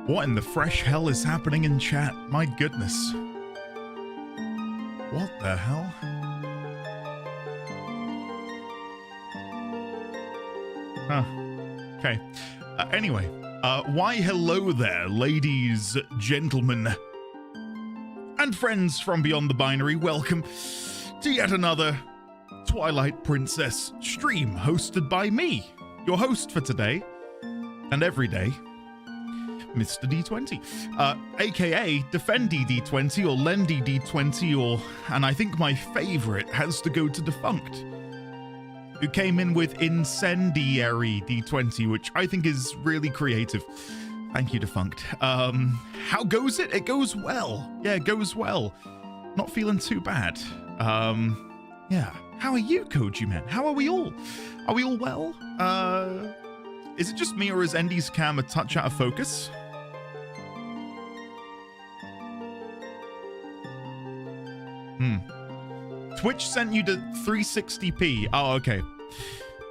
What in the fresh hell is happening in chat? My goodness. What the hell? Huh. Okay. Anyway, why hello there, ladies, gentlemen, and friends from beyond the binary. Welcome to yet another Twilight Princess stream hosted by me, your host for today and every day, Mr. D20, aka Defendy D20 or Lendy D20, or, and I think my favorite has to go to Defunct, who came in with Incendiary D20, which I think is really creative. Thank you, Defunct. How goes it? It goes well. Yeah, it goes well. Not feeling too bad. Yeah. How are you, Koji Man? How are we all? Are we all well? Is it just me, or is Andy's cam a touch out of focus? Twitch sent you to 360p. Oh, okay.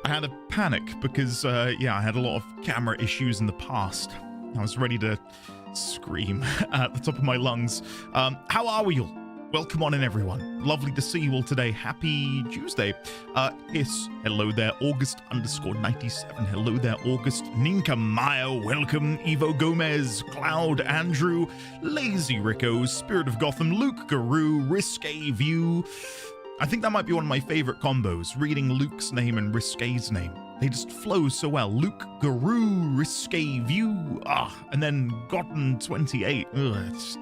I had a panic because, yeah, I had a lot of camera issues in the past. I was ready to scream at the top of my lungs. How are we all? Welcome on in, everyone. Lovely to see you all today. Happy Tuesday. Yes, hello there, August_97. Hello there, August. Ninka Maya, welcome. Evo Gomez, Cloud, Andrew, Lazy Rico, Spirit of Gotham, Luke Guru, Risque View. I think that might be one of my favorite combos, reading Luke's name and Risque's name. They just flow so well. Luke Guru, Risque View, and then Gotten 28. Ugh, it's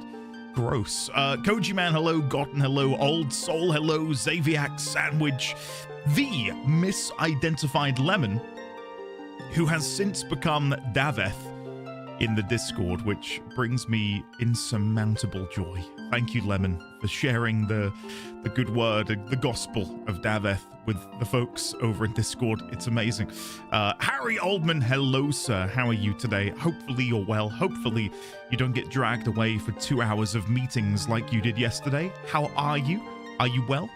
gross. Koji Man, hello. Gotten, hello. Old Soul, hello. Xaviac Sandwich, the misidentified Lemon, who has since become Daveth in the Discord, which brings me insurmountable joy. Thank you, Lemon, for sharing the good word, the gospel of Daveth with the folks over in Discord. It's amazing. Harry Oldman, hello, sir. How are you today? Hopefully you're well. Hopefully you don't get dragged away for 2 hours of meetings like you did yesterday. How are you? Are you well?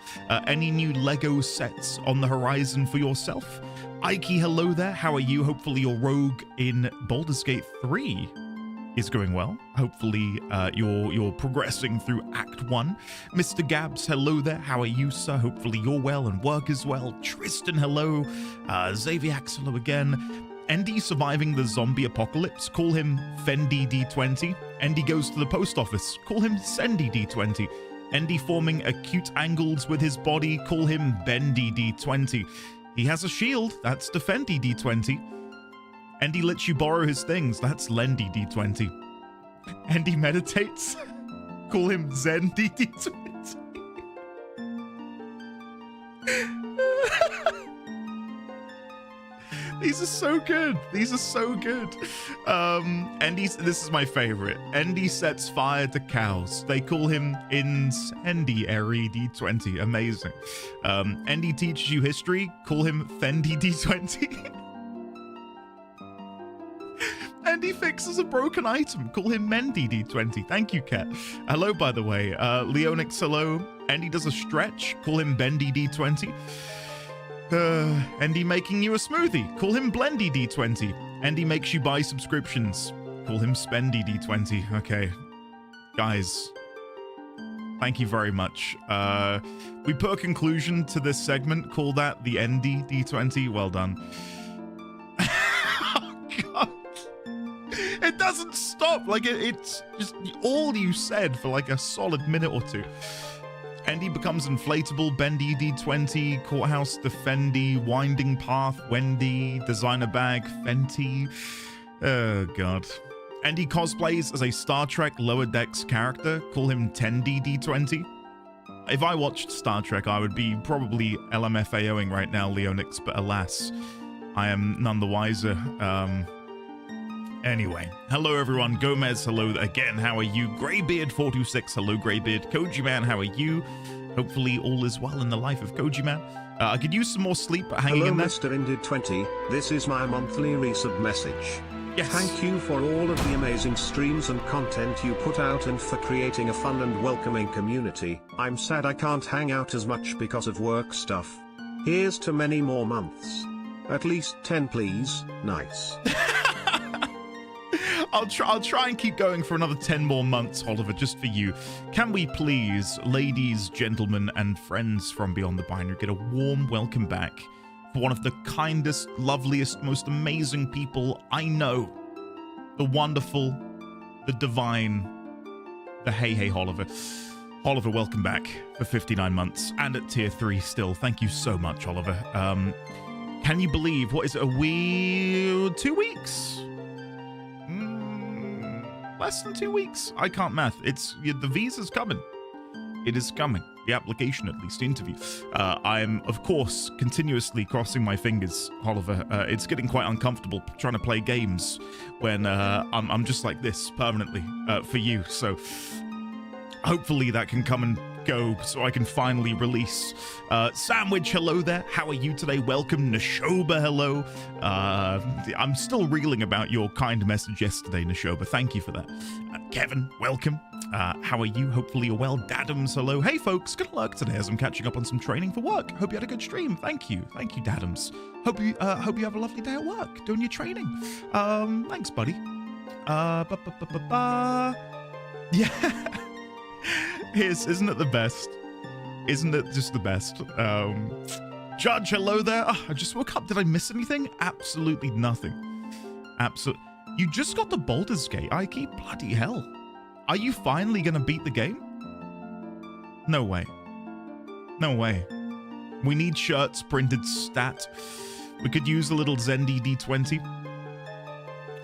Any new Lego sets on the horizon for yourself? Ike, hello there. How are you? Hopefully your rogue in Baldur's Gate 3 is going well. Hopefully you're progressing through Act 1. Mr. Gabs, hello there. How are you, sir? Hopefully you're well and work as well. Tristan, hello. Xaviax, hello again. Andy surviving the zombie apocalypse. Call him Fendi D20. Andy goes to the post office. Call him Sendy D20. Andy forming acute angles with his body. Call him Bendy D20. He has a shield. That's Defendy D20. Andy lets you borrow his things. That's Lendy D20. Andy meditates. Call him Zendy D20. These are so good. These are so good. This is my favorite. Andy sets fire to cows. They call him Incendiary D20. Amazing. Andy teaches you history. Call him Fendi D20. Andy fixes a broken item. Call him Mendy D20. Thank you, Kat. Hello, by the way. Leonix, hello. Andy does a stretch. Call him Bendy D20. Andy making you a smoothie. Call him Blendy D20. Andy makes you buy subscriptions. Call him Spendy D20. Okay. Guys, thank you very much. We put a conclusion to this segment. Call that the Andy D20. Well done. Oh, God. It doesn't stop. Like, it's just all you said for like a solid minute or two. Andy becomes inflatable, Bendy D20, Courthouse Defendy, Winding Path, Wendy, Designer Bag, Fenty. Oh, God. Andy cosplays as a Star Trek Lower Decks character. Call him Tendy D20. If I watched Star Trek, I would be probably LMFAOing right now, Leonix, but alas, I am none the wiser. Anyway, hello everyone. Gomez, hello again. How are you? Greybeard426, hello Greybeard. Koji Man, how are you? Hopefully all is well in the life of Koji Man. I could use some more sleep hanging hello, in there. Mr. Indy 20. This is my monthly resub message. Yes. Thank you for all of the amazing streams and content you put out and for creating a fun and welcoming community. I'm sad I can't hang out as much because of work stuff. Here's to many more months. At least 10 please. Nice. I'll try and keep going for another 10 more months, Oliver, just for you. Can we please, ladies, gentlemen, and friends from Beyond the Binary, get a warm welcome back for one of the kindest, loveliest, most amazing people I know. The wonderful, the divine, the hey Oliver. Oliver, welcome back for 59 months and at tier 3 still. Thank you so much, Oliver. Can you believe, what is it, 2 weeks? Less than 2 weeks. I can't math. The visa's coming. It is coming. The application, at least, the interview. I am, of course, continuously crossing my fingers, Oliver. It's getting quite uncomfortable trying to play games when I'm just like this permanently for you. So hopefully that can come and go so I can finally release. Sandwich, hello there. How are you today? Welcome. Nashoba, hello. I'm still reeling about your kind message yesterday, Nashoba. Thank you for that. Kevin, welcome. How are you? Hopefully you're well. Dadams, hello. Hey folks, gonna lurk today as I'm catching up on some training for work. Hope you had a good stream. Thank you, Dadams. Hope you have a lovely day at work doing your training. Thanks, buddy. Yeah. Isn't it the best? Isn't it just the best? Judge, hello there. I just woke up. Did I miss anything? Absolutely nothing. You just got the Baldur's Gate. I keep bloody hell. Are you finally gonna beat the game? No way. No way. We need shirts printed stat. We could use a little Andy D20.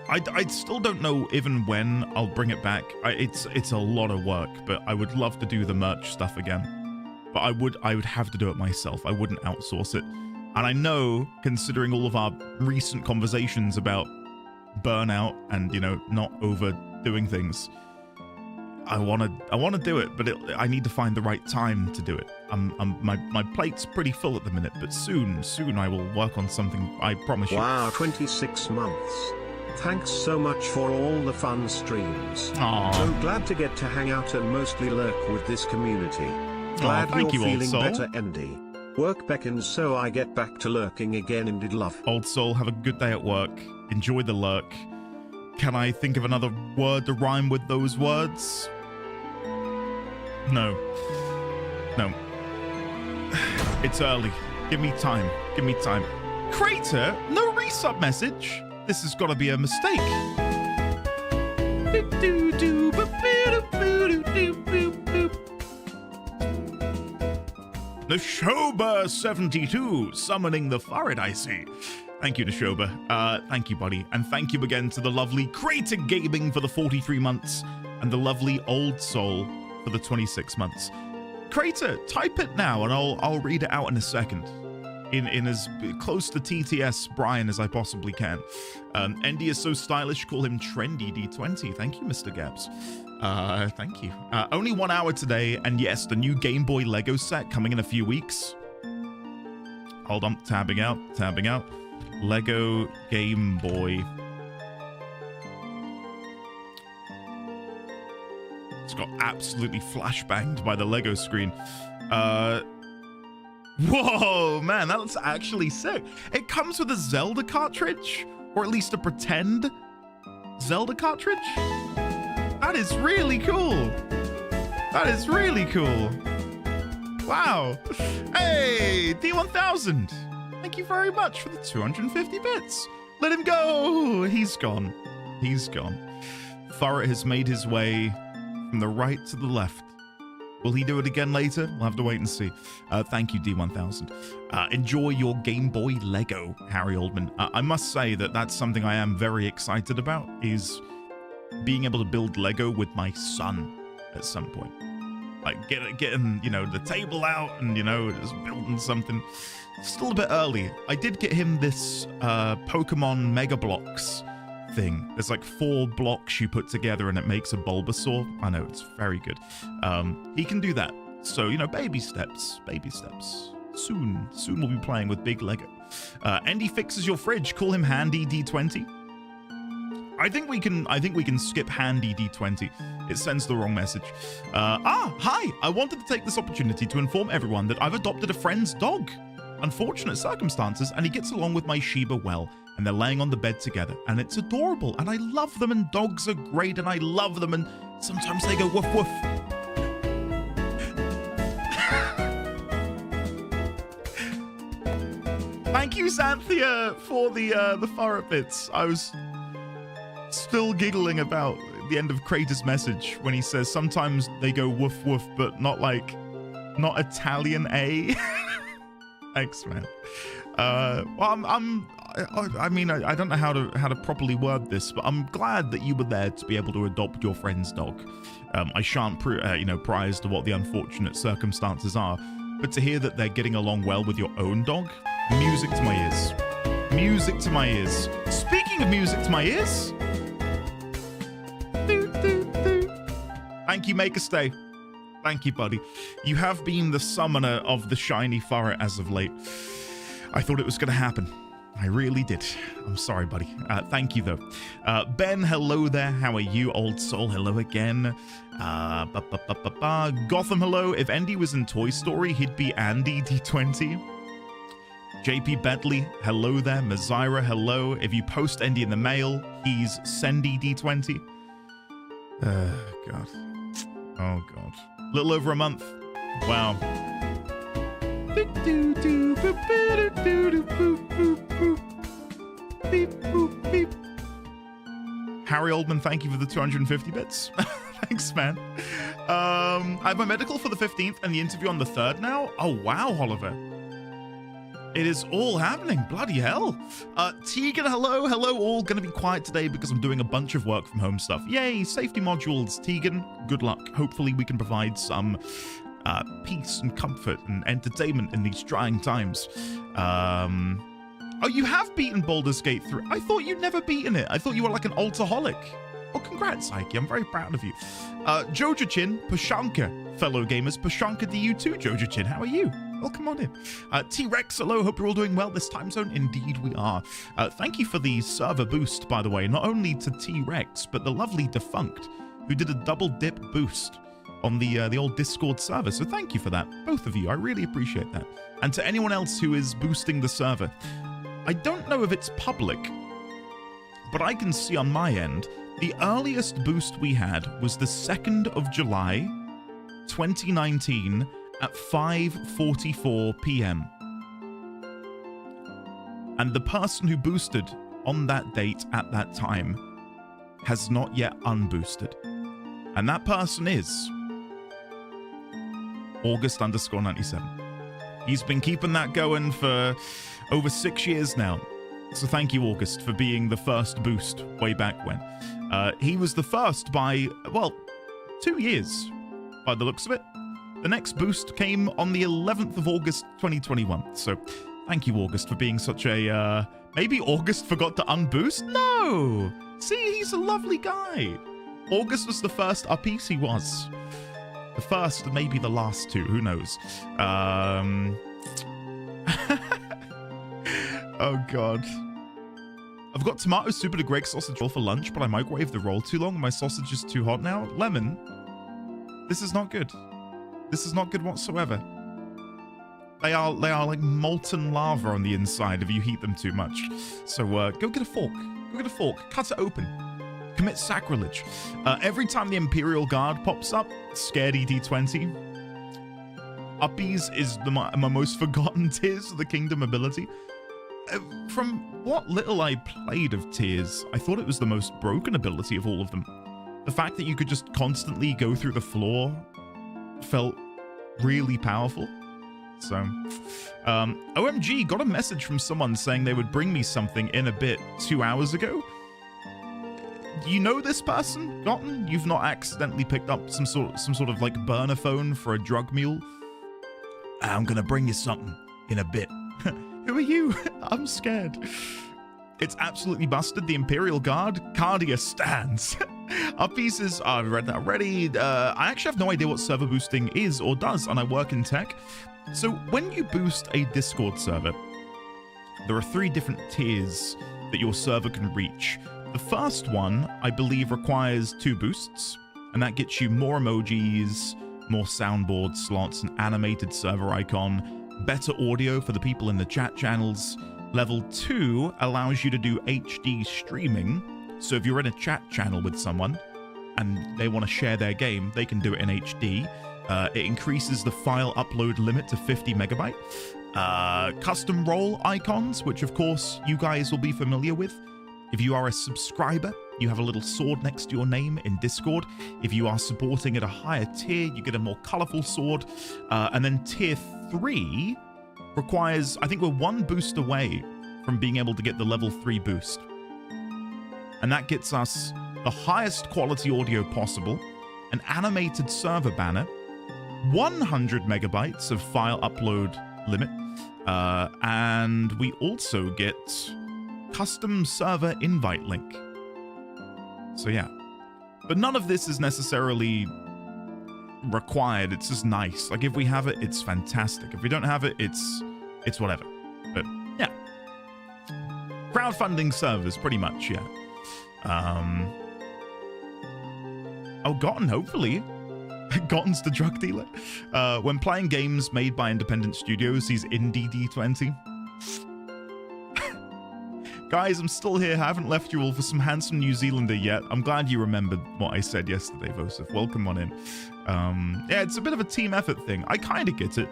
I still don't know even when I'll bring it back. It's a lot of work, but I would love to do the merch stuff again. But I would have to do it myself. I wouldn't outsource it. And I know, considering all of our recent conversations about burnout and, you know, not overdoing things, I want to do it, but I need to find the right time to do it. My plate's pretty full at the minute, but soon I will work on something, I promise you. Wow, 26 months. Thanks so much for all the fun streams. Aww. So glad to get to hang out and mostly lurk with this community. Glad thank you're you, feeling Old Soul. better, Andy. Work beckons, so I get back to lurking again, and did love. Old Soul, have a good day at work. Enjoy the lurk. Can I think of another word to rhyme with those words? No. It's early. Give me time. Crater, no resub message. This has got to be a mistake. Nashoba 72 summoning the Farid, I see. Thank you, Nashoba. Thank you, buddy. And thank you again to the lovely Crater Gaming for the 43 months and the lovely Old Soul for the 26 months. Crater, type it now and I'll read it out in a second. In as close to TTS Brian as I possibly can. Andy is so stylish, call him Trendy D20. Thank you, Mr. Gabbs. Thank you. Only 1 hour today, and yes, the new Game Boy Lego set coming in a few weeks. Hold on, tabbing out. Lego Game Boy. It's got absolutely flashbanged by the Lego screen. Whoa, man, that's actually sick. It comes with a Zelda cartridge, or at least a pretend Zelda cartridge. That is really cool. Wow. Hey, D1000. Thank you very much for the 250 bits. Let him go. He's gone. Farrett has made his way from the right to the left. Will he do it again later? We'll have to wait and see. Thank you, D1000. Enjoy your Game Boy Lego, Harry Oldman. I must say that that's something I am very excited about, is being able to build Lego with my son at some point. Like getting, you know, the table out and, you know, just building something. Still a bit early. I did get him this Pokemon Mega Blocks thing. There's like 4 blocks you put together and it makes a Bulbasaur. I know, it's very good. He can do that. So, you know, baby steps. Soon we'll be playing with big Lego. Andy fixes your fridge. Call him Handy D20. I think we can skip Handy D20. It sends the wrong message. Hi. I wanted to take this opportunity to inform everyone that I've adopted a friend's dog. unfortunate circumstances, and he gets along with my Shiba well, and they're laying on the bed together, and it's adorable, and I love them, and dogs are great, and I love them, and sometimes they go woof woof. Thank you, Xanthia, for the furret bits. I was still giggling about the end of Kratos' message when he says sometimes they go woof woof, but not Italian A. Thanks, man. Well, I mean, I don't know how to properly word this, but I'm glad that you were there to be able to adopt your friend's dog. I shan't pry as to what the unfortunate circumstances are, but to hear that they're getting along well with your own dog, music to my ears. Music to my ears. Speaking of music to my ears, thank you, Make a Stay. Thank you, buddy. You have been the summoner of the shiny furret as of late. I thought it was going to happen. I really did. I'm sorry, buddy. Thank you, though. Ben, hello there. How are you, old soul? Hello again. Gotham, hello. If Andy was in Toy Story, he'd be Andy D20. JP Bentley, hello there. Mazira, hello. If you post Andy in the mail, he's Sendy D20. God. Oh, God. Little over a month. Wow. Harry Oldman, thank you for the 250 bits. Thanks, man. I have my medical for the 15th and the interview on the 3rd now. Oh, wow, Oliver. It is all happening. Bloody hell. Tegan, hello. Hello, all. Going to be quiet today because I'm doing a bunch of work from home stuff. Yay, safety modules. Tegan, good luck. Hopefully we can provide some peace and comfort and entertainment in these trying times. Oh, you have beaten Baldur's Gate 3. I thought you'd never beaten it. I thought you were like an altaholic. Oh, congrats, Ike. I'm very proud of you. Jojo Chin, Pashanka, fellow gamers. Pashanka to you too, Jojo Chin. How are you? Welcome on in. T-Rex, hello. Hope you're all doing well this time zone. Indeed we are. Thank you for the server boost, by the way. Not only to T-Rex, but the lovely Defunct, who did a double dip boost on the old Discord server. So thank you for that, both of you. I really appreciate that. And to anyone else who is boosting the server, I don't know if it's public, but I can see on my end, the earliest boost we had was the 2nd of July, 2019 at 5:44 p.m. And the person who boosted on that date at that time has not yet unboosted. And that person is August_97. He's been keeping that going for over 6 years now. So thank you, August, for being the first boost way back when. He was the first by, well, 2 years by the looks of it. The next boost came on the 11th of August, 2021. So thank you, August, for being such a, maybe August forgot to unboost? No! See, he's a lovely guy. August was the first uppiece, he was. The first, maybe the last two, who knows? Oh, God. I've got tomato soup and a Greg sausage roll for lunch, but I microwaved the roll too long and my sausage is too hot now. Lemon, this is not good. This is not good whatsoever. They are like molten lava on the inside if you heat them too much. So go get a fork. Go get a fork. Cut it open. Commit sacrilege. Every time the Imperial Guard pops up, Scaredy D20. Uppies is my most forgotten Tears of the Kingdom ability. From what little I played of Tears, I thought it was the most broken ability of all of them. The fact that you could just constantly go through the floor felt really powerful. So, OMG, got a message from someone saying they would bring me something in a bit 2 hours ago. Do you know this person, Gotten? You've not accidentally picked up some sort of like burner phone for a drug mule? I'm gonna bring you something in a bit. Who are you? I'm scared. It's absolutely busted. The Imperial Guard, Cardia stands. Our pieces, I've read that already. I actually have no idea what server boosting is or does, and I work in tech. So when you boost a Discord server, there are 3 different tiers that your server can reach. The first one, I believe, requires 2 boosts, and that gets you more emojis, more soundboard slots, an animated server icon, better audio for the people in the chat channels. Level 2 allows you to do HD streaming. So if you're in a chat channel with someone and they want to share their game, they can do it in HD. It increases the file upload limit to 50 megabyte. Custom role icons, which of course you guys will be familiar with. If you are a subscriber, you have a little sword next to your name in Discord. If you are supporting at a higher tier, you get a more colorful sword. And then tier 3 requires, I think we're 1 boost away from being able to get the level 3 boost. And that gets us the highest quality audio possible, an animated server banner, 100 megabytes of file upload limit, and we also get custom server invite link. So yeah, but none of this is necessarily required. It's just nice. Like if we have it, it's fantastic. If we don't have it, it's whatever. But yeah, crowdfunding servers pretty much. Yeah. Oh, Gotten, hopefully. Gotten's the drug dealer. When playing games made by independent studios, he's Andy D20. Guys, I'm still here. I haven't left you all for some handsome New Zealander yet. I'm glad you remembered what I said yesterday, Vosif. Welcome on in. Yeah, it's a bit of a team effort thing. I kind of get it.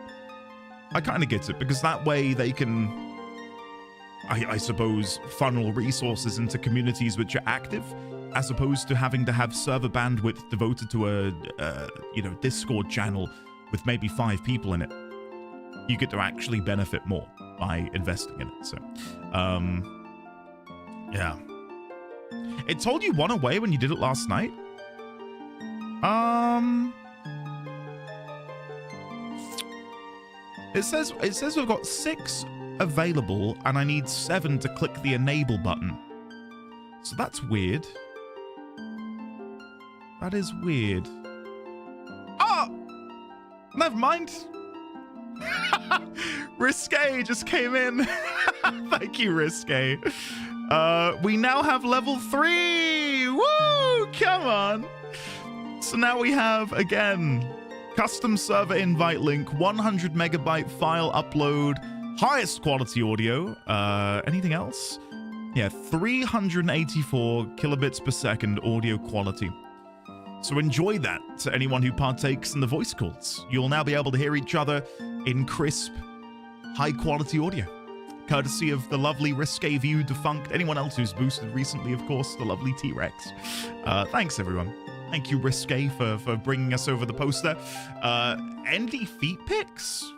Because that way they can, I suppose, funnel resources into communities which are active, as opposed to having to have server bandwidth devoted to a Discord channel with maybe 5 people in it. You get to actually benefit more by investing in it. So, yeah. It told you 1 away when you did it last night? It says we've got 6 available and I need 7 to click the enable button. So that's weird. That is weird. Oh! Never mind. Risque just came in. Thank you, Risque. We now have level 3. Woo! Come on. So now we have, again, custom server invite link, 100 megabyte file upload, highest quality audio. Anything else? Yeah, 384 kilobits per second audio quality. So enjoy that to anyone who partakes in the voice calls. You'll now be able to hear each other in crisp, high-quality audio, courtesy of the lovely Risque View Defunct, anyone else who's boosted recently, of course, the lovely T-Rex. Thanks, everyone. Thank you, Risque, for bringing us over the poster. Andy Feet Pics?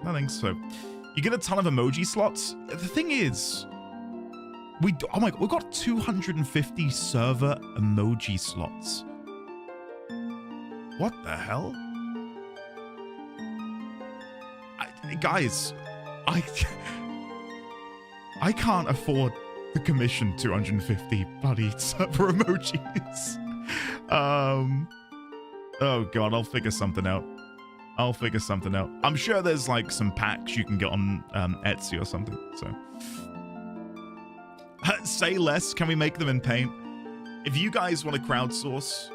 I think so. You get a ton of emoji slots. The thing is, we've got 250 server emoji slots. What the hell? Guys, I can't afford to commission 250 bloody server emojis. Oh god, I'll figure something out. I'm sure there's like some packs you can get on Etsy or something. So say less. Can we make them in Paint? If you guys want to crowdsource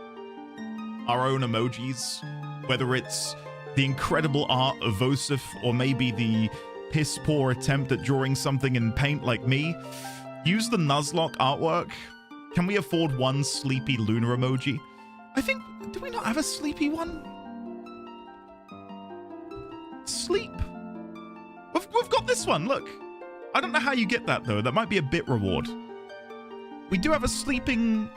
our own emojis, whether it's the incredible art of Vosif or maybe the piss poor attempt at drawing something in Paint like me, use the Nuzlocke artwork. Can we afford 1 sleepy lunar emoji? I think, do we not have a sleepy one? Sleep. We've got this one, look. I don't know how you get that though. That might be a bit reward. We do have a sleeping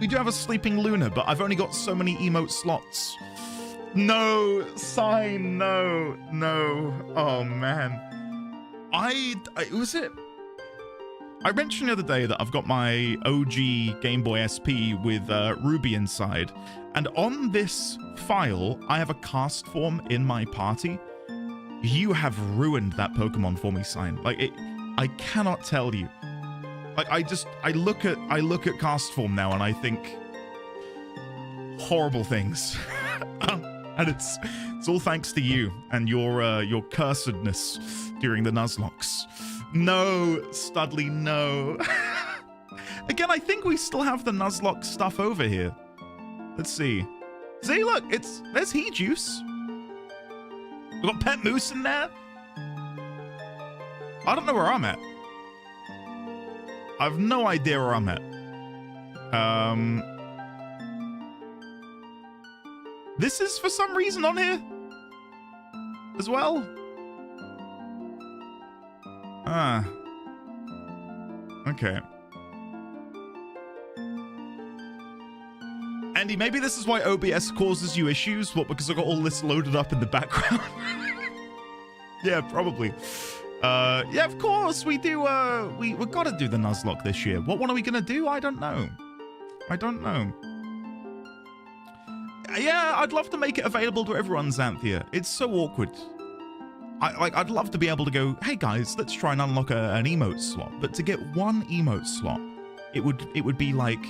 lunar, but I've only got so many emote slots. No, sign, no. Oh man. I mentioned the other day that I've got my OG Game Boy SP with Ruby inside, and on this file, I have a cast form in my party. You have ruined that Pokemon for me, Sign. Like I cannot tell you. Like I look at cast form now and I think horrible things. And it's all thanks to you and your cursedness during the Nuzlockes. No, Studley, no. Again, I think we still have the Nuzlocke stuff over here. Let's see. See, look, there's He Juice. We got Pet Moose in there. I don't know where I'm at. I have no idea where I'm at. This is for some reason on here as well. Okay. Andy, maybe this is why OBS causes you issues. What, because I got all this loaded up in the background? Yeah, probably. Yeah, of course we do. We gotta do the Nuzlocke this year. What one are we gonna do? I don't know. Yeah, I'd love to make it available to everyone, Xanthia. It's so awkward. I'd love to be able to go, hey guys, let's try and unlock an emote slot. But to get one emote slot, it would be like,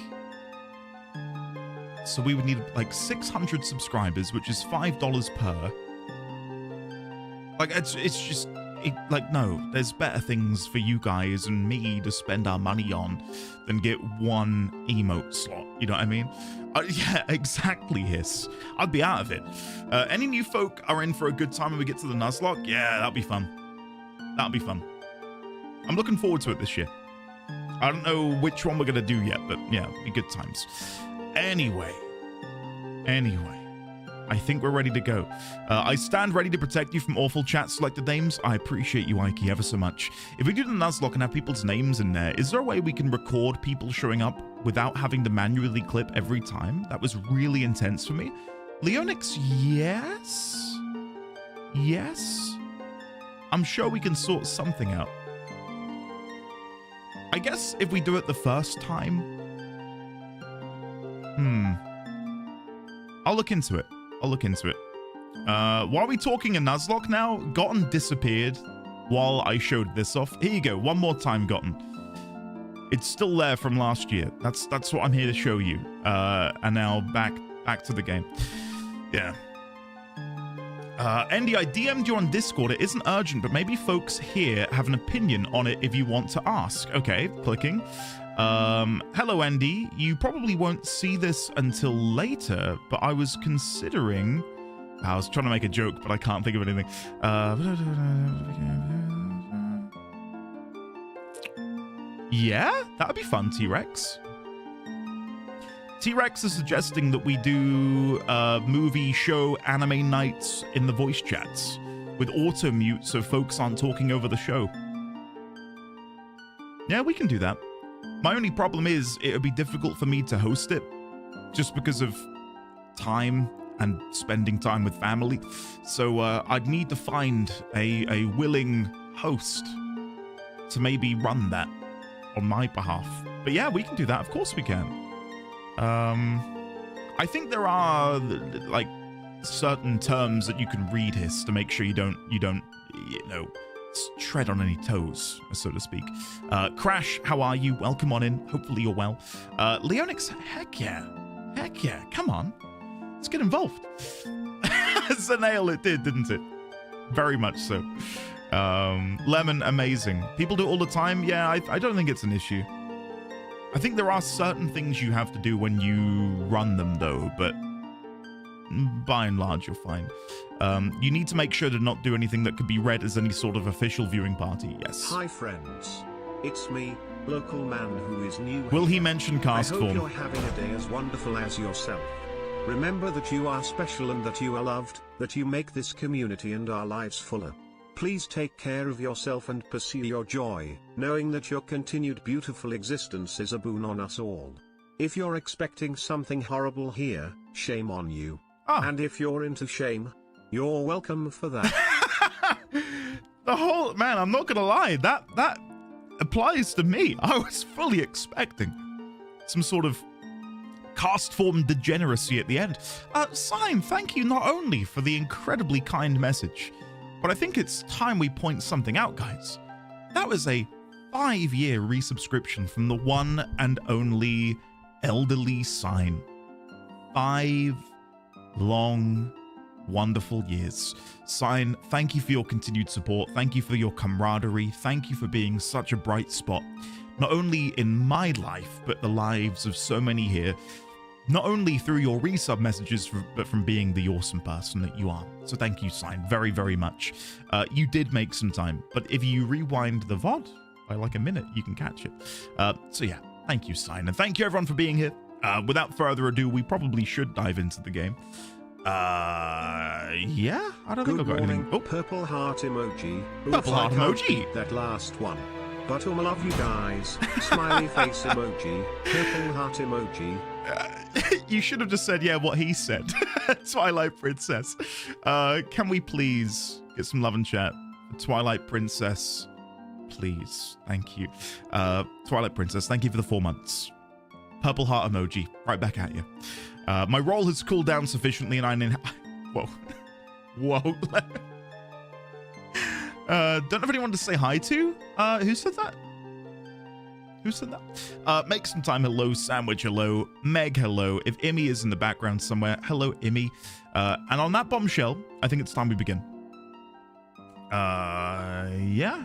so we would need like 600 subscribers, which is $5 per. Like it's just like, no, there's better things for you guys and me to spend our money on than get one emote slot. You know what I mean? Yeah, exactly, Hiss. I'd be out of it. Any new folk are in for a good time when we get to the Nuzlocke? Yeah, that'll be fun. That'll be fun. I'm looking forward to it this year. I don't know which one we're going to do yet, but yeah, it'll be good times. Anyway, I think we're ready to go. I stand ready to protect you from awful chat selected names. I appreciate you, Ike, ever so much. If we do the Nuzlocke and have people's names in there, is there a way we can record people showing up without having to manually clip every time? That was really intense for me. Leonix, yes? Yes? I'm sure we can sort something out. I guess if we do it the first time. I'll look into it. Why are we talking a Nuzlocke now? Gotten disappeared while I showed this off. Here you go. One more time, Gotten. It's still there from last year. That's what I'm here to show you. And now back to the game. Yeah. Andy, I DM'd you on Discord. It isn't urgent, but maybe folks here have an opinion on it if you want to ask. Okay, clicking. Hello, Andy. You probably won't see this until later, but I was considering... I was trying to make a joke, but I can't think of anything. Yeah, that would be fun, T-Rex. T-Rex is suggesting that we do movie, show, anime nights in the voice chats with auto mute so folks aren't talking over the show. Yeah, we can do that. My only problem is it would be difficult for me to host it just because of time and spending time with family. So I'd need to find a willing host to maybe run that on my behalf. But yeah, we can do that. Of course we can. I think there are like certain terms that you can read, Hiss, to make sure you don't, you know, tread on any toes, so to speak. Crash, how are you? Welcome on in. Hopefully you're well. Leonix, heck yeah. Come on. Let's get involved. Zanail, it did, didn't it? Very much so. Lemon, amazing. People do it all the time. Yeah, I don't think it's an issue. I think there are certain things you have to do when you run them, though, but by and large, you're fine. You need to make sure to not do anything that could be read as any sort of official viewing party. Yes. Hi, friends. It's me, local man who is new. Will he mention cast form? I hope you're having a day as wonderful as yourself. Remember that you are special and that you are loved, that you make this community and our lives fuller. Please take care of yourself and pursue your joy, knowing that your continued beautiful existence is a boon on us all. If you're expecting something horrible here, shame on you. And if you're into shame, you're welcome for that. The whole, man, I'm not gonna lie, that applies to me. I was fully expecting some sort of cast form degeneracy at the end. Sign, thank you not only for the incredibly kind message, but I think it's time we point something out, guys. That was a 5-year resubscription from the one and only elderly Sign. 5 long, wonderful years. Sign, thank you for your continued support. Thank you for your camaraderie. Thank you for being such a bright spot, not only in my life, but the lives of so many here. not only through your resub messages, but from being the awesome person that you are. So thank you, Sign, very, very much. You did make some time, but if you rewind the VOD by like a minute, you can catch it. So yeah, thank you, Sign, and thank you everyone for being here. Without further ado, we probably should dive into the game. Yeah, I don't think I've got anything. Oh, purple heart emoji. Purple heart emoji. That last one. But I love you guys. Smiley face emoji. Purple heart emoji. You should have just said, yeah, what he said. Twilight Princess. Can we please get some love and chat? Twilight Princess, please. Thank you. Twilight Princess, thank you for the 4 months. Purple heart emoji. Right back at you. My roll has cooled down sufficiently and I'm in... Whoa. Whoa. Don't have anyone to say hi to? Who said that? Who said that? Make some time. Hello, Sandwich. Hello, Meg. Hello. If Immy is in the background somewhere, hello, Immy. And on that bombshell, I think it's time we begin. Yeah.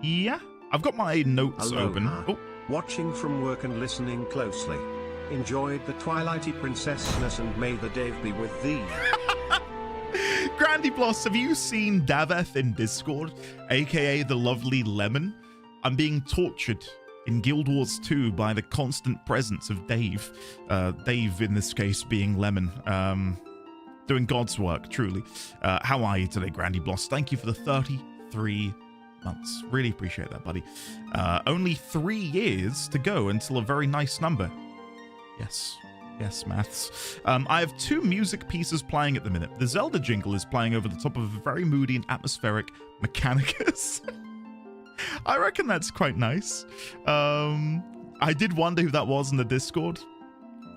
Yeah. I've got my notes open. Oh. Watching from work and listening closely. Enjoyed the Twilighty princessness and may the Dave be with thee. Grandy Bloss, have you seen Daveth in Discord, aka the lovely Lemon? I'm being tortured in Guild Wars 2 by the constant presence of Dave. Dave, in this case, being Lemon. Doing God's work, truly. How are you today, Grandy Bloss? Thank you for the 33 months. Really appreciate that, buddy. Only 3 years to go until a very nice number. Yes. Yes, maths. I have 2 music pieces playing at the minute. The Zelda jingle is playing over the top of a very moody and atmospheric Mechanicus. I reckon that's quite nice. I did wonder who that was in the Discord.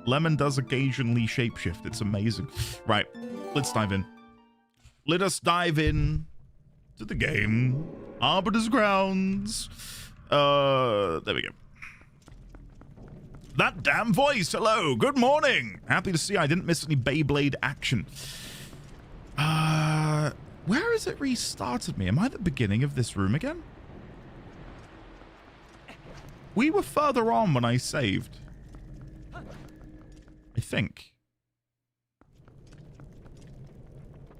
Lemon does occasionally shapeshift. It's amazing. Right, let's dive in. Let us dive in to the game. Arbiter's Grounds. There we go. That damn voice. Hello. Good morning. Happy to see I didn't miss any Beyblade action. Where has it restarted me? Am I at the beginning of this room again? We were further on when I saved. I think.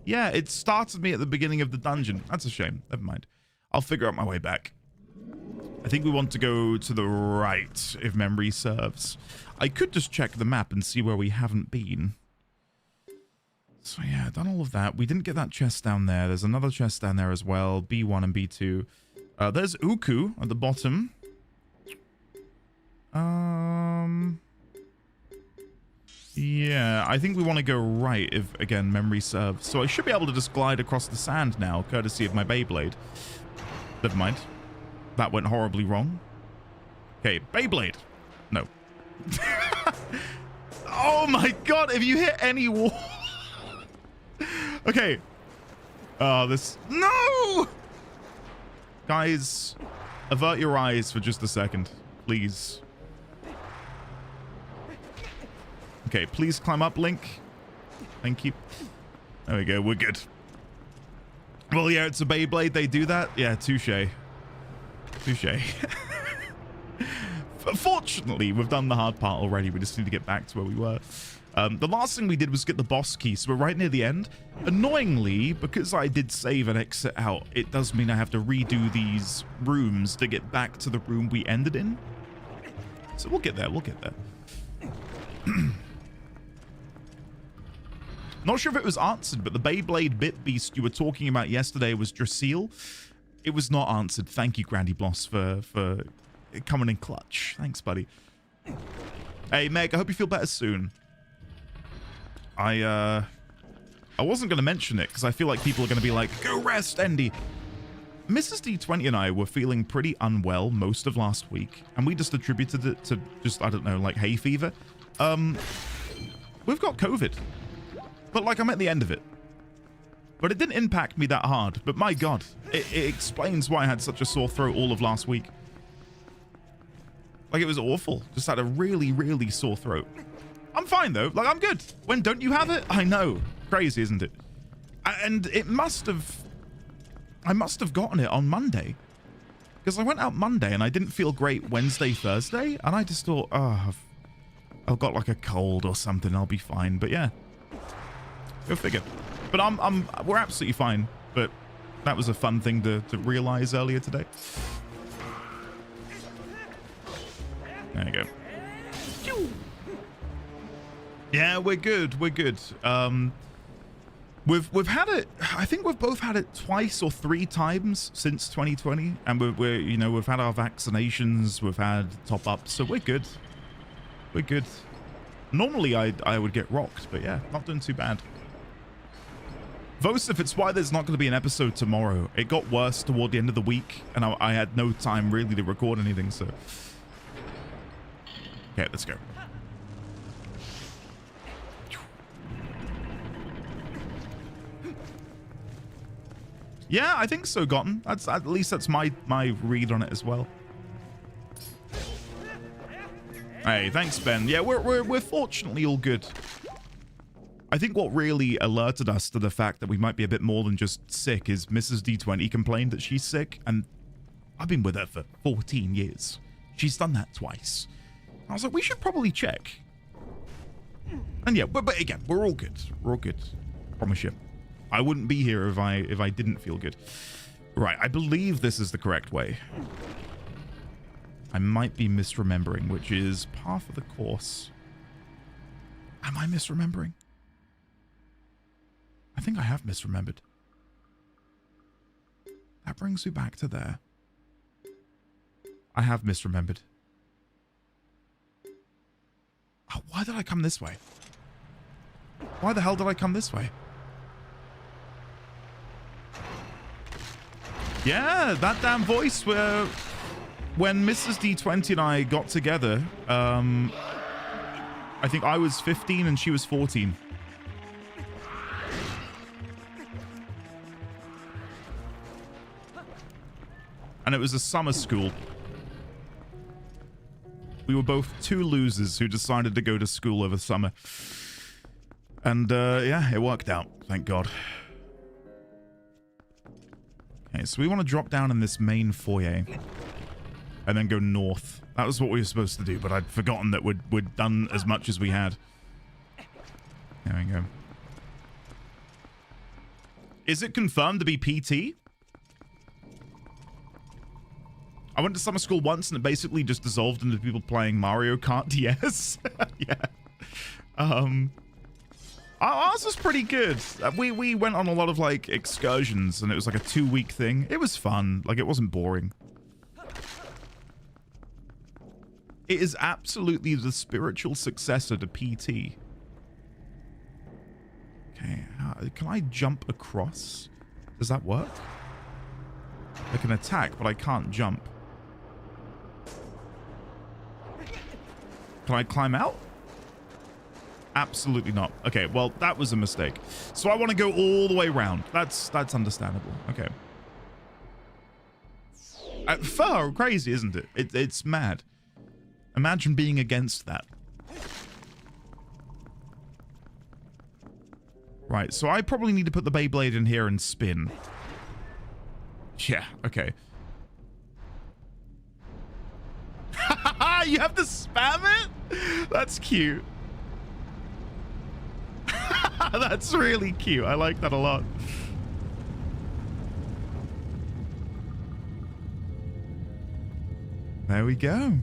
Yeah, it started me at the beginning of the dungeon. That's a shame. Never mind. I'll figure out my way back. I think we want to go to the right, if memory serves. I could just check the map and see where we haven't been. So yeah, done all of that. We didn't get that chest down there. There's another chest down there as well. B1 and B2. There's Uku at the bottom. Yeah, I think we want to go right if, again, memory serves. So I should be able to just glide across the sand now, courtesy of my Beyblade. Never mind. That went horribly wrong. Okay, Beyblade. No. Oh my god, if you hit any wall... Okay. This... No! Guys, avert your eyes for just a second, please. Okay, please climb up, Link. Thank you. There we go, we're good. Well, yeah, it's a Beyblade. They do that. Yeah, touche. Touche. Fortunately, we've done the hard part already. We just need to get back to where we were. The last thing we did was get the boss key, so we're right near the end. Annoyingly, because I did save and exit out, it does mean I have to redo these rooms to get back to the room we ended in. So we'll get there. We'll get there. Not sure if it was answered, but the Beyblade Bit Beast you were talking about yesterday was Drasil. It was not answered. Thank you, Grandy Bloss, for coming in clutch. Thanks, buddy. Hey, Meg, I hope you feel better soon. I wasn't going to mention it because I feel like people are going to be like, go rest, Andy. Mrs. D20 and I were feeling pretty unwell most of last week, and we just attributed it to just, I don't know, like hay fever. We've got COVID. But, like, I'm at the end of it. But it didn't impact me that hard. But, my God, it explains why I had such a sore throat all of last week. Like, it was awful. Just had a really, really sore throat. I'm fine, though. Like, I'm good. When don't you have it? I know. Crazy, isn't it? And it must have... I must have gotten it on Monday. Because I went out Monday and I didn't feel great Wednesday, Thursday. And I just thought, oh, I've got like a cold or something. I'll be fine. But yeah, go figure. But we're absolutely fine. But that was a fun thing to realize earlier today. There you go. Yeah, we're good. We're good. We've had it. I think we've both had it twice or 3 times since 2020, and we're you know, we've had our vaccinations, we've had top ups, so we're good. We're good. Normally I would get rocked, but yeah, not doing too bad. Vosif, it's why there's not going to be an episode tomorrow. It got worse toward the end of the week, and I had no time really to record anything. So okay, let's go. Yeah, I think so, Gotten. That's at least that's my read on it as well. Hey, thanks, Ben. Yeah, we're fortunately all good. I think what really alerted us to the fact that we might be a bit more than just sick is Mrs. D20 complained that she's sick, and I've been with her for 14 years. She's done that twice. I was like, we should probably check. And yeah, but again, we're all good. We're all good. I promise you. I wouldn't be here if I didn't feel good. Right, I believe this is the correct way. I might be misremembering, which is par for the course. Am I misremembering? I think I have misremembered. That brings me back to there. I have misremembered. Oh, why did I come this way? Why the hell did I come this way? Yeah, that damn voice where when Mrs. D20 and I got together, I think I was 15 and she was 14. And it was a summer school. We were both 2 losers who decided to go to school over summer. And yeah, it worked out, thank God. Okay, so we want to drop down in this main foyer and then go north. That was what we were supposed to do, but I'd forgotten that we'd done as much as we had. There we go. Is it confirmed to be PT? I went to summer school once and it basically just dissolved into people playing Mario Kart DS. Yeah. Ours was pretty good. We went on a lot of like excursions and it was like a 2-week thing. It was fun. Like it wasn't boring. It is absolutely the spiritual successor to PT. Okay, can I jump across? Does that work? I can attack, but I can't jump. Can I climb out? Absolutely not. Okay, well, that was a mistake. So I want to go all the way around. That's understandable. Okay. Far crazy, isn't it? It's mad. Imagine being against that. Right, so I probably need to put the Beyblade in here and spin. Yeah, okay. You have to spam it? That's cute. That's really cute. I like that a lot. There we go.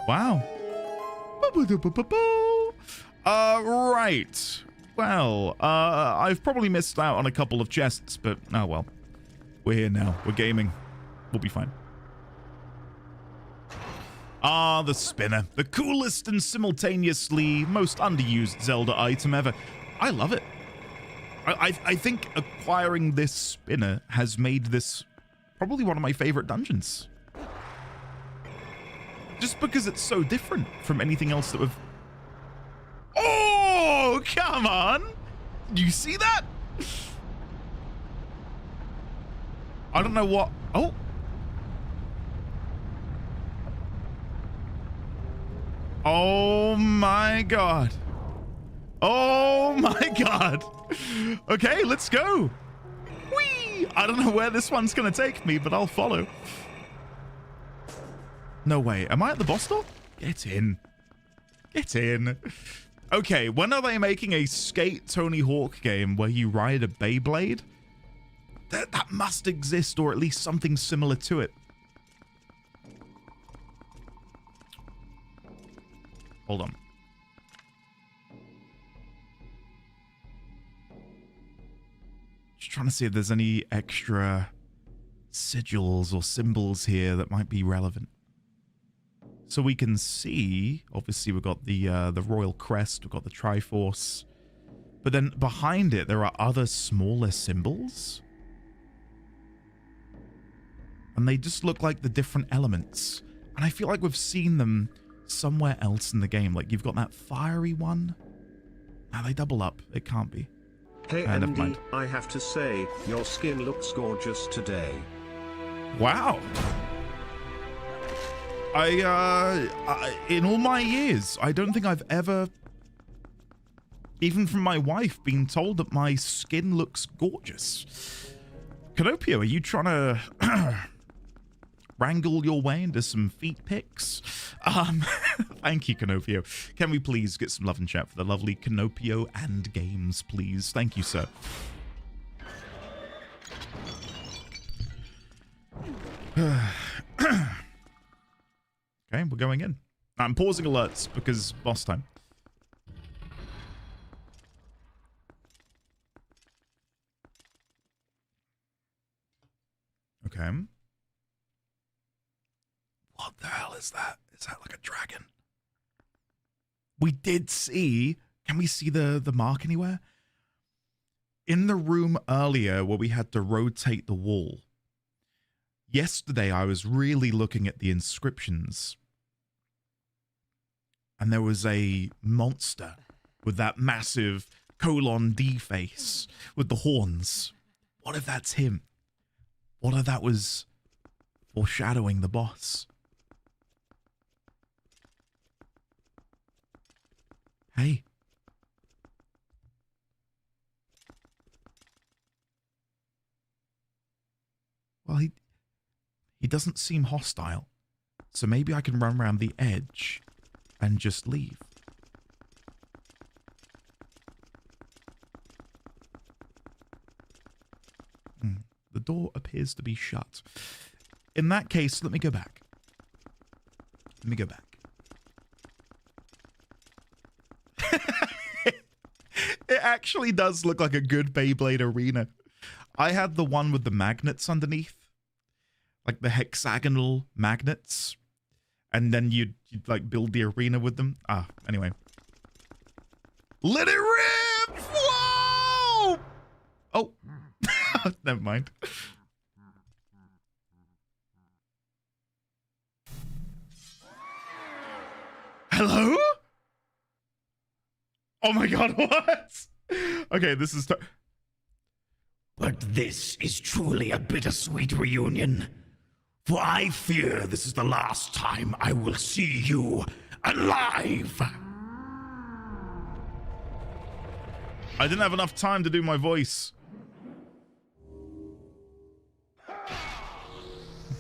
Wow. Right. Well, I've probably missed out on a couple of chests, but oh well. We're here now. We're gaming. We'll be fine. Ah, the spinner. The coolest and simultaneously most underused Zelda item ever. I love it. I think acquiring this spinner has made this probably one of my favorite dungeons. Just because it's so different from anything else that we've... Oh, come on! Do you see that? I don't know what... Oh! Oh my god. Oh my god. Okay, let's go. Whee! I don't know where this one's gonna take me, but I'll follow. No way. Am I at the boss door? Get in. Get in. Okay, when are they making a Skate Tony Hawk game where you ride a Beyblade? That must exist, or at least something similar to it. Hold on. Just trying to see if there's any extra sigils or symbols here that might be relevant. So we can see, obviously we've got the Royal Crest, we've got the Triforce, but then behind it there are other smaller symbols. And they just look like the different elements. And I feel like we've seen them somewhere else in the game. Like you've got that fiery one. Now they double up. It can't be. Hey Andy, I have to say, your skin looks gorgeous today. Wow. In all my years, I don't think I've ever, even from my wife, been told that my skin looks gorgeous. Canopio, are you trying to wrangle your way into some feet pics? Thank you, Canopio. Can we please get some love and chat for the lovely Canopio and Games, please? Thank you, sir. Okay, we're going in. I'm pausing alerts because boss time. Okay. What the hell is that? Is that like a dragon? We did see... Can we see the mark anywhere? In the room earlier where we had to rotate the wall. Yesterday I was really looking at the inscriptions. And there was a monster with that massive colon D face with the horns. What if that's him? What if that was foreshadowing the boss? Hey. Well, he doesn't seem hostile. So maybe I can run around the edge and just leave. The door appears to be shut. In that case, let me go back. Let me go back. It actually does look like a good Beyblade arena. I had the one with the magnets underneath. Like the hexagonal magnets. And then you'd like build the arena with them. Anyway. Let it rip! Whoa! Oh. Never mind. Hello? Oh my god, what? Okay, this is... But this is truly a bittersweet reunion. For I fear this is the last time I will see you alive. I didn't have enough time to do my voice.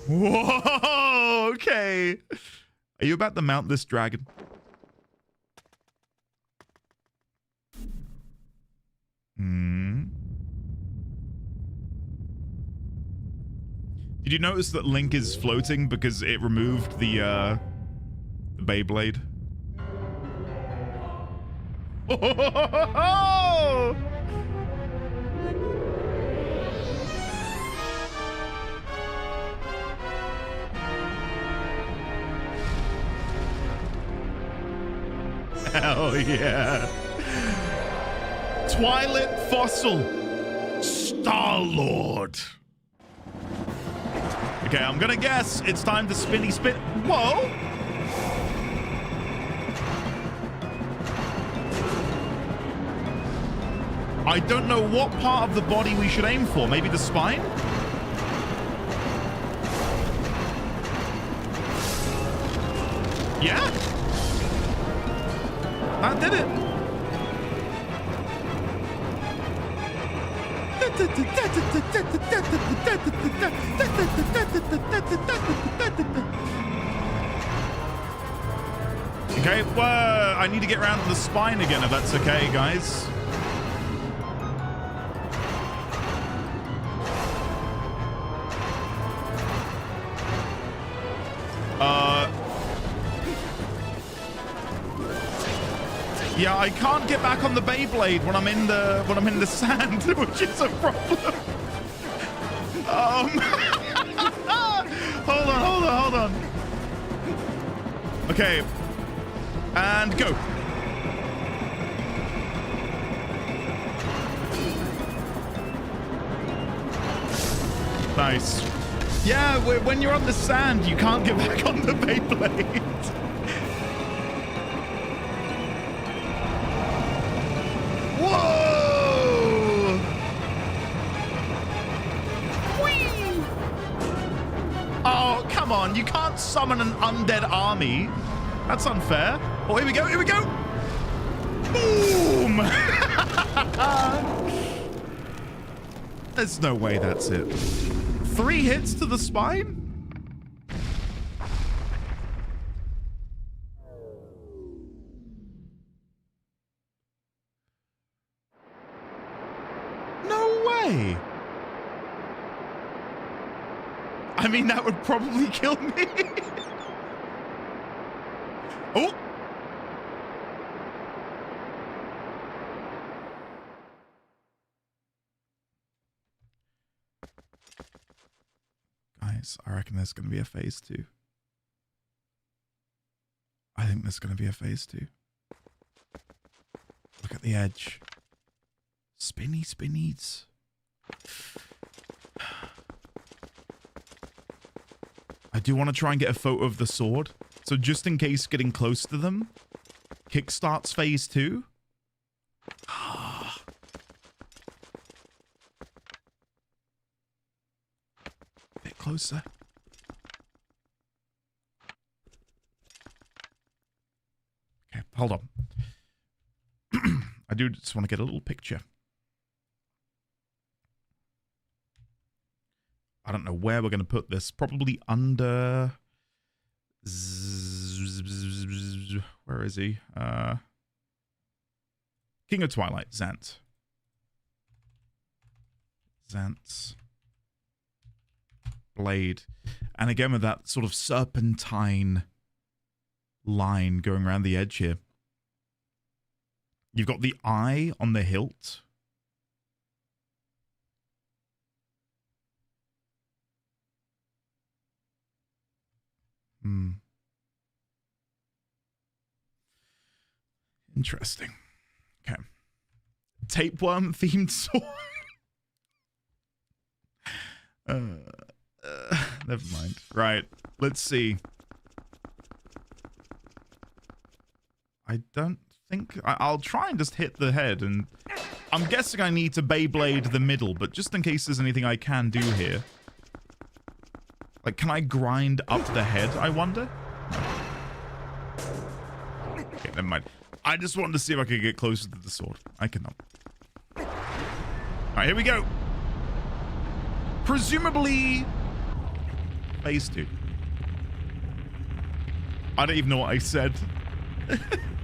Whoa, okay. Are you about to mount this dragon? Did you notice that Link is floating because it removed the Beyblade? Oh! Hell yeah. Twilight Fossil. Stallord. Okay, I'm gonna guess it's time to spinny spin. Whoa! I don't know what part of the body we should aim for. Maybe the spine? Yeah? That did it. Okay, well, I need to get around to the spine again, if that's okay, guys. Yeah, I can't get back on the Beyblade when I'm in the sand, which is a problem. Hold on. Okay. And go. Nice. Yeah, when you're on the sand, you can't get back on the Beyblade. Whoa! Whee! Oh, come on. You can't summon an undead army. That's unfair. Oh, here we go. Boom! There's no way that's it. 3 hits to the spine? No way! I mean, that would probably kill me. Oh! Guys, I reckon there's going to be a phase 2. I think there's going to be a phase 2. Look at the edge. Spinnies. I do want to try and get a photo of the sword. So just in case getting close to them kickstarts phase 2. Bit closer. Okay, hold on. I do just want to get a little picture. I don't know where we're going to put this. Probably under... Where is he? King of Twilight, Zant. Zant's blade. And again with that sort of serpentine line going around the edge here. You've got the eye on the hilt. Interesting. Okay. Tapeworm themed sword. Never mind. Right. Let's see. I don't think... I'll try and just hit the head, and I'm guessing I need to Beyblade the middle, but just in case there's anything I can do here. Like, can I grind up the head, I wonder? Okay, never mind. I just wanted to see if I could get closer to the sword. I cannot. Alright, here we go. Presumably... phase 2. I don't even know what I said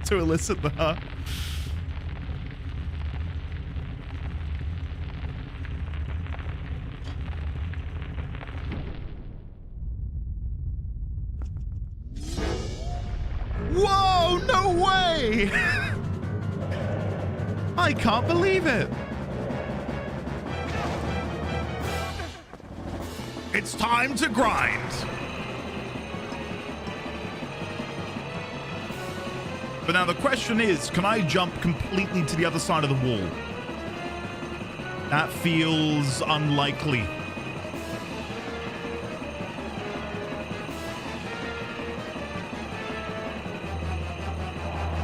to elicit that. Whoa, no way! I can't believe it. It's time to grind. But now the question is, can I jump completely to the other side of the wall? That feels unlikely.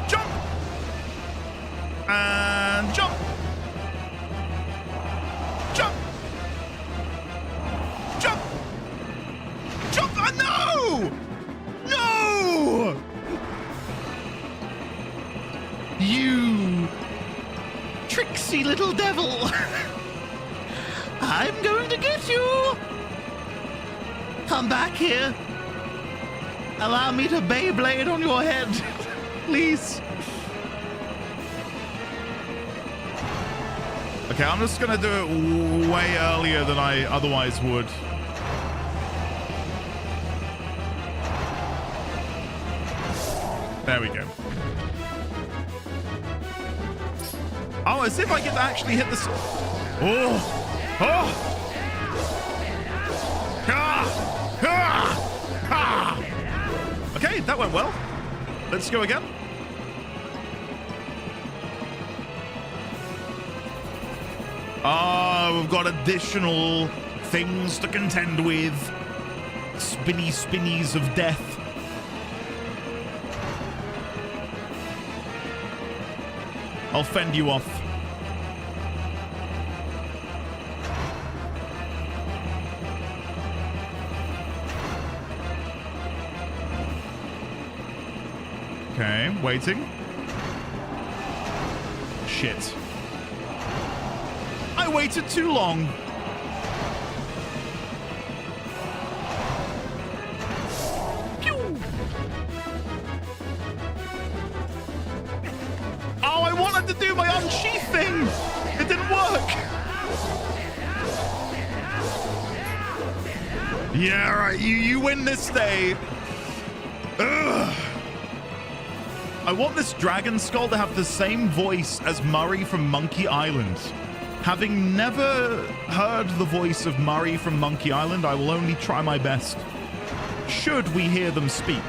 Jump! And jump! Jump! Jump! Jump! No! No! You tricksy little devil! I'm going to get you! Come back here. Allow me to Beyblade on your head. Please. Okay, I'm just gonna do it way earlier than I otherwise would. There we go. Oh, as if I get to actually hit this. Oh! Oh! Ah! Ah! Ah! Okay, that went well. Let's go again. Oh, we've got additional things to contend with. Spinnies of death. I'll fend you off. Okay, waiting. Shit. I waited too long. Pew! Oh, I wanted to do my unsheath thing. It didn't work. Yeah, right. You win this day. Ugh. I want this dragon skull to have the same voice as Murray from Monkey Island. Having never heard the voice of Murray from Monkey Island, I will only try my best. Should we hear them speak?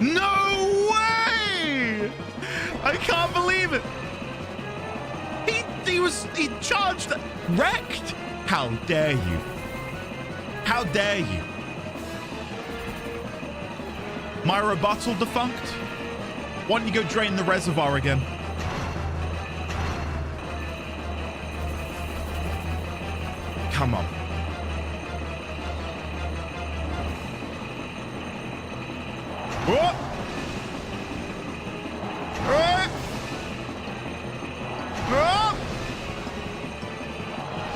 No way! I can't believe it. He charged, wrecked. How dare you? How dare you? My rebuttal defunct. Why don't you go drain the reservoir again? Come on. What?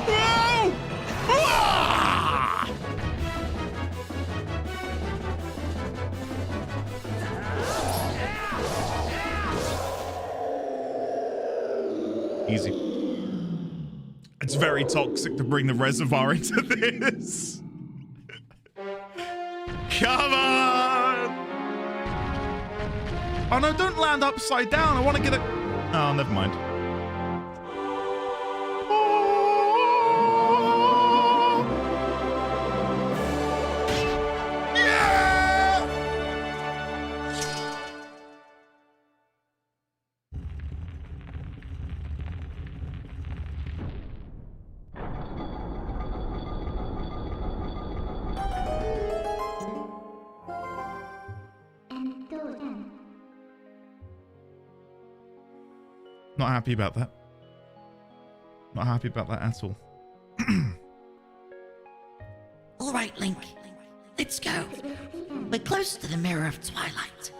Whoa! Ah! Easy. It's very toxic to bring the reservoir into this. Come on! Oh no, don't land upside down. I want to get it. Oh, never mind. Yeah! Not happy about that. Not happy about that at all. All right, Link. Let's go. We're close to the Mirror of Twilight.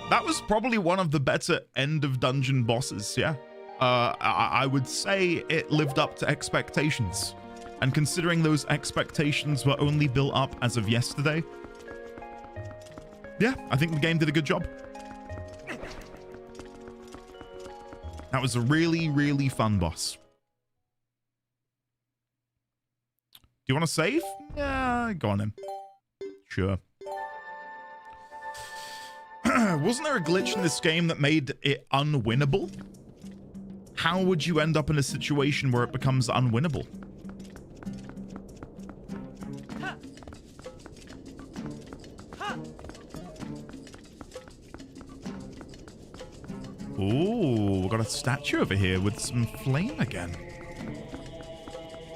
That was probably one of the better end of dungeon bosses, yeah. I would say it lived up to expectations. And considering those expectations were only built up as of yesterday, yeah, I think the game did a good job. That was a really, really fun boss. Do you want to save? Yeah, go on then. Sure. Wasn't there a glitch in this game that made it unwinnable? How would you end up in a situation where it becomes unwinnable? Ooh, we've got a statue over here with some flame again.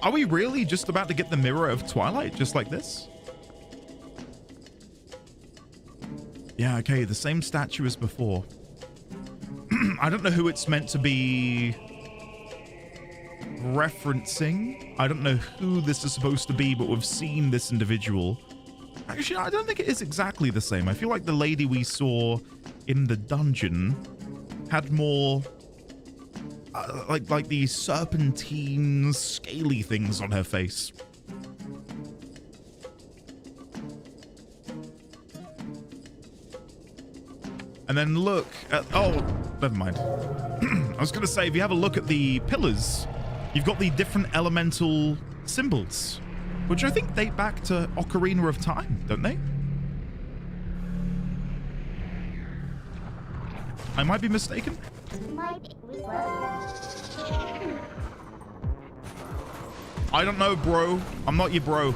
Are we really just about to get the Mirror of Twilight just like this? Yeah, okay, the same statue as before. I don't know who it's meant to be referencing. I don't know who this is supposed to be, but we've seen this individual. Actually, I don't think it is exactly the same. I feel like the lady we saw in the dungeon had more like these serpentine, scaly things on her face. And then look at, oh, never mind. I was going to say, if you have a look at the pillars, you've got the different elemental symbols, which I think date back to Ocarina of Time, don't they? I might be mistaken. I don't know, bro. I'm not your bro.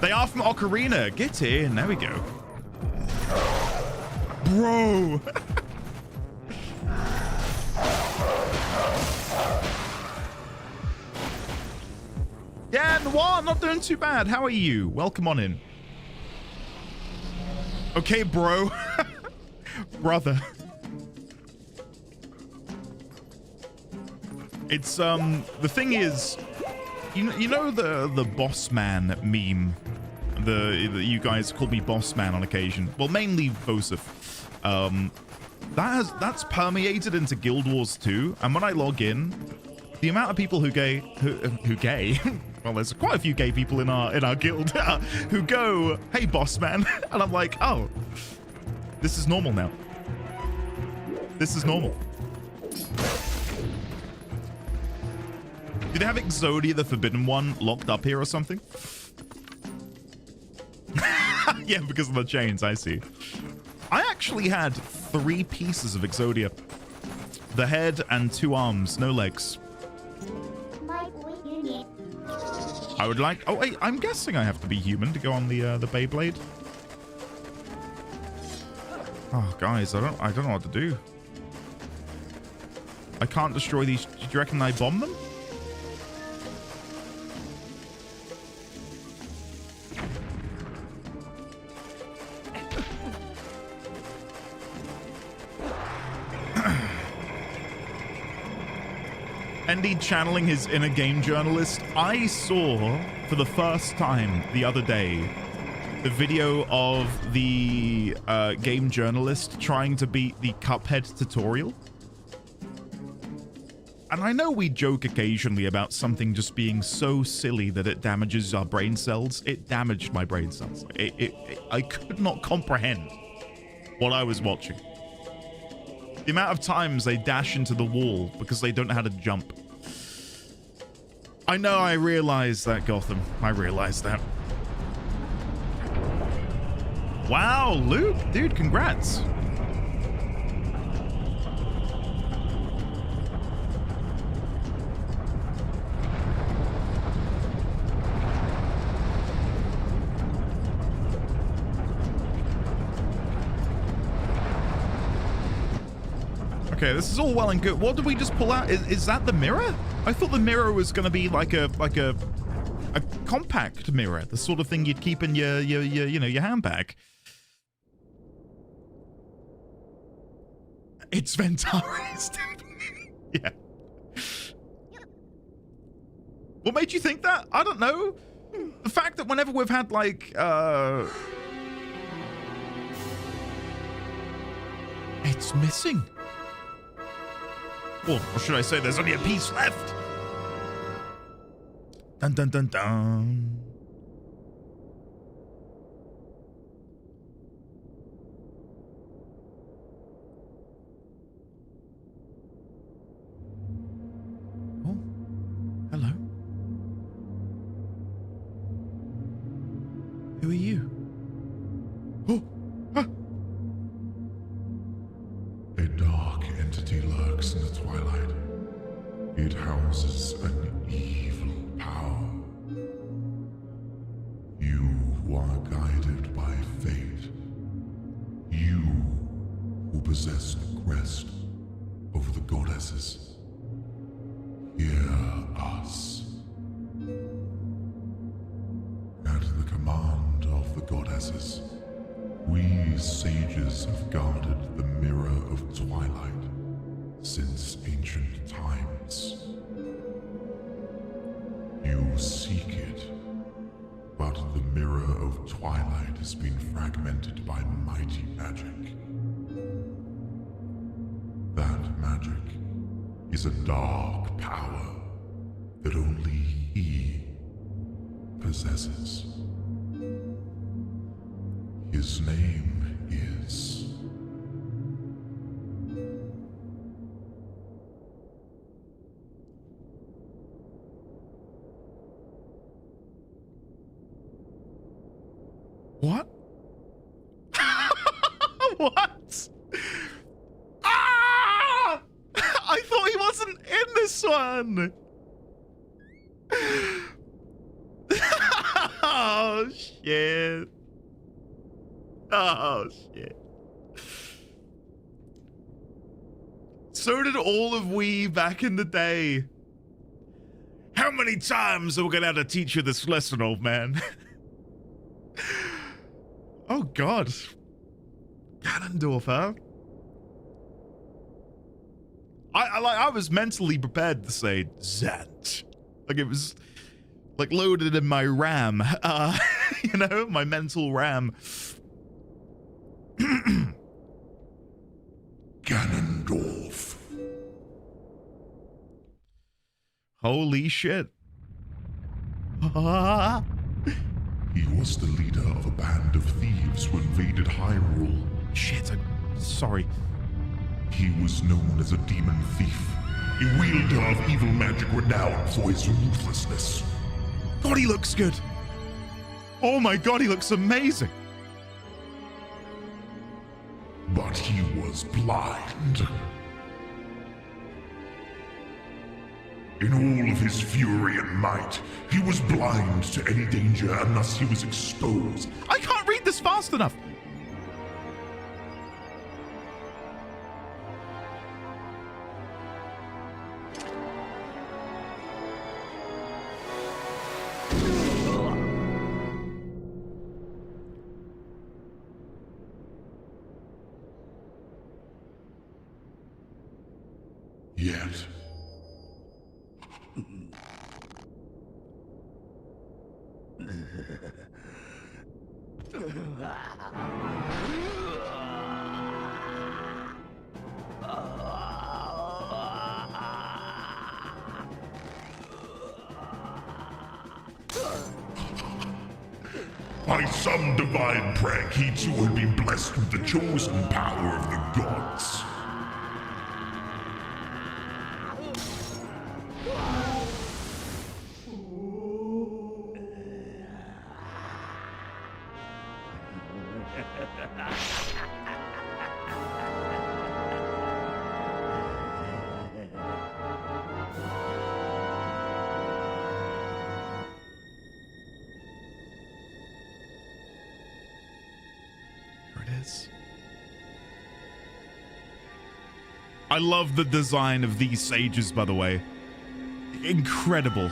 They are from Ocarina. Get in. There we go. Bro. Yeah, Noir, not doing too bad. How are you? Welcome on in. Okay, bro. Brother. It's, the thing is, you know the boss man meme? The you guys call me boss man on occasion. Well, mainly Vosif. That's permeated into Guild Wars 2, and when I log in, the amount of people who gay well, there's quite a few gay people in our guild who go, "Hey, boss man," and I'm like, "Oh, this is normal now. This is normal." Do they have Exodia, the Forbidden One, locked up here or something? Yeah, because of the chains, I see. I actually had 3 pieces of Exodia. The head and 2 arms, no legs. I would like... Oh, wait, I'm guessing I have to be human to go on the Beyblade. Oh, guys, I don't know what to do. I can't destroy these... Do you reckon I bomb them? Andy channeling his inner game journalist. I saw for the first time the other day the video of the game journalist trying to beat the Cuphead tutorial. And I know we joke occasionally about something just being so silly that it damages our brain cells. It damaged my brain cells. I could not comprehend what I was watching. The amount of times they dash into the wall because they don't know how to jump. I know, I realized that, Gotham. I realized that. Wow, Luke, dude, congrats. Okay, this is all well and good. What did we just pull out? Is that the mirror? I thought the mirror was going to be like a compact mirror, the sort of thing you'd keep in your your handbag. It's Ventari's. Yeah. What made you think that? I don't know. The fact that whenever we've had like it's missing. Or should I say there's only a piece left? Dun dun dun dun. Oh, hello. Who are you? Oh, ah. A dark entity lurks in the twilight. It houses an evil power. You who are guided by fate. You who possess the crest over the goddesses. Hear us. At the command of the goddesses, we sages have guarded the Mirror of Twilight since ancient times. You seek it, but the Mirror of Twilight has been fragmented by mighty magic. That magic is a dark power that only he possesses. His name is... What? What? Ah! I thought he wasn't in this one. Oh, shit. Oh, shit. So did all of we back in the day. How many times are we gonna have to teach you this lesson, old man? Oh, God. Ganondorf, huh? I was mentally prepared to say Zant. Like, it was, like, loaded in my RAM. You know, my mental RAM. Ganondorf. Holy shit. He was the leader of a band of thieves who invaded Hyrule. Shit, I'm sorry. He was known as a demon thief, a wielder of evil magic renowned for his ruthlessness. God, he looks good. Oh my God, he looks amazing. But he was blind. In all of his fury and might, he was blind to any danger unless he was exposed. I can't read this fast enough. Yet, by some divine prank, he too had been blessed with the chosen power of the gods. I love the design of these sages, by the way. Incredible.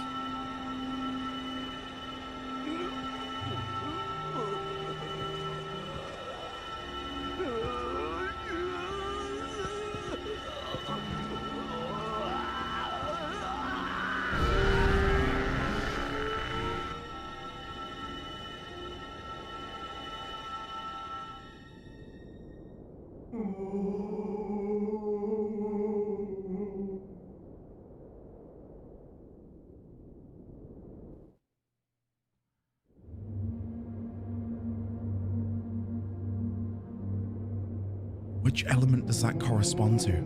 Which element does that correspond to?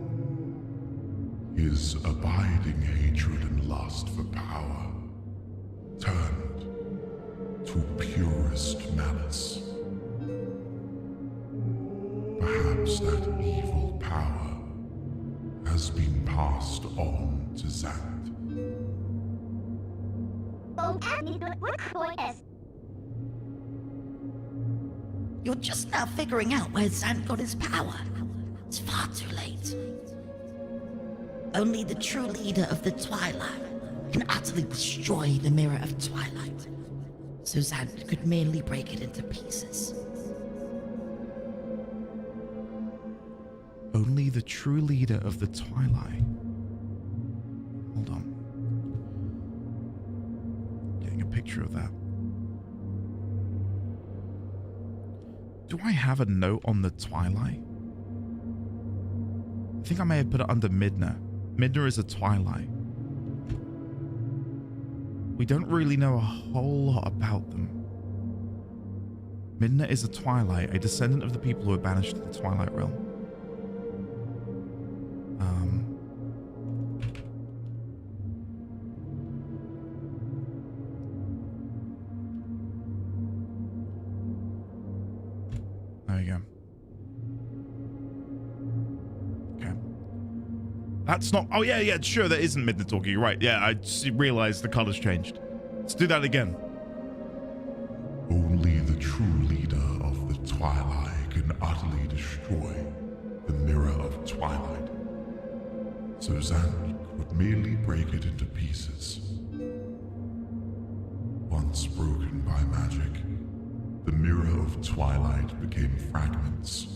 His abiding hatred and lust for power turned to purest malice. Perhaps that evil power has been passed on to Zant. You're just now figuring out where Zant got his power. It's far too late. Only the true leader of the Twilight can utterly destroy the Mirror of Twilight, so Zant could merely break it into pieces. Only the true leader of the Twilight. Hold on. Getting a picture of that. Do I have a note on the Twilight? I think I may have put it under Midna. Midna is a Twilight. We don't really know a whole lot about them. Midna is a Twilight, a descendant of the people who were banished to the Twilight Realm. There we go. Okay. That's not... Oh, yeah, sure, that isn't Midna talking. You're right. Yeah, I just realized the color's changed. Let's do that again. Only the true leader of the Twilight can utterly destroy the Mirror of Twilight. Suzanne could merely break it into pieces. Once broken by magic, the Mirror of Twilight became fragments,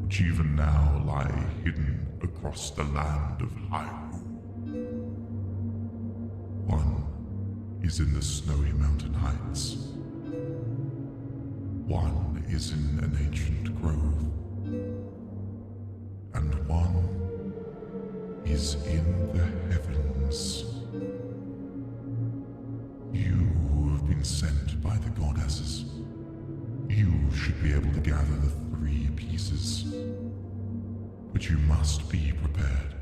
which even now lie hidden across the land of Hyrule. One is in the snowy mountain heights. One is in an ancient grove. And one is in the heavens. You who have been sent by the goddesses, you should be able to gather the 3 pieces. But you must be prepared,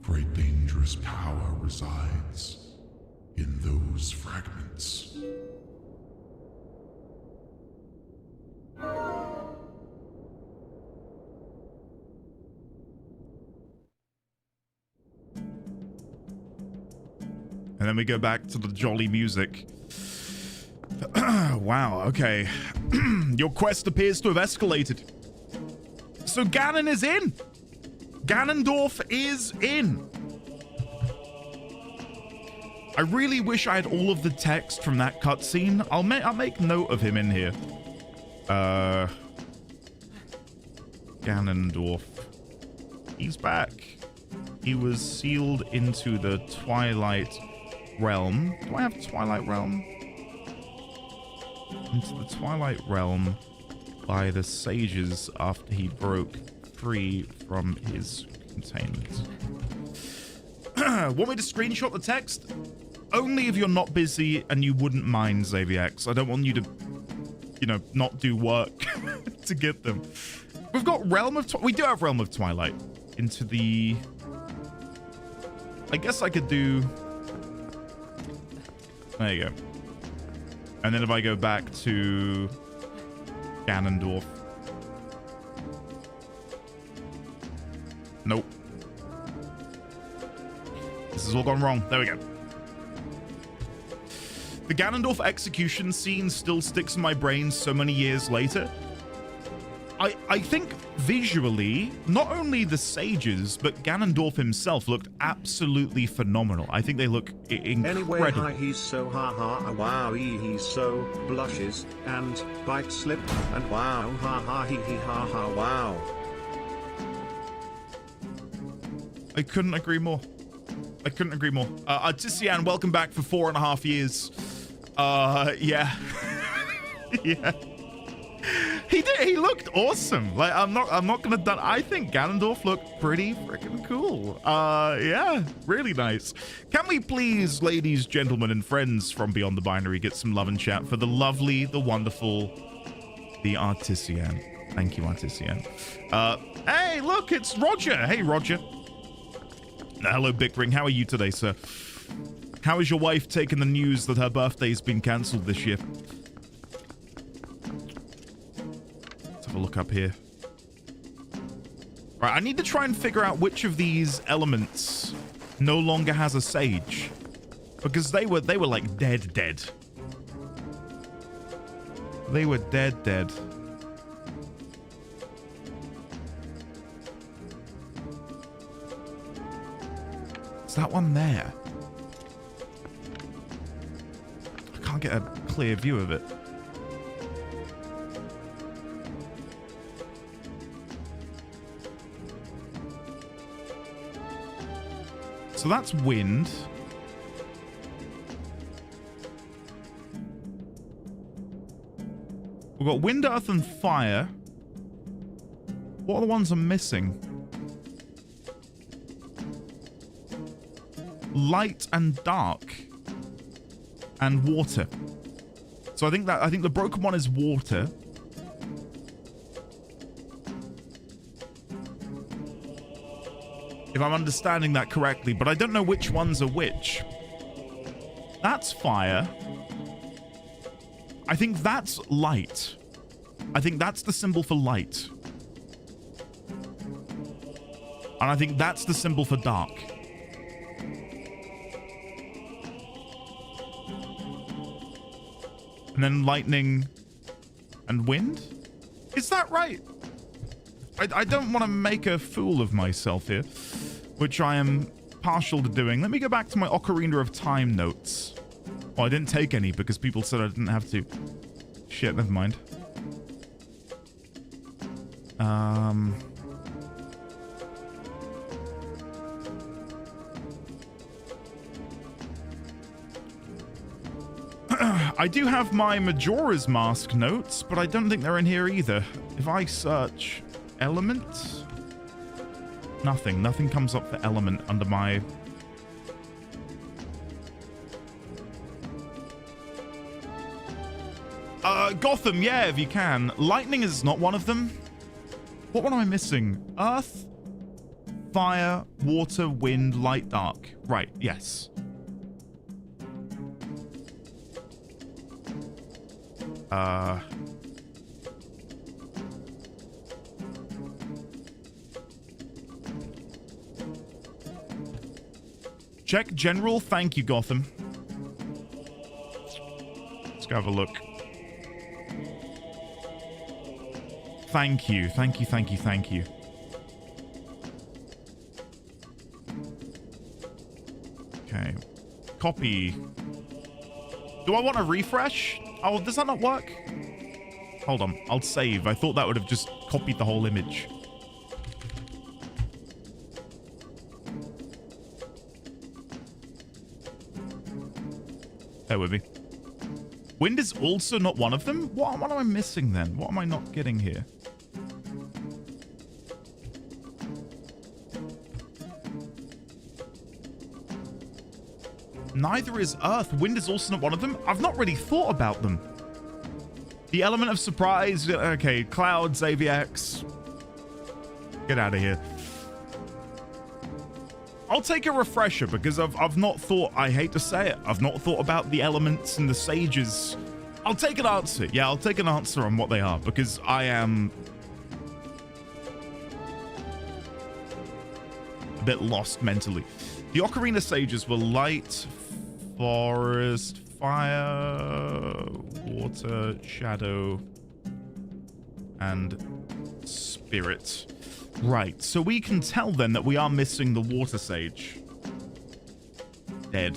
for a dangerous power resides in those fragments. And then we go back to the jolly music. Wow, okay. Your quest appears to have escalated. So Ganon is in. Ganondorf is in. I really wish I had all of the text from that cutscene. I'll make note of him in here. Ganondorf. He's back. He was sealed into the Twilight Realm. Do I have Twilight Realm? Into the Twilight Realm by the sages after he broke free from his containment. Want me to screenshot the text? Only if you're not busy and you wouldn't mind, Xavierx. I don't want you to, not do work to get them. We've got Realm of... We do have Realm of Twilight. Into the... I guess I could do... There you go. And then if I go back to Ganondorf. Nope. This has all gone wrong. There we go. The Ganondorf execution scene still sticks in my brain so many years later. I think visually, not only the sages, but Ganondorf himself looked absolutely phenomenal. I think they look incredible. Anyway, hi, he's so ha wow, he's so blushes, and bite slip, and wow, ha he ha wow. I couldn't agree more. I couldn't agree more. Tizian, welcome back for 4.5 years. Yeah. Yeah. He looked awesome. Like, I'm not gonna done. I think Ganondorf looked pretty freaking cool. Yeah, really nice. Can we please, ladies, gentlemen, and friends from Beyond the Binary, get some love and chat for the lovely, the wonderful, the Artisian. Thank you, Artisian. Hey, look, it's Roger. Hey, Roger. Hello, Big Ring. How are you today, sir? How is your wife taking the news that her birthday's been cancelled this year? Let's have a look up here. Right, I need to try and figure out which of these elements no longer has a sage, because they were like dead. They were dead. Is that one there? I can't get a clear view of it. So that's wind. We've got wind, earth, and fire. What are the ones I'm missing? Light and dark. And water. So I think the broken one is water. If I'm understanding that correctly, but I don't know which ones are which. That's fire. I think that's light. I think that's the symbol for light. And I think that's the symbol for dark. And then lightning and wind? Is that right? I don't want to make a fool of myself here, which I am partial to doing. Let me go back to my Ocarina of Time notes. Oh, I didn't take any because people said I didn't have to. Shit, never mind. I do have my Majora's Mask notes, but I don't think they're in here either. If I search element, nothing comes up for element under my... Gotham, yeah, if you can. Lightning is not one of them. What one am I missing? Earth, fire, water, wind, light, dark. Right, yes. Check general. Thank you, Gotham. Let's go have a look. Thank you. Thank you, thank you, thank you. Okay. Copy. Do I want to refresh? Oh, does that not work? Hold on. I'll save. I thought that would have just copied the whole image. Bear with me. Wind is also not one of them? What am I missing then? What am I not getting here? Neither is earth. Wind is also not one of them. I've not really thought about them. The element of surprise. Okay, clouds, AVX. Get out of here. I'll take a refresher because I've not thought, I hate to say it, I've not thought about the elements and the sages. I'll take an answer. Yeah, I'll take an answer on what they are because I am a bit lost mentally. The Ocarina sages were light, forest, fire, water, shadow, and spirit. Right, so we can tell then that we are missing the water sage. Dead.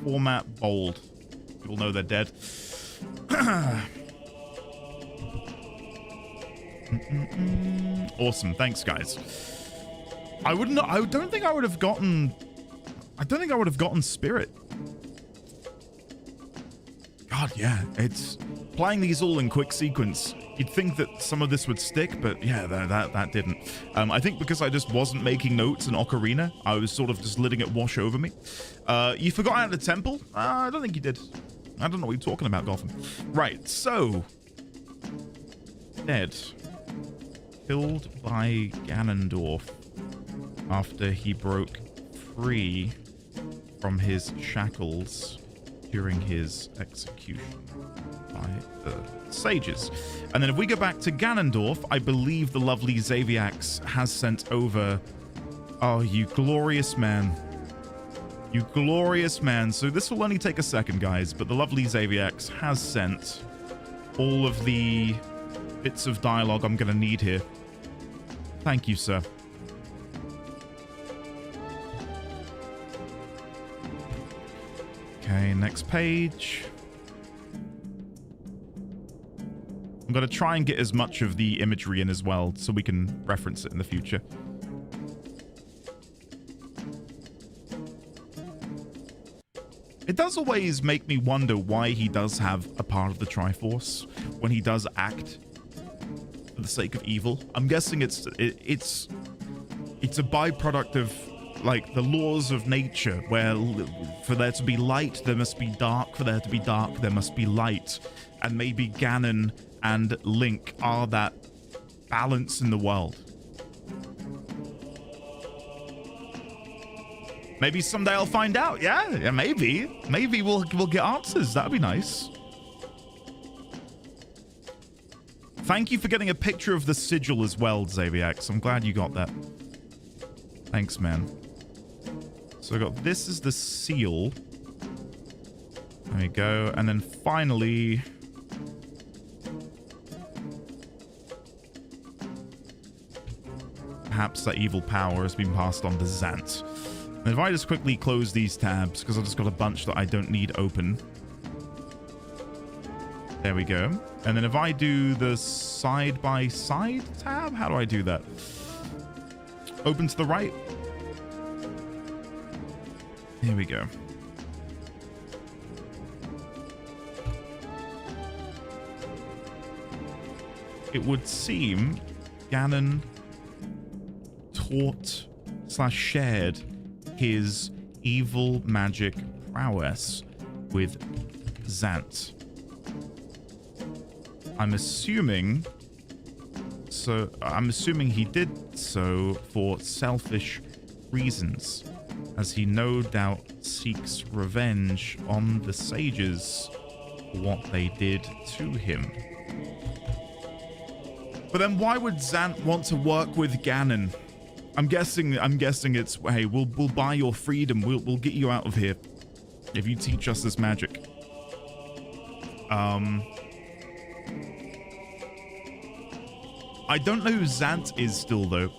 Format bold. People know they're dead. Awesome, thanks guys. I don't think I would have gotten spirit. God, yeah, it's playing these all in quick sequence. You'd think that some of this would stick, but yeah, that didn't. I think because I just wasn't making notes in Ocarina, I was sort of just letting it wash over me. You forgot out of the temple? I don't think you did. I don't know what you're talking about, Gotham. Right, so... Dead. Killed by Ganondorf after he broke free from his shackles during his execution by the sages. And then if we go back to Ganondorf, I believe the lovely Xaviax has sent over... Oh, you glorious man. You glorious man. So this will only take a second, guys, but the lovely Xaviax has sent all of the bits of dialogue I'm going to need here. Thank you, sir. Okay, next page. I'm going to try and get as much of the imagery in as well so we can reference it in the future. It does always make me wonder why he does have a part of the Triforce when he does act for the sake of evil. I'm guessing it's a byproduct of like the laws of nature, where for there to be light there must be dark, for there to be dark there must be light, and maybe Ganon and Link are that balance in the world. Maybe someday I'll find out. Yeah, maybe we'll get answers. That'd be nice. Thank you for getting a picture of the sigil as well, Xaviax. I'm glad you got that. Thanks, man. So I got this is the seal. There we go. And then finally, perhaps that evil power has been passed on to Zant. And if I just quickly close these tabs, because I've just got a bunch that I don't need open. There we go. And then if I do the side-by-side tab, how do I do that? Open to the right. Here we go. It would seem Ganon taught / shared his evil magic prowess with Zant. I'm assuming he did so for selfish reasons, as he no doubt seeks revenge on the sages for what they did to him. But then why would Zant want to work with Ganon? I'm guessing it's, hey, we'll buy your freedom. We'll get you out of here if you teach us this magic. I don't know who Zant is still, though.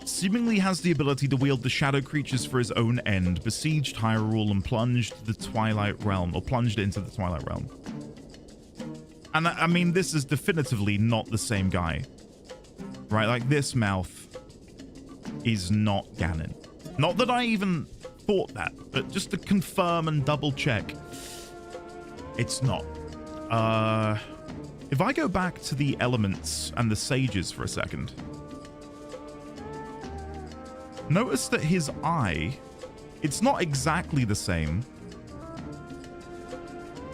Seemingly has the ability to wield the shadow creatures for his own end, besieged Hyrule and plunged the Twilight Realm, or plunged into the Twilight Realm. And I mean, this is definitively not the same guy, right? Like, this mouth is not Ganon. Not that I even thought that, but just to confirm and double check, it's not. If I go back to the elements and the sages for a second, notice that his eye, it's not exactly the same,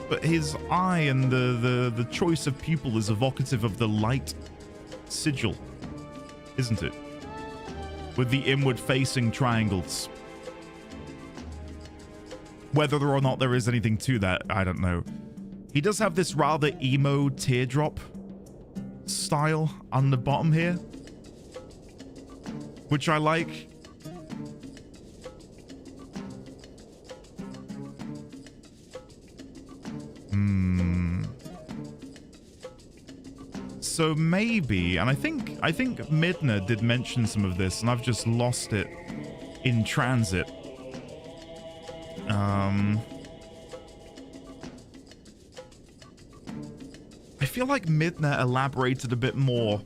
but his eye and the choice of pupil is evocative of the light sigil, isn't it? With the inward-facing triangles. Whether or not there is anything to that, I don't know. He does have this rather emo teardrop style on the bottom here, which I like. So maybe, and I think Midna did mention some of this, and I've just lost it in transit. I feel like Midna elaborated a bit more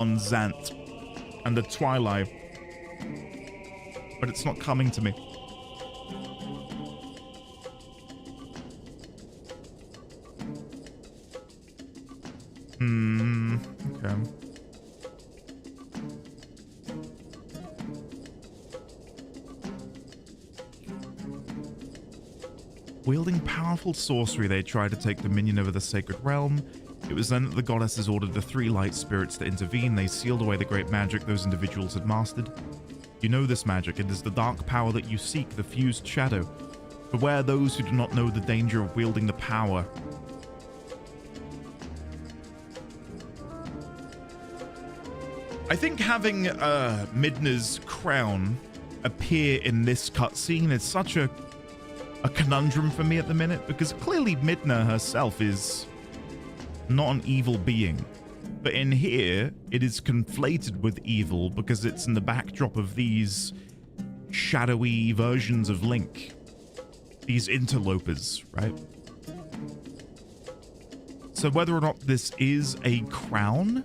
on Zant and the Twilight, but it's not coming to me. Okay. Wielding powerful sorcery, they tried to take dominion over the sacred realm. It was then that the goddesses ordered the three light spirits to intervene. They sealed away the great magic those individuals had mastered. You know this magic. It is the dark power that you seek, the fused shadow. Beware those who do not know the danger of wielding the power. I think having Midna's crown appear in this cutscene is such a conundrum for me at the minute, because clearly Midna herself is not an evil being, but in here it is conflated with evil because it's in the backdrop of these shadowy versions of Link, these interlopers, right? So whether or not this is a crown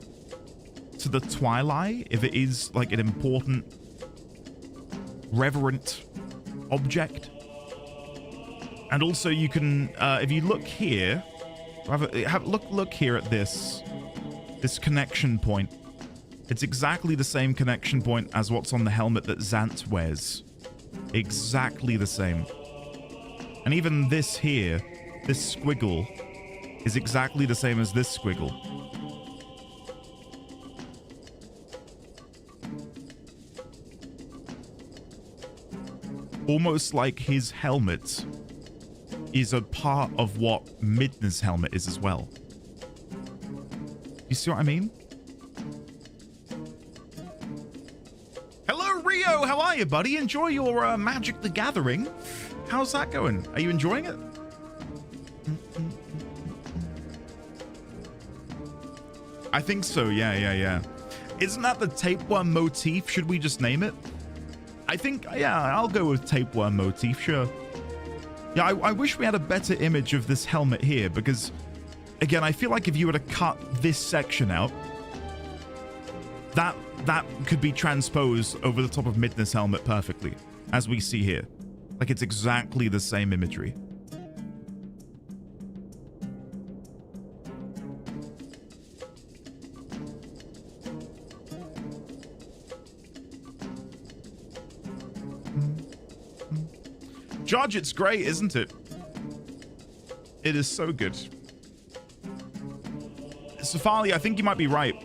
to the Twilight, if it is like an important, reverent object, And also you can, if you look here, look here at this connection point. It's exactly the same connection point as what's on the helmet that Zant wears. Exactly the same. And even this here, this squiggle, is exactly the same as this squiggle. Almost like his helmet is a part of what Midna's helmet is as well. You see what I mean? Hello, Rio. How are you, buddy? Enjoy your Magic the Gathering. How's that going? Are you enjoying it? I think so. Yeah. Isn't that the tapeworm motif? Should we just name it? I think, yeah, I'll go with tapeworm motif, sure. Yeah, I wish we had a better image of this helmet here, because, again, I feel like if you were to cut this section out, that could be transposed over the top of Midna's helmet perfectly, as we see here. Like, it's exactly the same imagery. Judge, it's great, isn't it? It is so good. Safali, I think you might be right.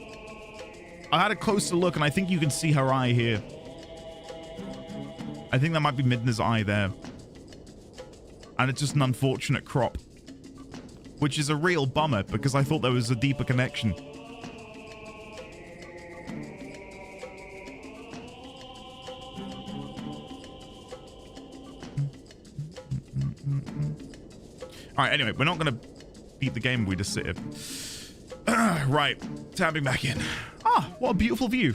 I had a closer look, and I think you can see her eye here. I think that might be Midna's eye there. And it's just an unfortunate crop. Which is a real bummer, because I thought there was a deeper connection. Alright, anyway, we're not going to beat the game. We just sit here. Right, tapping back in. Ah, what a beautiful view.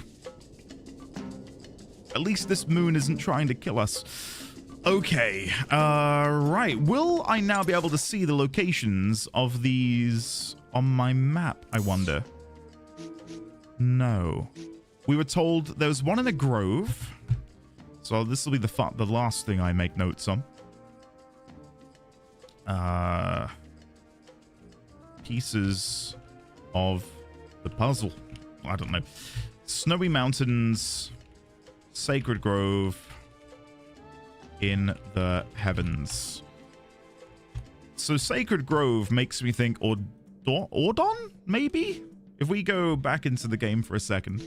At least this moon isn't trying to kill us. Okay, right. Will I now be able to see the locations of these on my map, I wonder? No. We were told there was one in a grove. So this will be the last thing I make notes on. Pieces of the puzzle. I don't know. Snowy Mountains, Sacred Grove, in the heavens. So Sacred Grove makes me think Ordon, maybe? If we go back into the game for a second,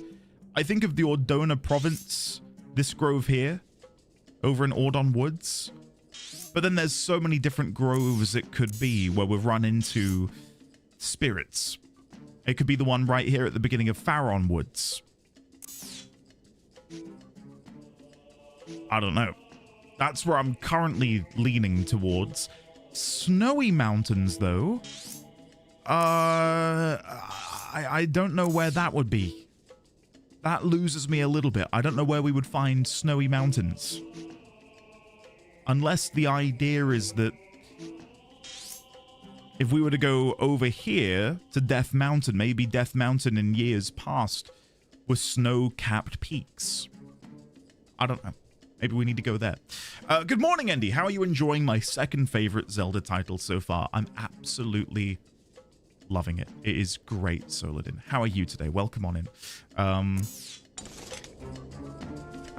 I think of the Ordona province, this grove here, over in Ordon Woods. But then there's so many different groves it could be where we've run into spirits. It could be the one right here at the beginning of Faron Woods. I don't know. That's where I'm currently leaning towards. Snowy Mountains, though. I don't know where that would be. That loses me a little bit. I don't know where we would find Snowy Mountains. Unless the idea is that if we were to go over here to Death Mountain, maybe Death Mountain in years past was snow-capped peaks. I don't know. Maybe we need to go there. Good morning, Andy. How are you enjoying my second favorite Zelda title so far? I'm absolutely loving it. It is great, Soladin. How are you today? Welcome on in.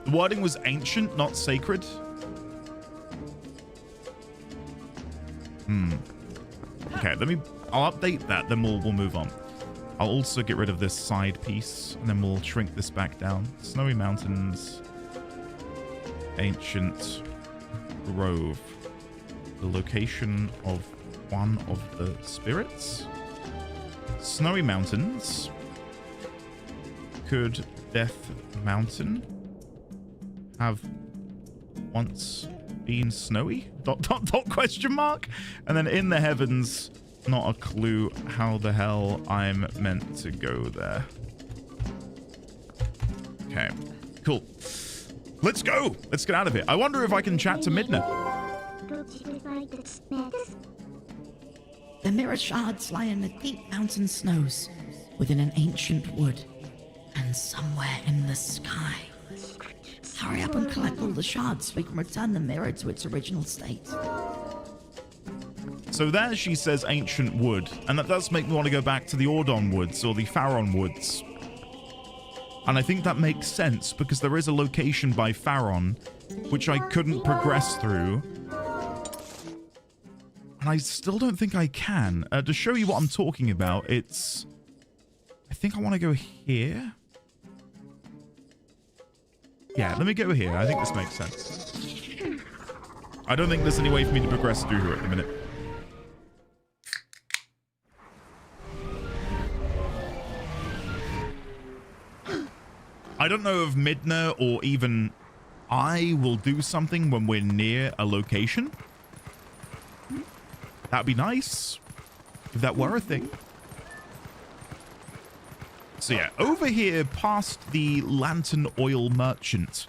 The wording was ancient, not sacred. Okay, I'll update that, then we'll move on. I'll also get rid of this side piece, and then we'll shrink this back down. Snowy Mountains, Ancient Grove. The location of one of the spirits. Snowy Mountains. Could Death Mountain have once been snowy? ... question mark? And then in the heavens, not a clue how the hell I'm meant to go there. Okay, cool. Let's go. Let's get out of here. I wonder if I can chat to Midna. The mirror shards lie in the deep mountain snows, within an ancient wood, and somewhere in the sky. Hurry up and collect all the shards so we can return the mirror to its original state. So there she says ancient wood, and that does make me want to go back to the Ordon Woods or the Faron Woods. And I think that makes sense because there is a location by Faron which I couldn't progress through. And I still don't think I can. To show you what I'm talking about, it's... I think I want to go here. Yeah, let me go here. I think this makes sense. I don't think there's any way for me to progress through here at the minute. I don't know if Midna or even I will do something when we're near a location. That'd be nice if that were a thing. So yeah, over here past the Lantern Oil Merchant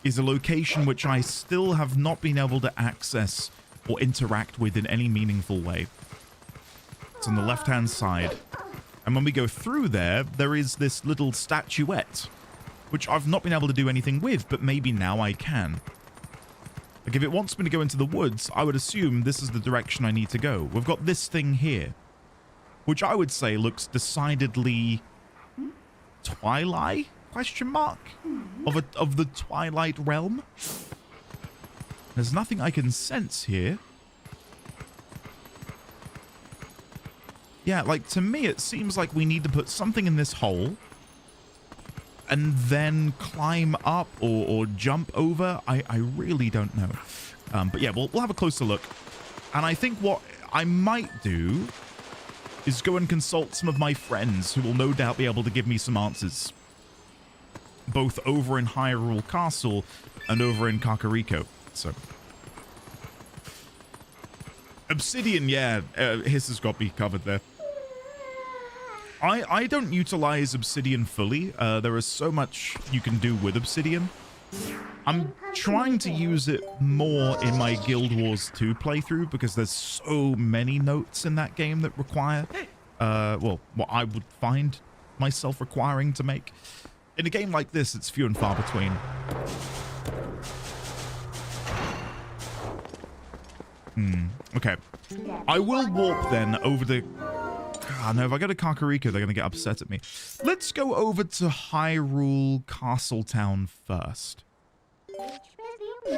is a location which I still have not been able to access or interact with in any meaningful way. It's on the left-hand side. And when we go through there, there is this little statuette, which I've not been able to do anything with, but maybe now I can. Like, if it wants me to go into the woods, I would assume this is the direction I need to go. We've got this thing here, which I would say looks decidedly Twilight, question mark, of the Twilight realm. There's nothing I can sense here. Yeah, like, to me, it seems like we need to put something in this hole and then climb up or jump over. I really don't know. But yeah, we'll have a closer look. And I think what I might do is go and consult some of my friends who will no doubt be able to give me some answers. Both over in Hyrule Castle and over in Kakariko. So... Obsidian, yeah, Hiss has got me covered there. I don't utilize Obsidian fully. There is so much you can do with Obsidian. I'm trying to use it more in my Guild Wars 2 playthrough because there's so many notes in that game that require, well, what I would find myself requiring to make. In a game like this, it's few and far between. Okay. I will warp then over the... God, no, if I go to Kakariko, they're going to get upset at me. Let's go over to Hyrule Castletown first.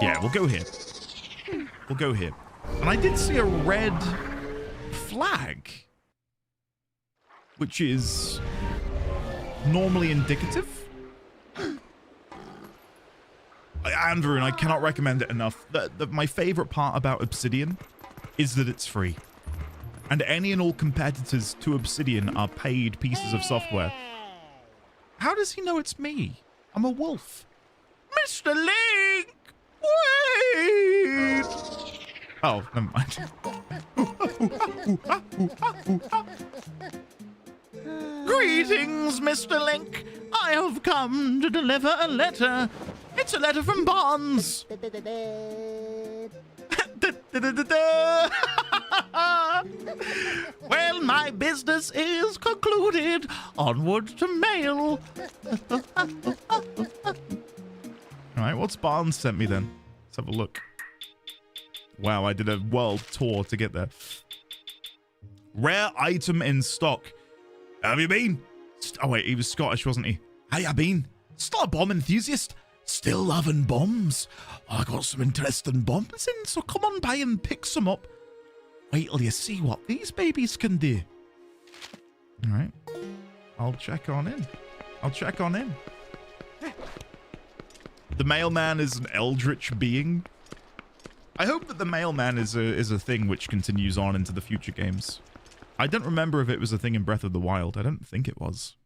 Yeah, we'll go here. We'll go here. And I did see a red flag, which is normally indicative. Andrew, and I cannot recommend it enough. My favorite part about Obsidian is that it's free. And any and all competitors to Obsidian are paid pieces of software. How does he know it's me? I'm a wolf. Mr. Link! Wait! Oh, never mind. Greetings, Mr. Link. I have come to deliver a letter. It's a letter from Bonds. Well, my business is concluded. Onward to mail. Alright, what's Barnes sent me then? Let's have a look. Wow, I did a world tour to get there. Rare item in stock. Have you been? Oh wait, he was Scottish, wasn't he? How you been? Still a bomb enthusiast? Still loving bombs? Oh, I got some interesting bombs in, so come on by and pick some up. Wait till you see what these babies can do. Alright. I'll check on in. I'll check on in. The mailman is an eldritch being. I hope that the mailman is a thing which continues on into the future games. I don't remember if it was a thing in Breath of the Wild. I don't think it was.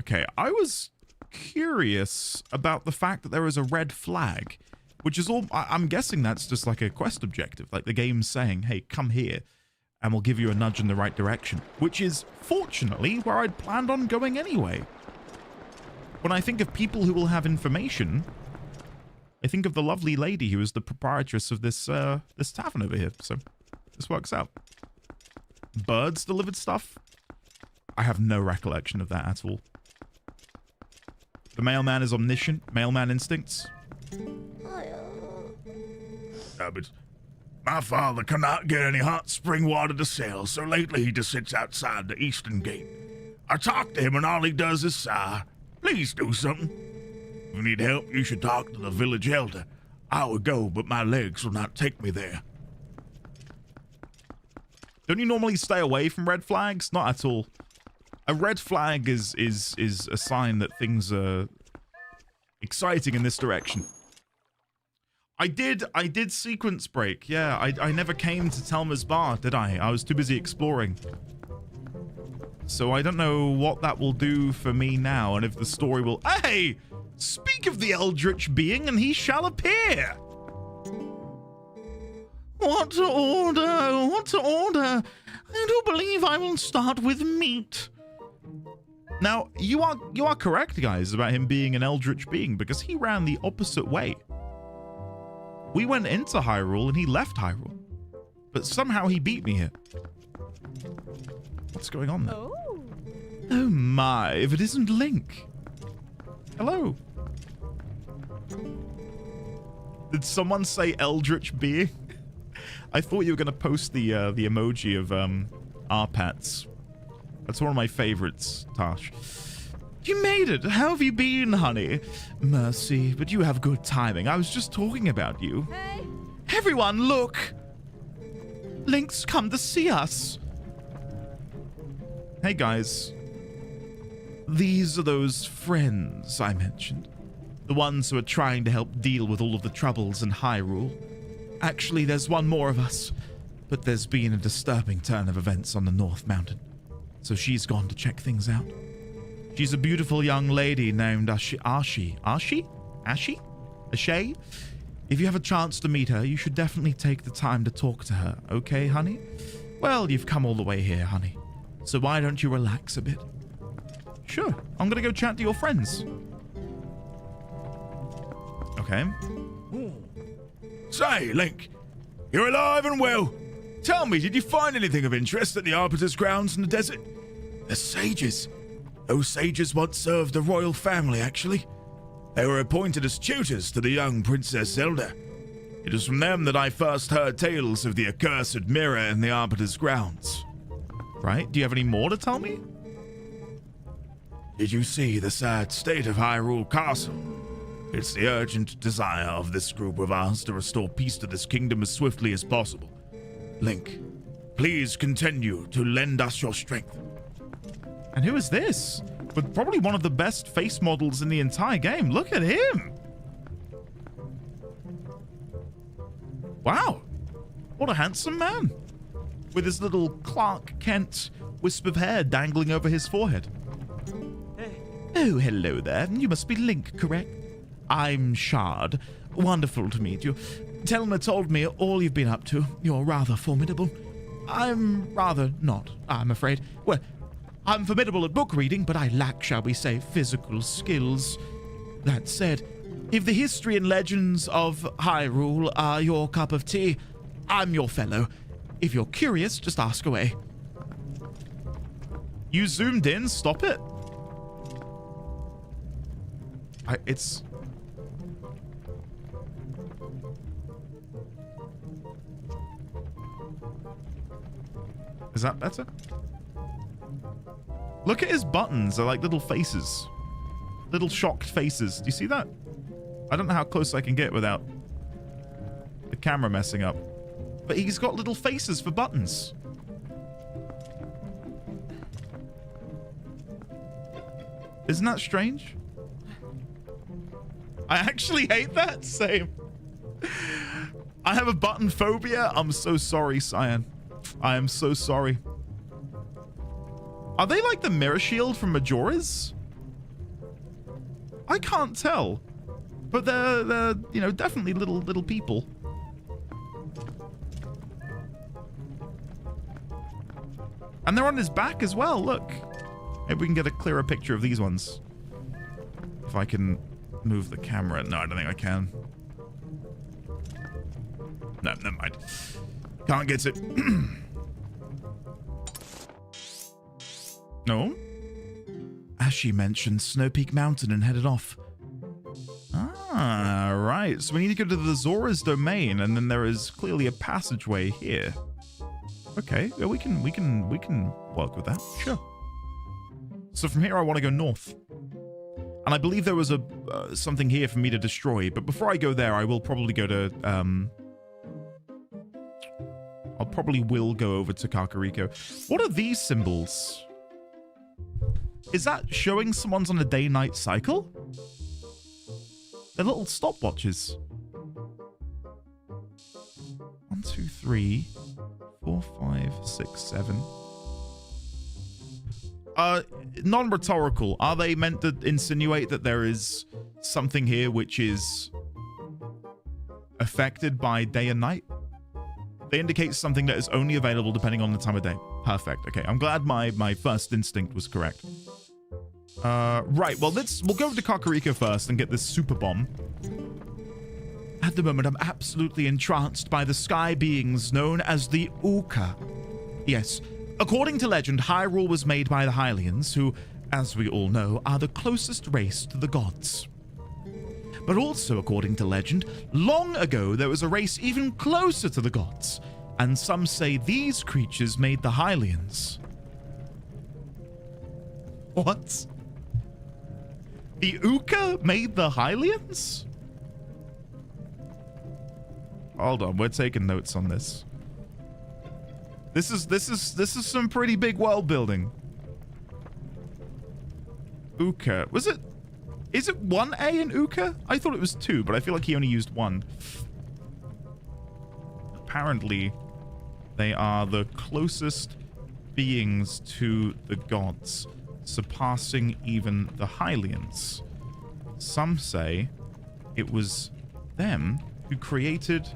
Okay, I was curious about the fact that there is a red flag, which is all... I'm guessing that's just like a quest objective, like the game's saying, hey, come here, and we'll give you a nudge in the right direction, which is, fortunately, where I'd planned on going anyway. When I think of people who will have information, I think of the lovely lady who is the proprietress of this this tavern over here, so this works out. Birds delivered stuff? I have no recollection of that at all. The mailman is omniscient. Mailman instincts. Arbiter. My father cannot get any hot spring water to sell, so lately he just sits outside the eastern gate. I talk to him and all he does is sigh. Please do something. If you need help, you should talk to the village elder. I would go, but my legs will not take me there. Don't you normally stay away from red flags? Not at all. A red flag is a sign that things are exciting in this direction. I did sequence break. Yeah, I never came to Telma's bar, did I? I was too busy exploring. So I don't know what that will do for me now, and if the story will... Hey! Speak of the eldritch being, and he shall appear! What to order? What to order? I do believe I will start with meat. Now, you are correct, guys, about him being an eldritch being, because he ran the opposite way. We went into Hyrule and he left Hyrule. But somehow he beat me here. What's going on there? Oh my, if it isn't Link. Hello. Did someone say eldritch being? I thought you were going to post the emoji of Arpats. That's one of my favorites, Tosh. You made it. How have you been, honey? Mercy, but you have good timing. I was just talking about you. Hey. Everyone, look! Link's come to see us. Hey, guys. These are those friends I mentioned. The ones who are trying to help deal with all of the troubles in Hyrule. Actually, there's one more of us, but there's been a disturbing turn of events on the North Mountain. So she's gone to check things out. She's a beautiful young lady named Ashe. If you have a chance to meet her, you should definitely take the time to talk to her, okay, honey? Well, you've come all the way here, honey. So why don't you relax a bit? Sure, I'm gonna go chat to your friends. Okay. Say, Link, you're alive and well. Tell me, did you find anything of interest at the Arbiter's grounds in the desert? The sages. Those sages once served the royal family, actually. They were appointed as tutors to the young Princess Zelda. It was from them that I first heard tales of the accursed mirror in the Arbiter's grounds. Right, do you have any more to tell me? Did you see the sad state of Hyrule Castle? It's the urgent desire of this group of ours to restore peace to this kingdom as swiftly as possible. Link, please continue to lend us your strength. And who is this? With probably one of the best face models in the entire game. Look at him. Wow. What a handsome man. With his little Clark Kent wisp of hair dangling over his forehead. Hey. Oh, hello there. You must be Link, correct? I'm Shard. Wonderful to meet you. Telma told me all you've been up to. You're rather formidable. I'm rather not, I'm afraid. Well, I'm formidable at book reading, but I lack, shall we say, physical skills. That said, if the history and legends of Hyrule are your cup of tea, I'm your fellow. If you're curious, just ask away. You zoomed in, stop it. It's... Is that better? Look at his buttons. They're like little faces. Little shocked faces. Do you see that? I don't know how close I can get without the camera messing up. But he's got little faces for buttons. Isn't that strange? I actually hate that. Same. I have a button phobia. I'm so sorry, Cyan. I am so sorry. Are they like the mirror shield from Majora's? I can't tell. But they're you know, definitely little people. And they're on his back as well, look. Maybe we can get a clearer picture of these ones. If I can move the camera. No, I don't think I can. No, never mind. Can't get it. No? Ashe mentioned Snowpeak Mountain and headed off. Ah, Ah, right. So we need to go to the Zora's domain, and then there is clearly a passageway here. Okay, yeah, we can work with that. Sure. So from here, I want to go north, and I believe there was a something here for me to destroy. But before I go there, I will probably go to I'll probably go over to Kakariko. What are these symbols? Is that showing someone's on a day-night cycle? They're little stopwatches. 1, 2, 3, 4, 5, 6, 7. Non-rhetorical. Are they meant to insinuate that there is something here which is affected by day and night? They indicate something that is only available depending on the time of day. Perfect. Okay, I'm glad my first instinct was correct. Right, well, we'll go to Kakariko first and get this super bomb. At the moment, I'm absolutely entranced by the sky beings known as the Uka. Yes, according to legend, Hyrule was made by the Hylians, who, as we all know, are the closest race to the gods. But also, according to legend, long ago there was a race even closer to the gods, and some say these creatures made the Hylians. What? The Uka made the Hylians? Hold on, we're taking notes on this. This is some pretty big world building. Uka. Is it 1A in Uka? I thought it was 2, but I feel like he only used 1. Apparently, they are the closest beings to the gods, surpassing even the Hylians. Some say it was them who created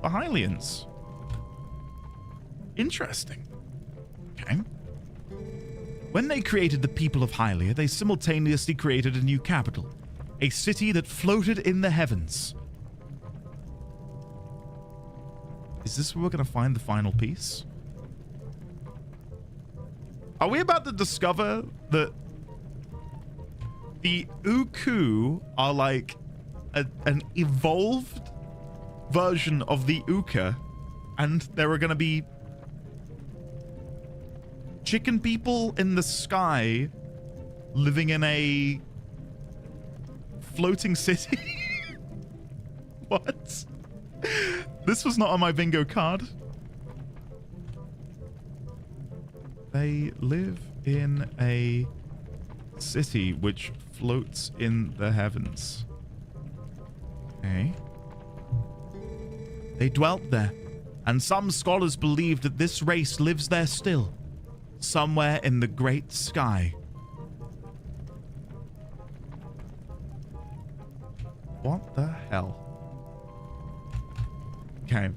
the Hylians. Interesting. Okay. When they created the people of Hylia, they simultaneously created a new capital, a city that floated in the heavens. Is this where we're going to find the final piece? Are we about to discover that the Uku are like an evolved version of the Uka, and there are going to be chicken people in the sky living in a floating city? What? This was not on my bingo card. They live in a city which floats in the heavens. Okay. They dwelt there, and some scholars believe that this race lives there still, somewhere in the great sky. What the hell? Okay.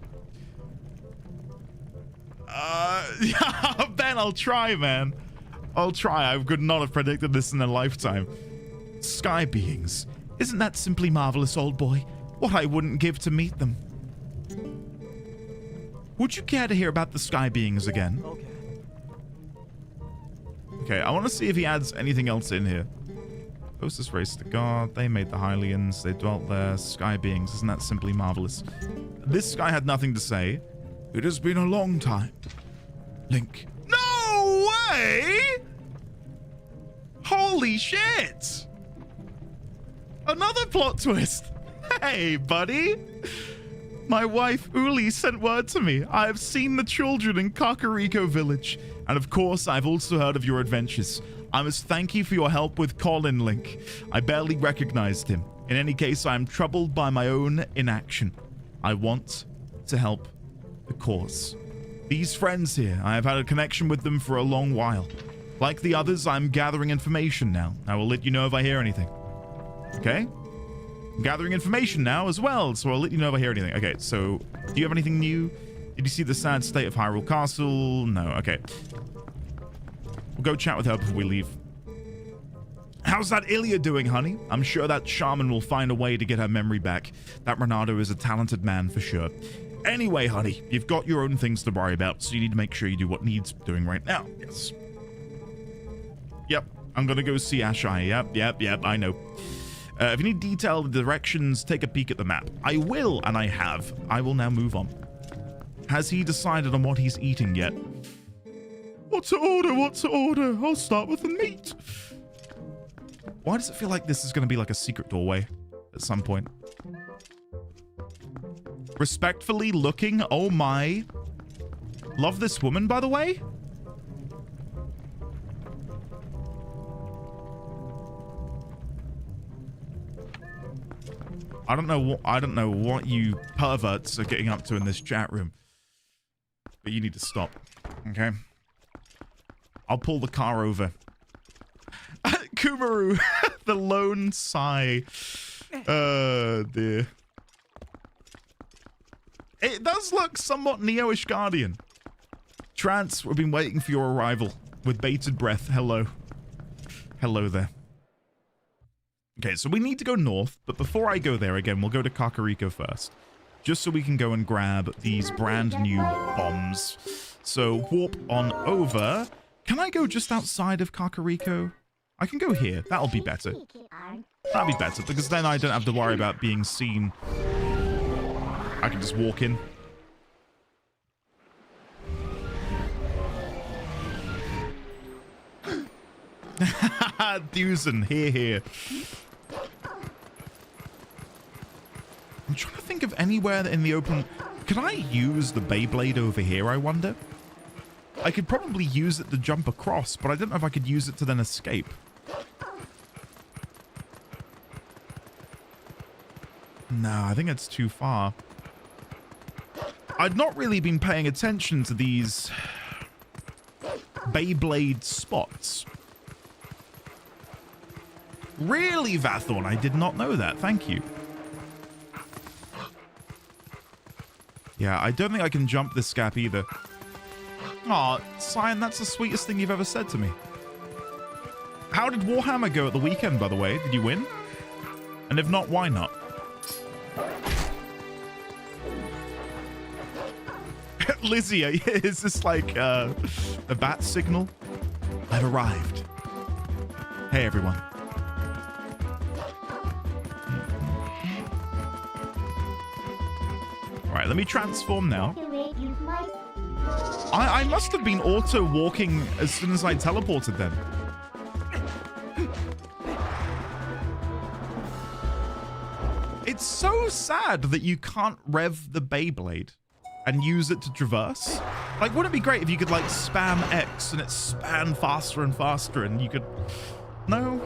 Yeah, Ben, I'll try, man. I'll try. I could not have predicted this in a lifetime. Sky beings. Isn't that simply marvelous, old boy? What I wouldn't give to meet them. Would you care to hear about the sky beings again? Okay, I want to see if he adds anything else in here. Closest race to God. They made the Hylians. They dwelt there. Sky beings. Isn't that simply marvelous? This guy had nothing to say. It has been a long time. Link. No way! Holy shit! Another plot twist. Hey, buddy. My wife, Uli, sent word to me. I have seen the children in Kakariko village. And of course, I've also heard of your adventures. I must thank you for your help with Colin, Link. I barely recognized him. In any case, I am troubled by my own inaction. I want to help the cause. These friends here, I have had a connection with them for a long while. Like the others, I'm gathering information now. I will let you know if I hear anything. Okay? I'm gathering information now as well, so I'll let you know if I hear anything. Okay, so do you have anything new? Did you see the sad state of Hyrule Castle? No, okay. We'll go chat with her before we leave. How's that Ilya doing, honey? I'm sure that shaman will find a way to get her memory back. That Renato is a talented man for sure. Anyway, honey, you've got your own things to worry about, so you need to make sure you do what needs doing right now. Yes. Yep, I'm gonna go see Ashai. Yep, I know. If you need detailed directions, take a peek at the map. I will, and I have. I will now move on. Has he decided on what he's eating yet? What to order? What to order? I'll start with the meat. Why does it feel like this is going to be like a secret doorway at some point? Respectfully looking. Oh my. Love this woman, by the way. I don't know what you perverts are getting up to in this chat room. But you need to stop. Okay? I'll pull the car over. Kumaru, the lone sigh. Dear. It does look somewhat Neo-ish Guardian. Trance, we've been waiting for your arrival with bated breath. Hello. Hello there. Okay, so we need to go north, but before I go there again, we'll go to Kakariko first. Just so we can go and grab these brand new bombs. So warp on over. Can I go just outside of Kakariko? I can go here. That'll be better. That'll be better, because then I don't have to worry about being seen. I can just walk in. Dusen, here. I'm trying to think of anywhere in the open. Can I use the Beyblade over here, I wonder? I could probably use it to jump across, but I don't know if I could use it to then escape. No, I think it's too far. I'd not really been paying attention to these Beyblade spots. Really, Vathorn? I did not know that. Thank you. Yeah, I don't think I can jump this gap either. Aw, Cyan, that's the sweetest thing you've ever said to me. How did Warhammer go at the weekend, by the way? Did you win? And if not, why not? Lizzie, is this like a bat signal? I've arrived. Hey, everyone. All right, let me transform now. I must have been auto-walking as soon as I teleported then. It's so sad that you can't rev the Beyblade and use it to traverse. Like, wouldn't it be great if you could, like, spam X and it span faster and faster and you could... No?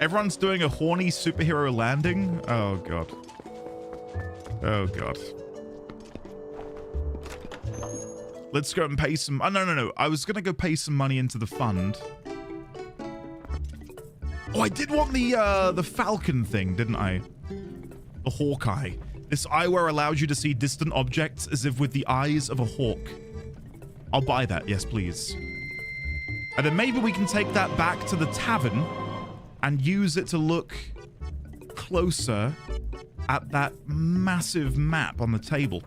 Everyone's doing a horny superhero landing? Oh, God. Oh, God. Let's go and pay some... Oh, no. I was going to go pay some money into the fund. Oh, I did want the Falcon thing, didn't I? The Hawkeye. This eyewear allows you to see distant objects as if with the eyes of a hawk. I'll buy that. Yes, please. And then maybe we can take that back to the tavern and use it to look closer at that massive map on the table.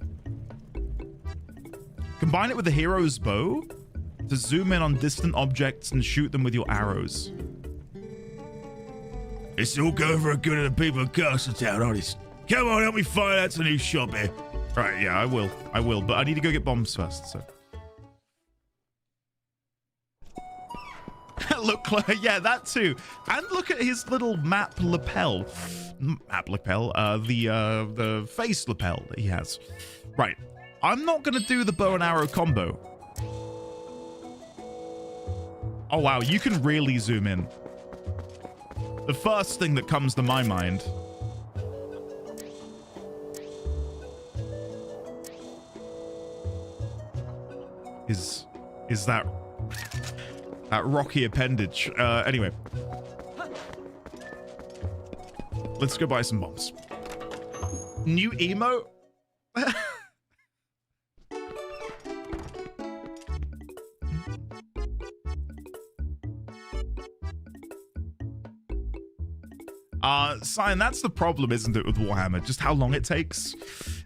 Combine it with the hero's bow to zoom in on distant objects and shoot them with your arrows. It's all going for a good of the people of Castletown, honest. Come on, help me find out some new shop here. Right, yeah, I will, but I need to go get bombs first, so. Look, yeah, that too. And look at his little map lapel. The face lapel that he has. Right, I'm not gonna do the bow and arrow combo. Oh wow, you can really zoom in. The first thing that comes to my mind is that rocky appendage. Anyway, let's go buy some bombs. New emote? Cyan, that's the problem, isn't it, with Warhammer? Just how long it takes.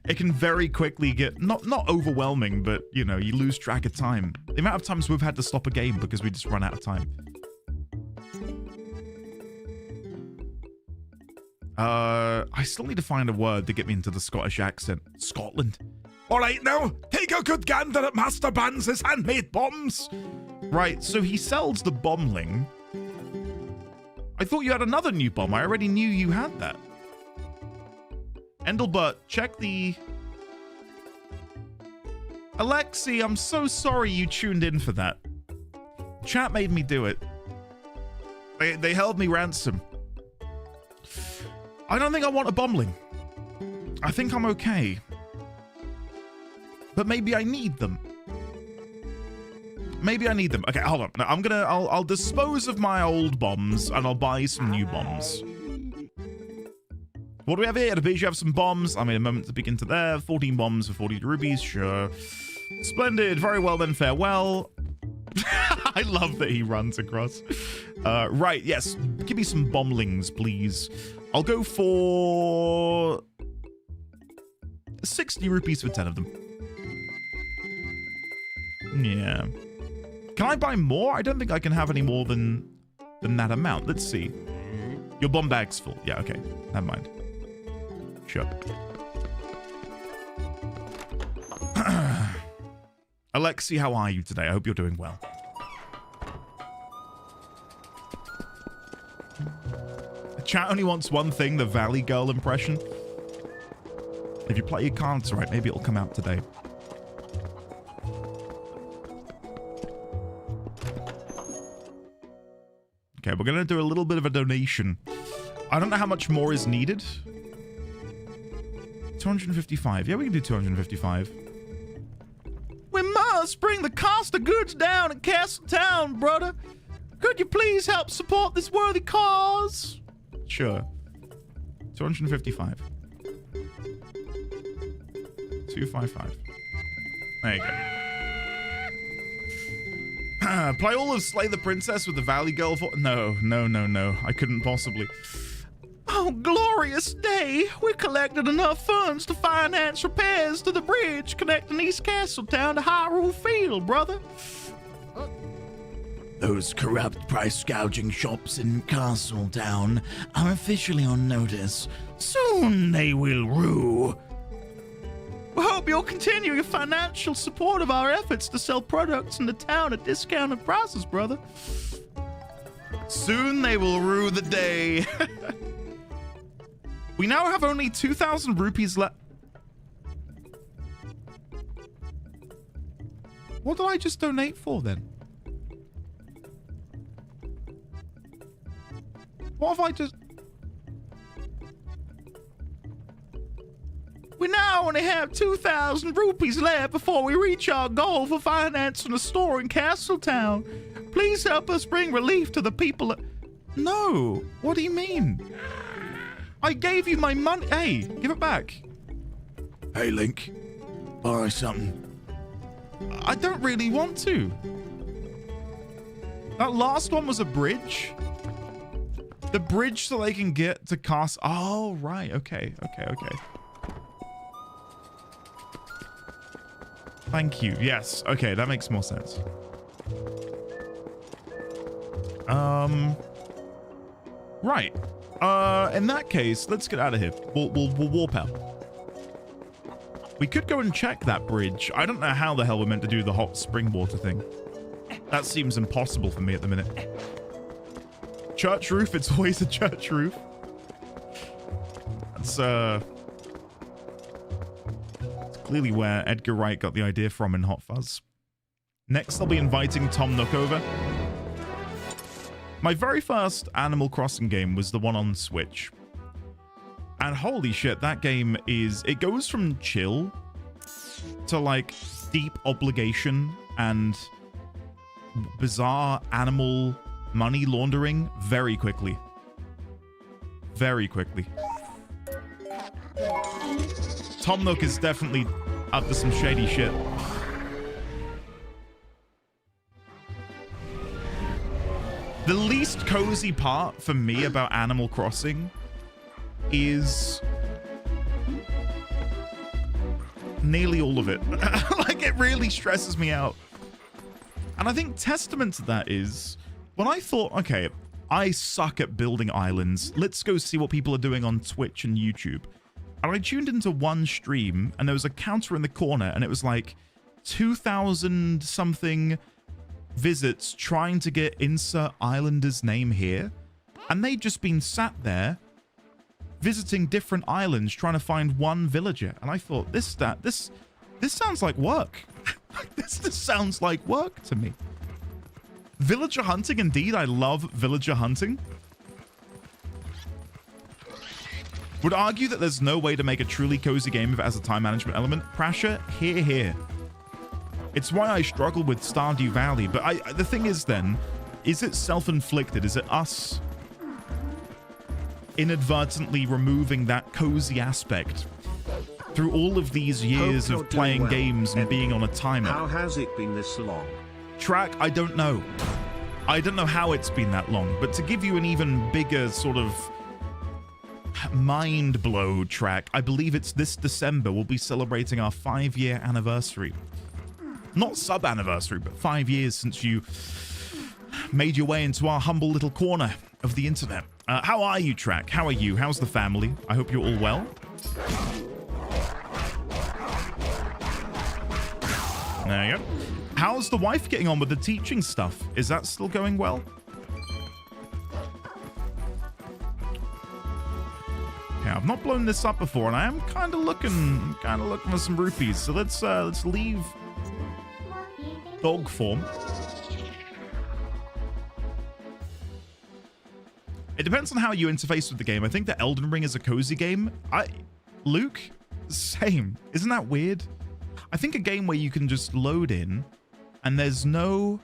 It can very quickly get, not overwhelming, but, you know, you lose track of time. The amount of times we've had to stop a game because we just run out of time. I still need to find a word to get me into the Scottish accent. Scotland. All right, now, take a good gander at Master Bands' handmade bombs. Right, so he sells the bombling. I thought you had another new bomb. I already knew you had that. Endelbert, check the... Alexi, I'm so sorry you tuned in for that. Chat made me do it. They held me ransom. I don't think I want a bombling. I think I'm okay. But maybe I need them. Maybe I need them. Okay, hold on. No, I'll dispose of my old bombs and I'll buy some new bombs. What do we have here? It appears you have some bombs. I mean, a moment to begin to there. 14 bombs for 40 rubies. Sure. Splendid. Very well then. Farewell. I love that he runs across. Right. Yes. Give me some bomblings, please. I'll go for 60 rupees for 10 of them. Yeah. Can I buy more? I don't think I can have any more than that amount. Let's see. Your bomb bag's full. Yeah, okay. Never mind. Sure. Alexi, how are you today? I hope you're doing well. The chat only wants one thing, the Valley Girl impression. If you play your cards right, maybe it'll come out today. Okay, we're going to do a little bit of a donation. I don't know how much more is needed. 255. Yeah, we can do 255. We must bring the cost of goods down in Castletown, brother. Could you please help support this worthy cause? Sure. 255. 255. There you go. Play all of Slay the Princess with the Valley Girl for... No. I couldn't possibly. Oh, glorious day. We collected enough funds to finance repairs to the bridge connecting East Castletown to Hyrule Field, brother. Those corrupt price gouging shops in Castletown are officially on notice. Soon they will rue. We hope you'll continue your financial support of our efforts to sell products in the town at discounted prices, brother. Soon they will rue the day. We now have only 2,000 rupees left. What did I just donate for then? What have I just... We now only have 2,000 rupees left before we reach our goal for financing a store in Castletown. Please help us bring relief to the people. No. What do you mean? I gave you my money. Hey, give it back. Hey, Link. Borrow something. I don't really want to. That last one was a bridge. The bridge so they can get to cast. Oh, right. Okay. Thank you. Yes. Okay, that makes more sense. Right. In that case, let's get out of here. We'll warp out. We could go and check that bridge. I don't know how the hell we're meant to do the hot spring water thing. That seems impossible for me at the minute. Church roof. It's always a church roof. That's clearly where Edgar Wright got the idea from in Hot Fuzz. Next, I'll be inviting Tom Nook over. My very first Animal Crossing game was the one on Switch. And holy shit, that game is... It goes from chill to, like, deep obligation and bizarre animal money laundering very quickly. Very quickly. Tom Nook is definitely up to some shady shit. The least cozy part for me about Animal Crossing is nearly all of it. Like, it really stresses me out. And I think testament to that is when I thought, okay, I suck at building islands. Let's go see what people are doing on Twitch and YouTube. And I tuned into one stream and there was a counter in the corner and it was like 2,000 something visits trying to get insert islander's name here. And they'd just been sat there visiting different islands trying to find one villager. And I thought, this sounds like work. This just sounds like work to me. Villager hunting, indeed. I love villager hunting. Would argue that there's no way to make a truly cozy game if it has a time management element. Pressure, here. It's why I struggle with Stardew Valley. But the thing is then, is it self-inflicted? Is it us inadvertently removing that cozy aspect through all of these years of playing games and being on a timer? How has it been this long? Track, I don't know. I don't know how it's been that long, but to give you an even bigger sort of mind blow, Track, I believe it's this December we'll be celebrating our 5-year anniversary. Not sub-anniversary, but 5 years since you made your way into our humble little corner of the internet. How are you, Track? How are you? How's the family? I hope you're all well. There you go. How's the wife getting on with the teaching stuff? Is that still going well? Okay, I've not blown this up before, and I am kind of looking for some rupees. So let's leave dog form. It depends on how you interface with the game. I think that Elden Ring is a cozy game. Luke, same. Isn't that weird? I think a game where you can just load in and there's no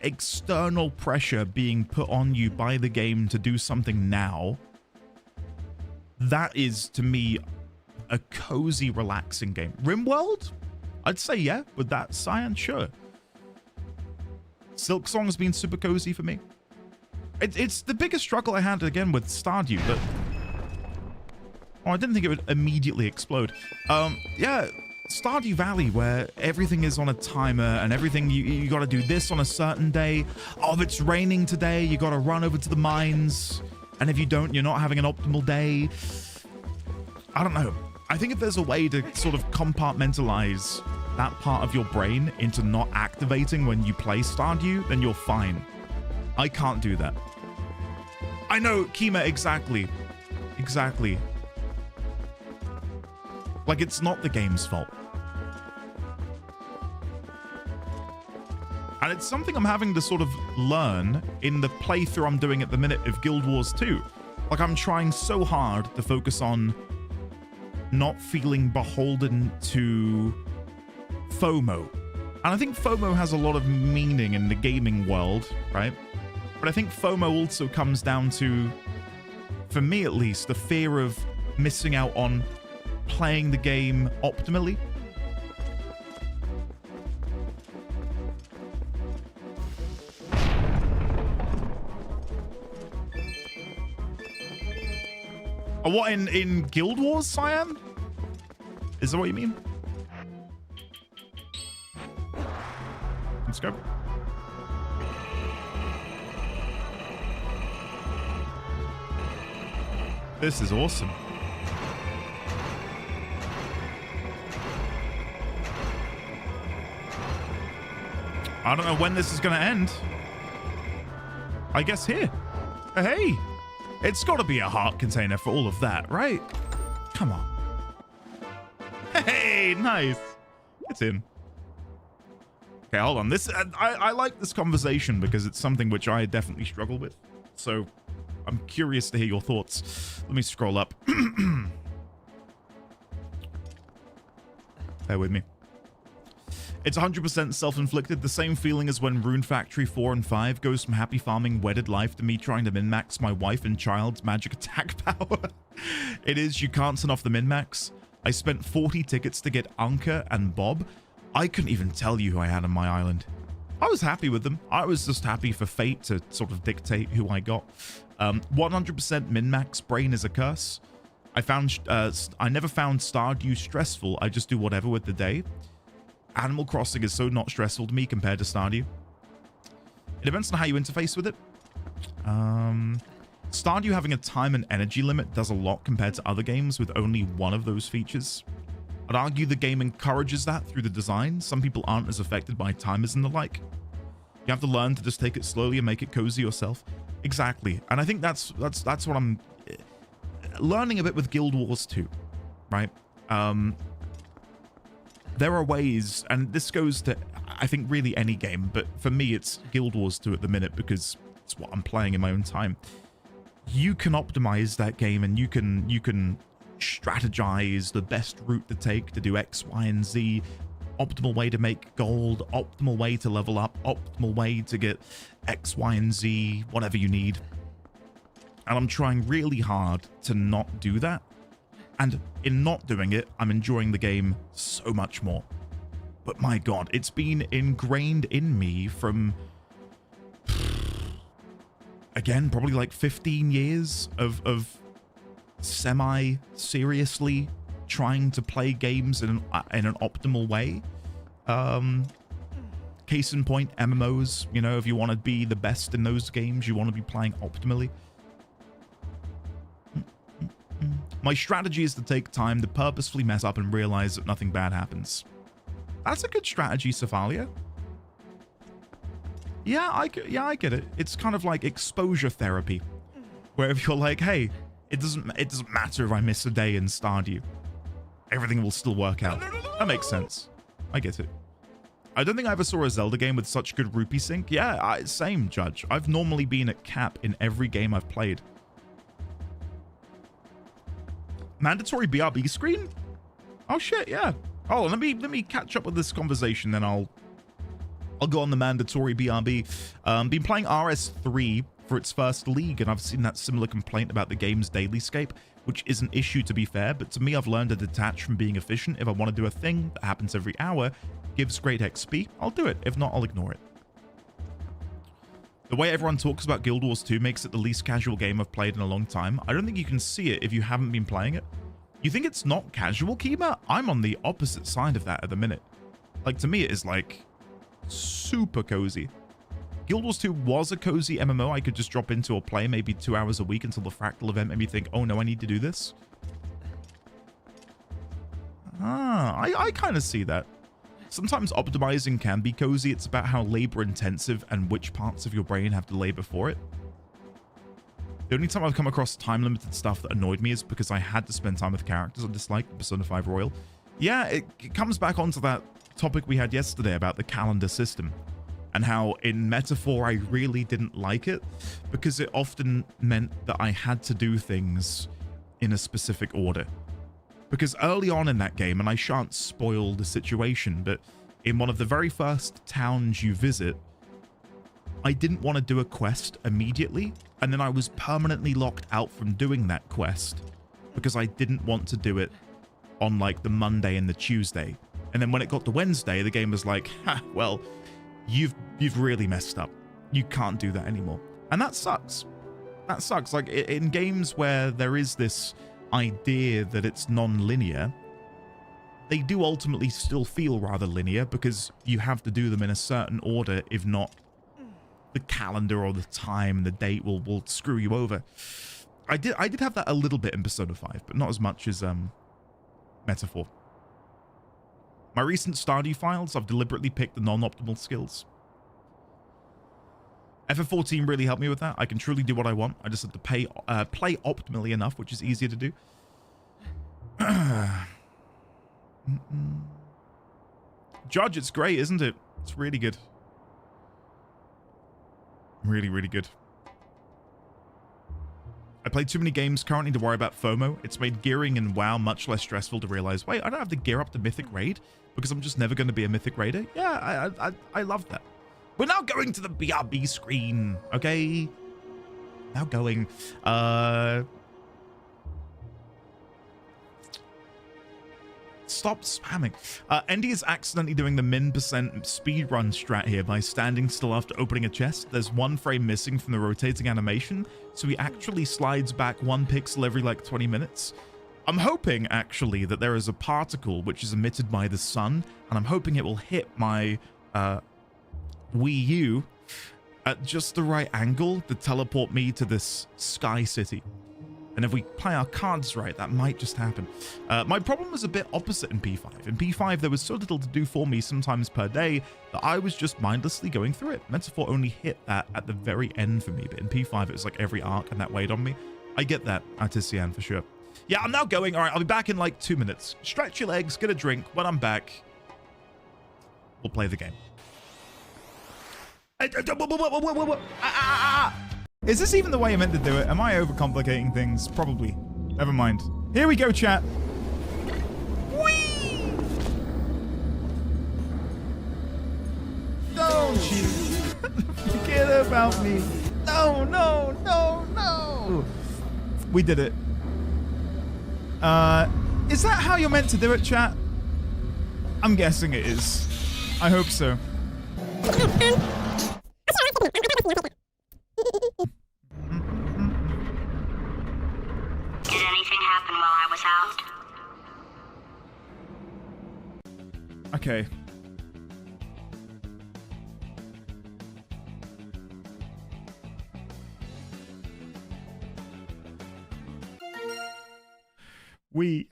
external pressure being put on you by the game to do something now. That is, to me, a cozy, relaxing game. RimWorld? I'd say yeah. With that, Cyan, sure. Silksong's been super cozy for me. It's the biggest struggle I had, again, with Stardew, but... Oh, I didn't think it would immediately explode. Yeah, Stardew Valley, where everything is on a timer and everything, you got to do this on a certain day. Oh, if it's raining today, you got to run over to the mines. And if you don't, you're not having an optimal day. I don't know. I think if there's a way to sort of compartmentalize that part of your brain into not activating when you play Stardew, then you're fine. I can't do that. I know, Kima, exactly. Exactly. Like, it's not the game's fault. And it's something I'm having to sort of learn in the playthrough I'm doing at the minute of Guild Wars 2. Like, I'm trying so hard to focus on not feeling beholden to FOMO. And I think FOMO has a lot of meaning in the gaming world, right? But I think FOMO also comes down to, for me at least, the fear of missing out on playing the game optimally. Oh, what, in Guild Wars, Cyan? Is that what you mean? Let's go. This is awesome. I don't know when this is going to end. I guess here. Hey, it's got to be a heart container for all of that, right? Come on. Hey, nice. It's in. Okay, hold on. This I like this conversation because it's something which I definitely struggle with. So I'm curious to hear your thoughts. Let me scroll up. Bear with me. It's 100% self-inflicted, the same feeling as when Rune Factory 4 and 5 goes from happy farming wedded life to me trying to min-max my wife and child's magic attack power. It is, you can't turn off the min-max. I spent 40 tickets to get Anka and Bob. I couldn't even tell you who I had on my island. I was happy with them. I was just happy for fate to sort of dictate who I got. 100% min-max brain is a curse. I never found Stardew stressful. I just do whatever with the day. Animal Crossing is so not stressful to me compared to Stardew. It depends on how you interface with it. Stardew having a time and energy limit does a lot compared to other games with only one of those features. I'd argue the game encourages that through the design. Some people aren't as affected by timers and the like. You have to learn to just take it slowly and make it cozy yourself. Exactly. And I think that's what I'm learning a bit with Guild Wars 2, right? There are ways, and this goes to, I think, really any game, but for me, it's Guild Wars 2 at the minute because it's what I'm playing in my own time. You can optimize that game and you can strategize the best route to take to do X, Y, and Z. Optimal way to make gold, optimal way to level up, optimal way to get X, Y, and Z, whatever you need. And I'm trying really hard to not do that. And in not doing it, I'm enjoying the game so much more. But my God, it's been ingrained in me from, again, probably like 15 years of semi-seriously trying to play games in an optimal way. Case in point, MMOs, you know, if you want to be the best in those games, you want to be playing optimally. My strategy is to take time to purposefully mess up and realize that nothing bad happens. That's a good strategy, Cephalia. Yeah, I get it. It's kind of like exposure therapy, where if you're like, hey, it doesn't matter if I miss a day in Stardew, everything will still work out. That makes sense. I get it. I don't think I ever saw a Zelda game with such good rupee sync. Yeah, same, Judge. I've normally been at cap in every game I've played. Mandatory BRB screen? Oh shit, yeah. Oh, let me catch up with this conversation, then I'll go on the mandatory BRB. Been playing RS3 for its first league, and I've seen that similar complaint about the game's dailyscape, which is an issue to be fair, but to me I've learned to detach from being efficient. If I want to do a thing that happens every hour, gives great XP, I'll do it. If not, I'll ignore it. The way everyone talks about Guild Wars 2 makes it the least casual game I've played in a long time. I don't think you can see it if you haven't been playing it. You think it's not casual, Kima? I'm on the opposite side of that at the minute. Like, to me, it is, like, super cozy. Guild Wars 2 was a cozy MMO I could just drop into or play maybe 2 hours a week until the Fractal event made me think, oh no, I need to do this. I kind of see that. Sometimes optimizing can be cozy. It's about how labor intensive and which parts of your brain have to labor for it. The only time I've come across time limited stuff that annoyed me is because I had to spend time with characters I disliked, Persona 5 Royal. Yeah, it comes back onto that topic we had yesterday about the calendar system and how in Metaphor I really didn't like it because it often meant that I had to do things in a specific order. Because early on in that game, and I shan't spoil the situation, but in one of the very first towns you visit, I didn't want to do a quest immediately, and then I was permanently locked out from doing that quest because I didn't want to do it on like the Monday and the Tuesday. And then when it got to Wednesday, the game was like, ha, well, you've really messed up. You can't do that anymore. And that sucks. That sucks. Like in games where there is this idea that it's non-linear, they do ultimately still feel rather linear because you have to do them in a certain order. If not, the calendar or the time, the date will screw you over. I did have that a little bit in Persona 5, but not as much as Metaphor. My recent Stardew files, I've deliberately picked the non-optimal skills. FF14 really helped me with that. I can truly do what I want. I just have to play optimally enough, which is easier to do. Judge, it's great, isn't it? It's really good. Really, really good. I play too many games currently to worry about FOMO. It's made gearing in WoW much less stressful to realize, wait, I don't have to gear up to Mythic Raid because I'm just never going to be a Mythic Raider. Yeah, I love that. We're now going to the BRB screen, okay? Now going. stop spamming. Andy is accidentally doing the min % speedrun strat here by standing still after opening a chest. There's 1 frame missing from the rotating animation, so he actually slides back 1 pixel every like 20 minutes. I'm hoping actually that there is a particle which is emitted by the sun, and I'm hoping it will hit my Wii U at just the right angle to teleport me to this sky city. And if we play our cards right, that might just happen. My problem was a bit opposite in P5. In P5, there was so little to do for me sometimes per day that I was just mindlessly going through it. Metaphor only hit that at the very end for me, but in P5, it was like every arc and that weighed on me. I get that, Artisian, for sure. Yeah, I'm now going. All right, I'll be back in like 2 minutes. Stretch your legs, get a drink. When I'm back, we'll play the game. Is this even the way I meant to do it? Am I overcomplicating things? Probably. Never mind. Here we go, chat. Whee! Don't you forget about me. No, no, no, no. We did it. Is that how you're meant to do it, chat? I'm guessing it is. I hope so. Did anything happen while I was out? Okay. We.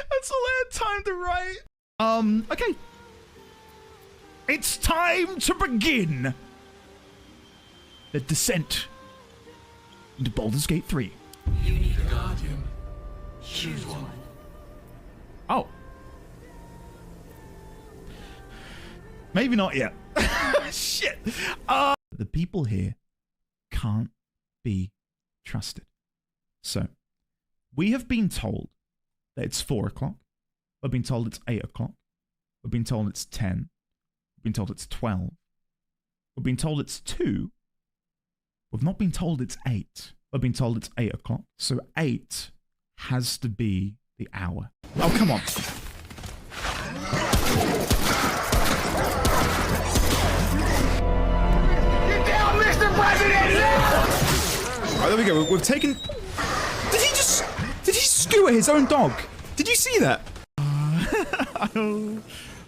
That's all I had time to write. Okay. It's time to begin the descent into Baldur's Gate 3. You need a guardian. Choose one. Oh. Maybe not yet. Shit. The people here can't be trusted. So, we have been told that it's 4 o'clock. We've been told it's 8 o'clock. We've been told it's 10. We've been told it's 12. We've been told it's 2. We've not been told it's 8. We've been told it's 8 o'clock. So 8 has to be the hour. Oh, come on. Get down, Mr. President! Alright, there we go. We've taken... Did he skewer his own dog? Did you see that?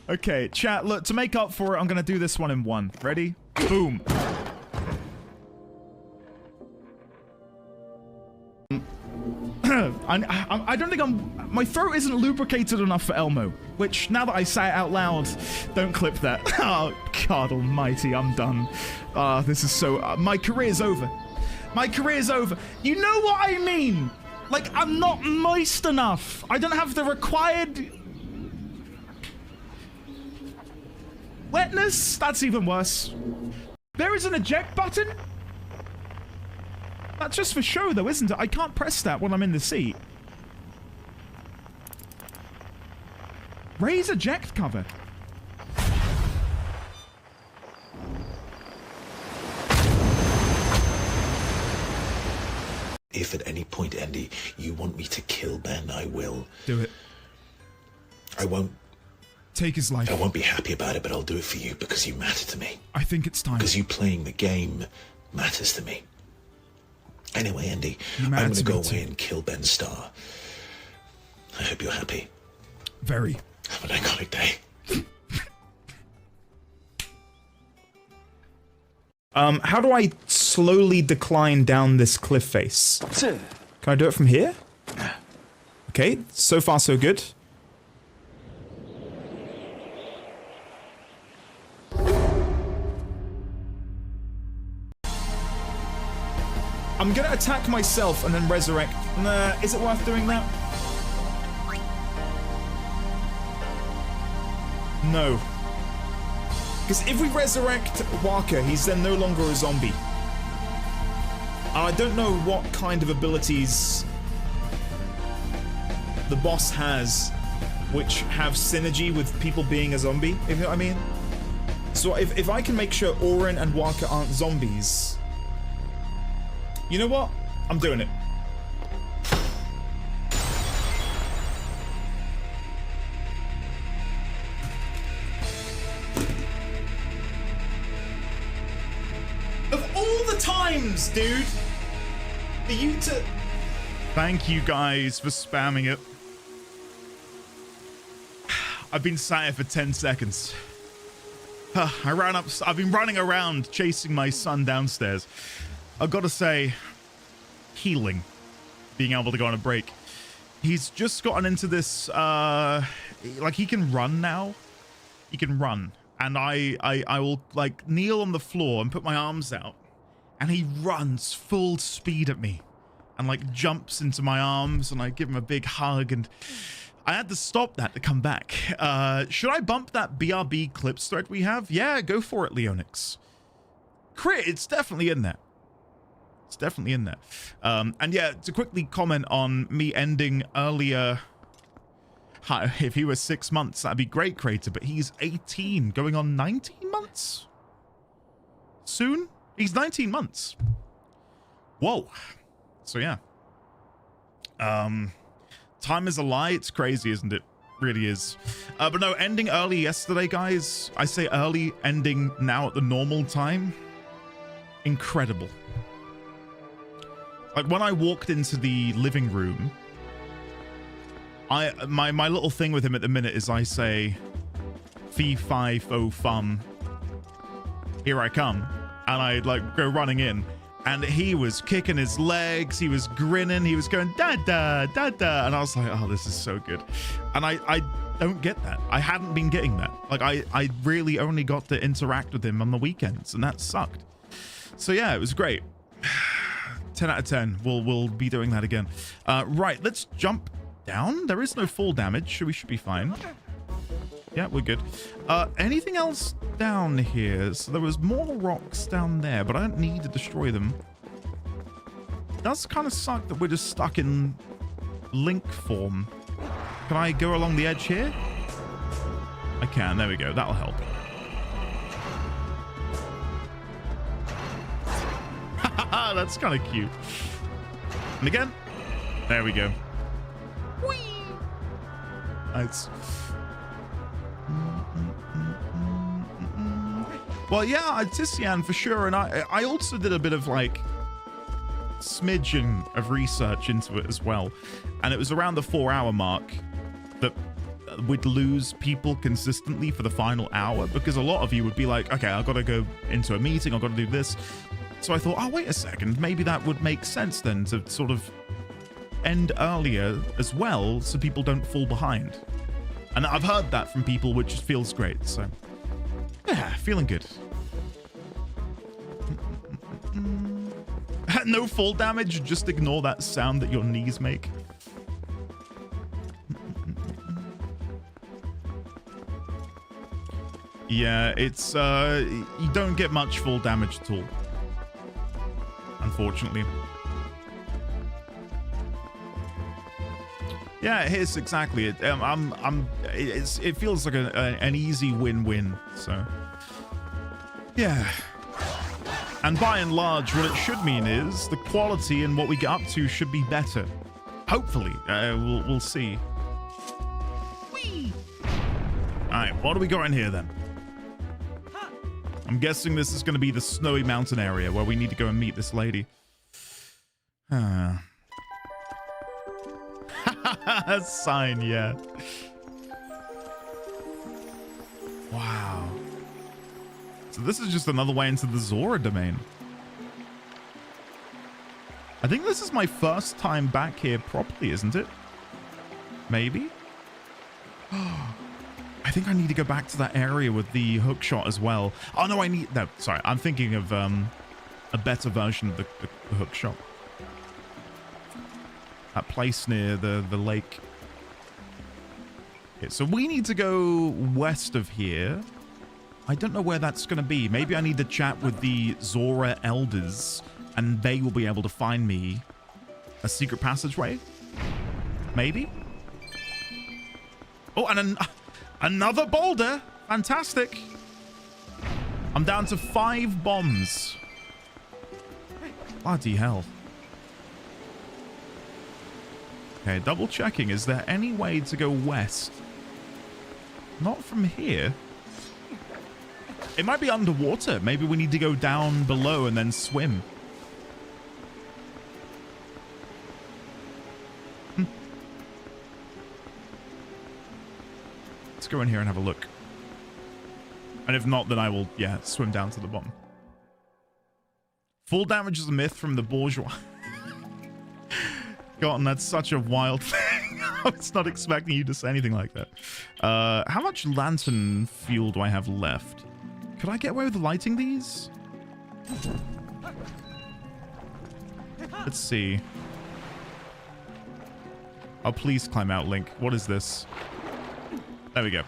Okay, chat, look, to make up for it, I'm gonna do this one in one. Ready? Boom. I don't think my throat isn't lubricated enough for Elmo, which, now that I say it out loud, don't clip that. Oh, God almighty, I'm done. This is so... my career's over. My career's over. You know what I mean? Like, I'm not moist enough. I don't have the required... wetness? That's even worse. There is an eject button? That's just for show, though, isn't it? I can't press that when I'm in the seat. Raise eject cover. If at any point, Andy, you want me to kill Ben, I will. Do it. I won't. Take his life. I won't be happy about it, but I'll do it for you because you matter to me. I think it's time. Because you playing the game matters to me. Anyway, Andy, I'm going to go away and kill Ben Starr. I hope you're happy. Very. Have an iconic day. How do I slowly decline down this cliff face? Can I do it from here? Okay, so far so good. I'm gonna attack myself and then resurrect. Nah, is it worth doing that? No. Because if we resurrect Waka, he's then no longer a zombie. I don't know what kind of abilities the boss has which have synergy with people being a zombie, if you know what I mean. So if I can make sure Orin and Waka aren't zombies, you know what? I'm doing it. Of all the times, dude, for you to... Thank you guys for spamming it. I've been sat here for 10 seconds. I ran up. I've been running around chasing my son downstairs. I've got to say, healing, being able to go on a break. He's just gotten into this, like he can run now. He can run. And I will like kneel on the floor and put my arms out. And he runs full speed at me. And like jumps into my arms and I give him a big hug and... I had to stop that to come back. Should I bump that BRB clips thread we have? Yeah, go for it, Leonix. Crit, it's definitely in there. It's definitely in there. And yeah, to quickly comment on me ending earlier. If he was 6 months, that'd be great, Crater, but he's 18, going on 19 months? Soon? He's 19 months. Whoa. So yeah. Time is a lie. It's crazy, isn't it? Really is. But no, ending early yesterday, guys. I say early, ending now at the normal time. Incredible. Like when I walked into the living room, my little thing with him at the minute is I say, fee fi fo fum, here I come, and I like go running in. And he was kicking his legs, he was grinning, he was going, da-da, da-da. And I was like, oh, this is so good. And I don't get that. I hadn't been getting that. Like, I really only got to interact with him on the weekends, and that sucked. So, yeah, it was great. 10 out of 10. We'll be doing that again. Right, let's jump down. There is no fall damage, so we should be fine. Yeah, we're good. Anything else down here? So there was more rocks down there, but I don't need to destroy them. It does kind of suck that we're just stuck in link form. Can I go along the edge here? I can. There we go. That'll help. That's kind of cute. And again. There we go. Whee! Nice. Well, yeah, Tician for sure, and I also did a bit of like smidgen of research into it as well, and it was around the 4-hour mark that we'd lose people consistently for the final hour, because a lot of you would be like, okay, I've got to go into a meeting, I've got to do this. So I thought, oh, wait a second, maybe that would make sense then to sort of end earlier as well so people don't fall behind. And I've heard that from people, which feels great, so yeah, feeling good. No fall damage, just ignore that sound that your knees make. Yeah, it's you don't get much fall damage at all, unfortunately. Yeah, it is exactly it. It feels like an easy win-win. So, yeah. And by and large, what it should mean is the quality and what we get up to should be better. Hopefully, we'll see. Whee! All right, what do we got in here then? I'm guessing this is going to be the snowy mountain area where we need to go and meet this lady. Sign, yeah. Wow. So this is just another way into the Zora domain. I think this is my first time back here properly, isn't it? Maybe? I think I need to go back to that area with the hook shot as well. Oh, no, no, sorry. I'm thinking of a better version of the hook shot. That place near the lake. Okay, so we need to go west of here. I don't know where that's going to be. Maybe I need to chat with the Zora elders and they will be able to find me a secret passageway. Maybe. Oh, and another boulder. Fantastic. I'm down to 5 bombs. Bloody hell. Okay, double checking. Is there any way to go west? Not from here. It might be underwater. Maybe we need to go down below and then swim. Let's go in here and have a look. And if not, then I will, yeah, swim down to the bottom. Full damage is a myth from the bourgeois. God, that's such a wild thing. I was not expecting you to say anything like that. How much lantern fuel do I have left? Could I get away with lighting these? Let's see. Oh, please climb out, Link. What is this? There we go.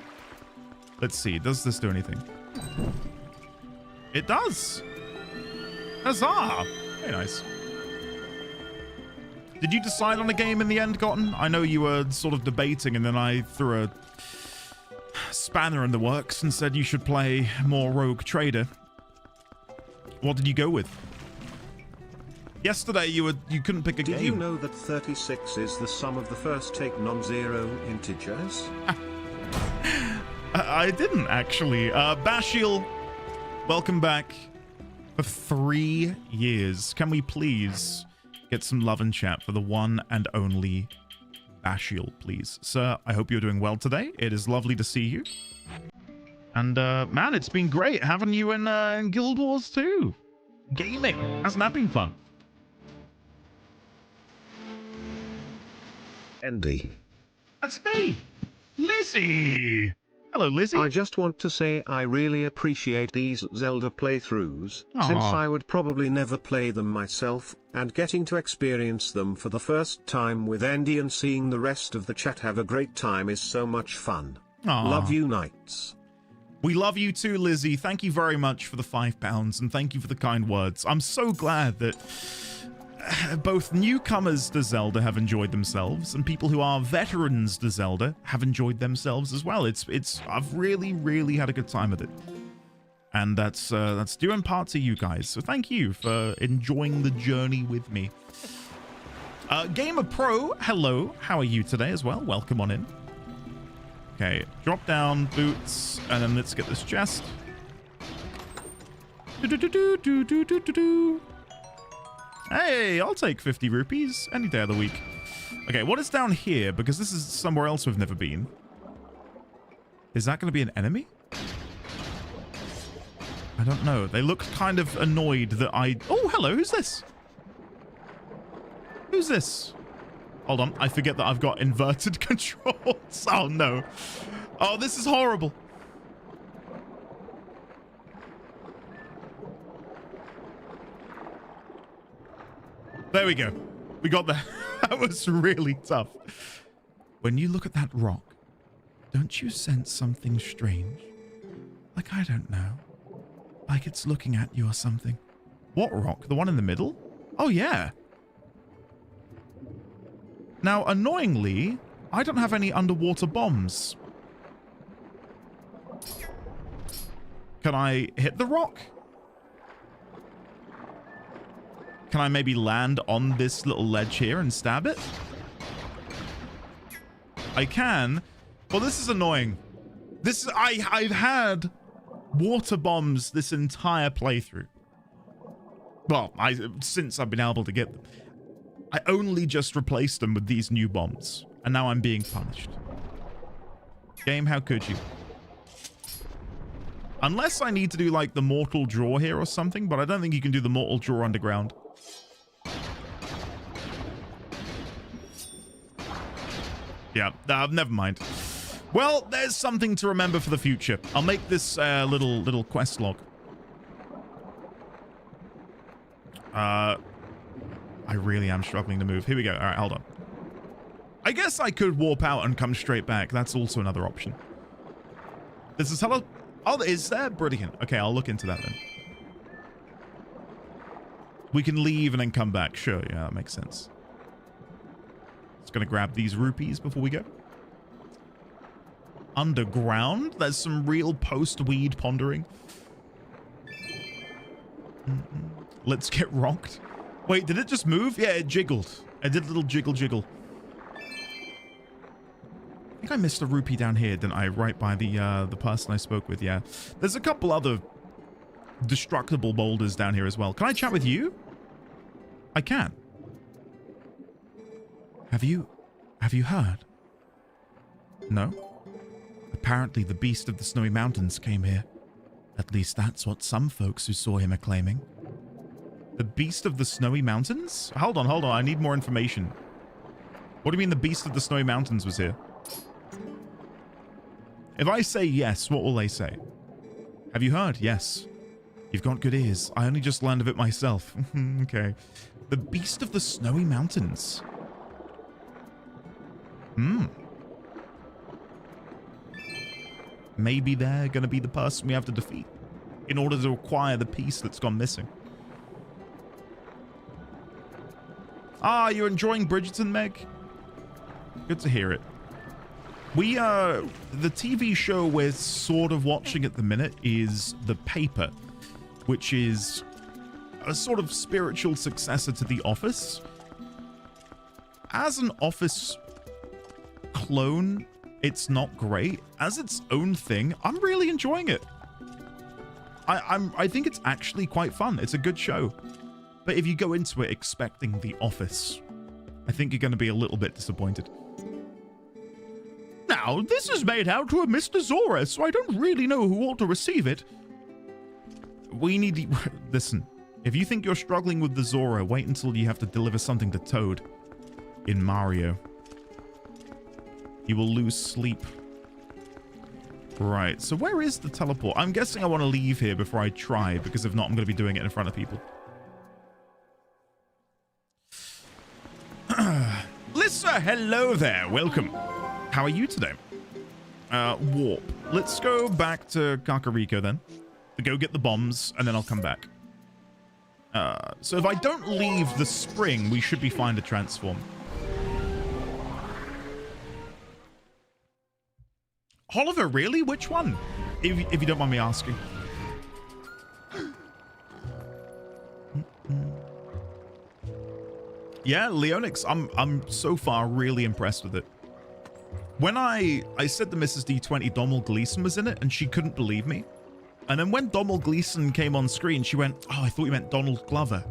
Let's see. Does this do anything? It does. Huzzah! Very nice. Did you decide on a game in the end, Cotton? I know you were sort of debating, and then I threw a spanner in the works and said you should play more Rogue Trader. What did you go with? Yesterday you couldn't pick a game. Did you know that 36 is the sum of the first 8 non-zero integers? I didn't actually. Bashiel, welcome back for 3 years. Can we please get some love and chat for the one and only Bashiel, please? Sir, I hope you're doing well today. It is lovely to see you. And, man, it's been great having you in Guild Wars 2. Gaming. Hasn't that been fun? Andy. That's me. Lizzie. Hello, Lizzie. I just want to say I really appreciate these Zelda playthroughs, Aww. since I would probably never play them myself, and getting to experience them for the first time with Andy and seeing the rest of the chat have a great time is so much fun. Aww. Love you, Knights. We love you too, Lizzie. Thank you very much for the £5, and thank you for the kind words. I'm so glad that both newcomers to Zelda have enjoyed themselves, and people who are veterans to Zelda have enjoyed themselves as well. I've really had a good time with it, and that's due in part to you guys. So thank you for enjoying the journey with me. Gamer Pro, hello. How are you today as well? Welcome on in. Okay, drop down boots, and then let's get this chest. Hey, I'll take 50 rupees any day of the week. Okay, what is down here? Because this is somewhere else we've never been. Is that going to be an enemy? I don't know. They look kind of annoyed that I... Oh, hello. Who's this? Who's this? Hold on. I forget that I've got inverted controls. Oh, no. Oh, this is horrible. There we go. We got there. That was really tough. When you look at that rock, don't you sense something strange? Like, I don't know. Like it's looking at you or something. What rock? The one in the middle? Oh, yeah. Now, annoyingly, I don't have any underwater bombs. Can I hit the rock? Can I maybe land on this little ledge here and stab it? I can. Well, this is annoying. I've had water bombs this entire playthrough. Well, since I've been able to get them. I only just replaced them with these new bombs, and now I'm being punished. Game, how could you? Unless I need to do like the mortal draw here or something, but I don't think you can do the mortal draw underground. Yeah, never mind. Well, there's something to remember for the future. I'll make this little quest log. I really am struggling to move. Here we go. All right, hold on. I guess I could warp out and come straight back. That's also another option. This is hello. Oh, is there? Brilliant. Okay, I'll look into that then. We can leave and then come back. Sure, yeah, that makes sense. Just gonna grab these rupees before we go. Underground? There's some real post-weed pondering. Let's get rocked. Wait, did it just move? Yeah, it jiggled. It did a little jiggle. I think I missed a rupee down here, didn't I? Right by the person I spoke with, yeah. There's a couple other destructible boulders down here as well. Can I chat with you? I can. Have you heard? No? Apparently the beast of the snowy mountains came here. At least that's what some folks who saw him are claiming. The beast of the snowy mountains? Hold on. I need more information. What do you mean the beast of the snowy mountains was here? If I say yes, what will they say? Have you heard? Yes. You've got good ears. I only just learned of it myself. Okay. The beast of the snowy mountains. Maybe they're going to be the person we have to defeat in order to acquire the piece that's gone missing. Ah, you're enjoying Bridgerton, Meg? Good to hear it. We, the TV show we're sort of watching at the minute is The Paper, which is a sort of spiritual successor to The Office. As an Office clone, it's not great. As its own thing, I'm really enjoying it. I think it's actually quite fun. It's a good show. But if you go into it expecting The Office, I think you're going to be a little bit disappointed. Now, this is made out to a Mr. Zora, so I don't really know who ought to receive it. We need... Listen, if you think you're struggling with the Zora, wait until you have to deliver something to Toad in Mario. You will lose sleep. Right, so where is the teleport? I'm guessing I want to leave here before I try, because if not, I'm going to be doing it in front of people. Lissa, hello there. Welcome. How are you today? Warp. Let's go back to Kakariko then. To go get the bombs, and then I'll come back. So if I don't leave the spring, we should be fine to transform. Oliver, really? Which one? If you don't mind me asking. Yeah, Leonix, I'm so far really impressed with it. When I said to Mrs. D20 Donald Gleason was in it, and she couldn't believe me. And then when Donald Gleason came on screen, she went, "Oh, I thought you meant Donald Glover."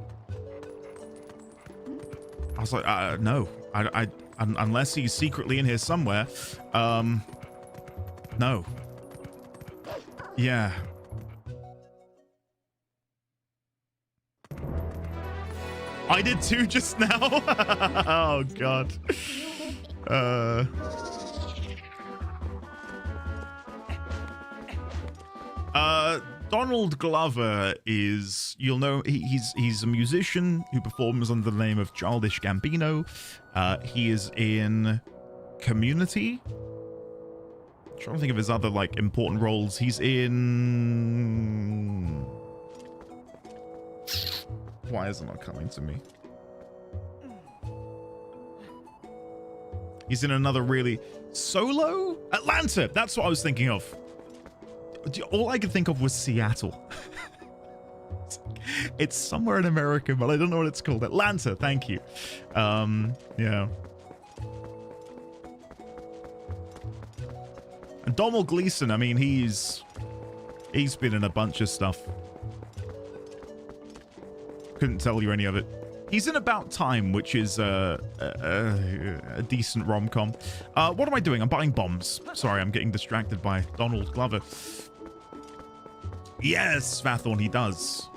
I was like, no, I unless he's secretly in here somewhere. No. Yeah. I did too just now. Oh god. Donald Glover is, you'll know, he's a musician who performs under the name of Childish Gambino. He is in Community. I'm trying to think of his other like important roles. He's in... Why is it not coming to me? He's in another really... Solo? Atlanta! That's what I was thinking of. All I could think of was Seattle. It's somewhere in America, but I don't know what it's called. Atlanta, thank you. Yeah. And Donald Gleason, I mean, he's been in a bunch of stuff. Couldn't tell you any of it. He's in About Time, which is a decent rom-com. What am I doing? I'm buying bombs. Sorry, I'm getting distracted by Donald Glover. Yes, Vathorn, he does.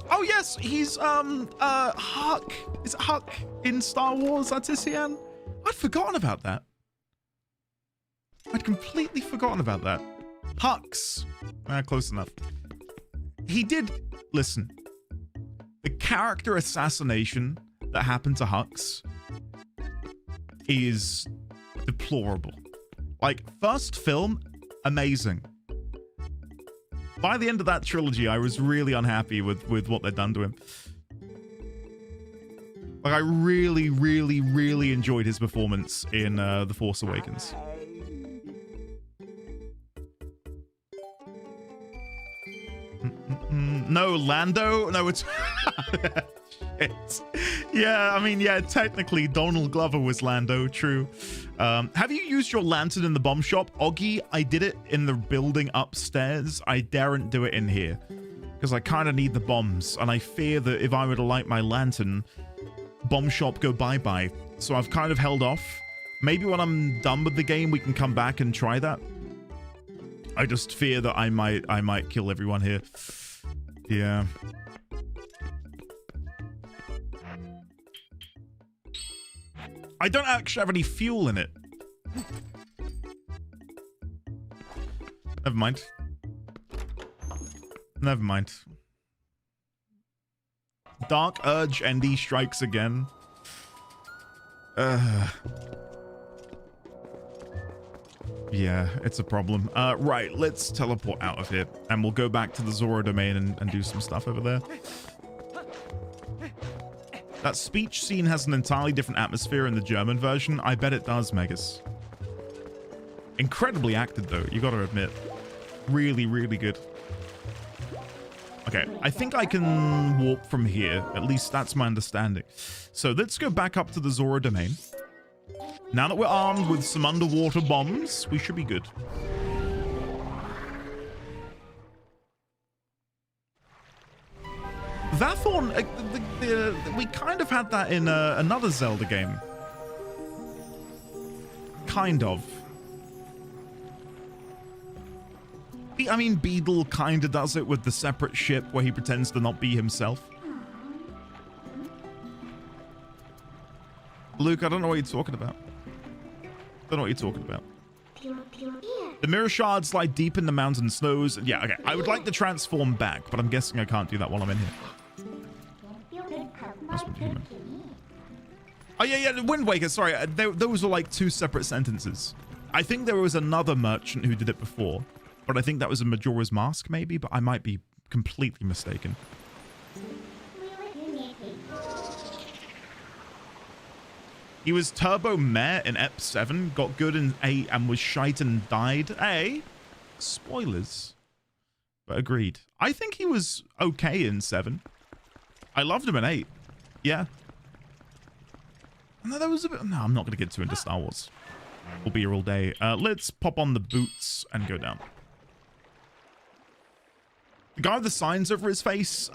Oh, yes, he's, Huck. Is it Huck in Star Wars, Artisian? I'd forgotten about that. I'd completely forgotten about that. Hux. Close enough. He did... Listen. The character assassination that happened to Hux is deplorable. Like, first film, amazing. By the end of that trilogy, I was really unhappy with what they'd done to him. Like, I really, really, really enjoyed his performance in The Force Awakens. No, Lando? No, it's... Shit. Yeah, I mean, yeah, technically Donald Glover was Lando, true. Have you used your lantern in the bomb shop? Oggy, I did it in the building upstairs. I daren't do it in here. Because I kind of need the bombs, and I fear that if I were to light my lantern, bomb shop go bye-bye. So I've kind of held off. Maybe when I'm done with the game, we can come back and try that. I just fear that I might kill everyone here. Yeah. I don't actually have any fuel in it. Never mind. Never mind. Dark Urge ND strikes again. Yeah, it's a problem. Right, let's teleport out of here. And we'll go back to the Zora domain and do some stuff over there. That speech scene has an entirely different atmosphere in the German version. I bet it does, Megas. Incredibly acted, though, you gotta admit. Really, really good. Okay, I think I can warp from here. At least that's my understanding. So let's go back up to the Zora domain. Now that we're armed with some underwater bombs, we should be good. Vathorn, we kind of had that in another Zelda game. Kind of. I mean, Beedle kind of does it with the separate ship where he pretends to not be himself. Luke, I don't know what you're talking about. Don't know what you're talking about. The mirror shards lie deep in the mountain snows. Yeah, okay. I would like to transform back, but I'm guessing I can't do that while I'm in here. Oh, yeah, the Wind Waker. Sorry, those were like two separate sentences. I think there was another merchant who did it before, but I think that was a Majora's Mask, maybe, but I might be completely mistaken. He was Turbo Meh in Ep 7, got good in 8, and was shite and died. Hey, spoilers. But agreed. I think he was okay in 7. I loved him in 8. Yeah. No, that was a bit... No, I'm not going to get too into Star Wars. We'll be here all day. Let's pop on the boots and go down. The guy with the signs over his face,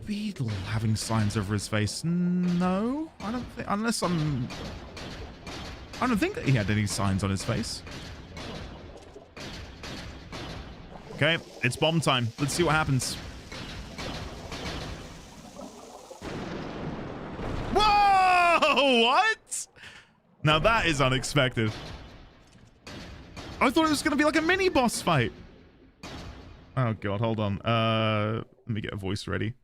Beedle having signs over his face. No, I don't think, I don't think that he had any signs on his face. Okay, it's bomb time. Let's see what happens. Whoa! What? Now that is unexpected. I thought it was going to be like a mini boss fight. Oh god, hold on. Let me get a voice ready.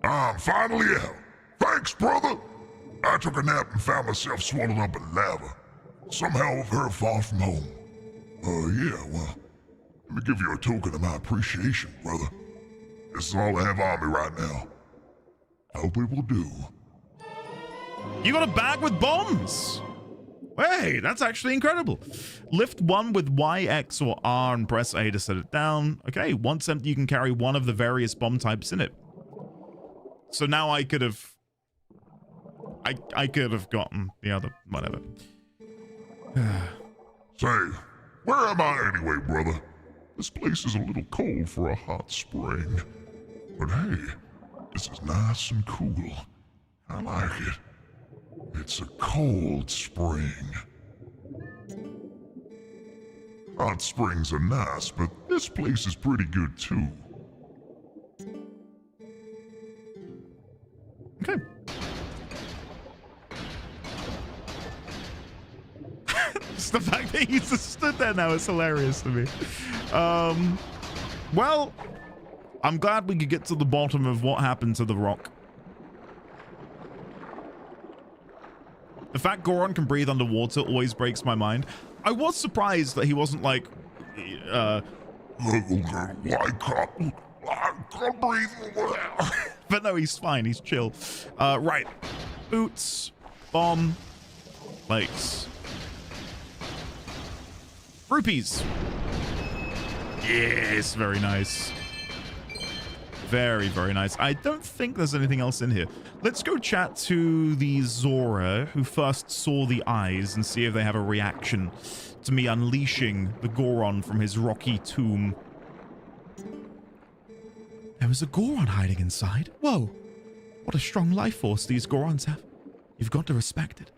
I'm finally out. Thanks, brother. I took a nap and found myself swallowed up in lava. Somehow over here far from home. Yeah, well, let me give you a token of my appreciation, brother. This is all I have on me right now. Hope it will do. You got a bag with bombs! Hey, that's actually incredible. Lift one with Y, X, or R and press A to set it down. Okay, once empty, you can carry one of the various bomb types in it. So now I could have... I could have gotten the other... whatever. Say, where am I anyway, brother? This place is a little cold for a hot spring. But hey, this is nice and cool. I like it. It's a cold spring. Hot springs are nice, but this place is pretty good too. Okay. Just the fact that he's just stood there now is hilarious to me. Well, I'm glad we could get to the bottom of what happened to the rock. The fact Goron can breathe underwater always breaks my mind. I was surprised that he wasn't like, I can't breathe. but no, he's fine. He's chill. Right. Boots. Bomb. Likes. Rupees. Yes, very nice. Very, very nice. I don't think there's anything else in here. Let's go chat to the Zora who first saw the eyes and see if they have a reaction to me unleashing the Goron from his rocky tomb. There was a Goron hiding inside. Whoa. What a strong life force these Gorons have. You've got to respect it.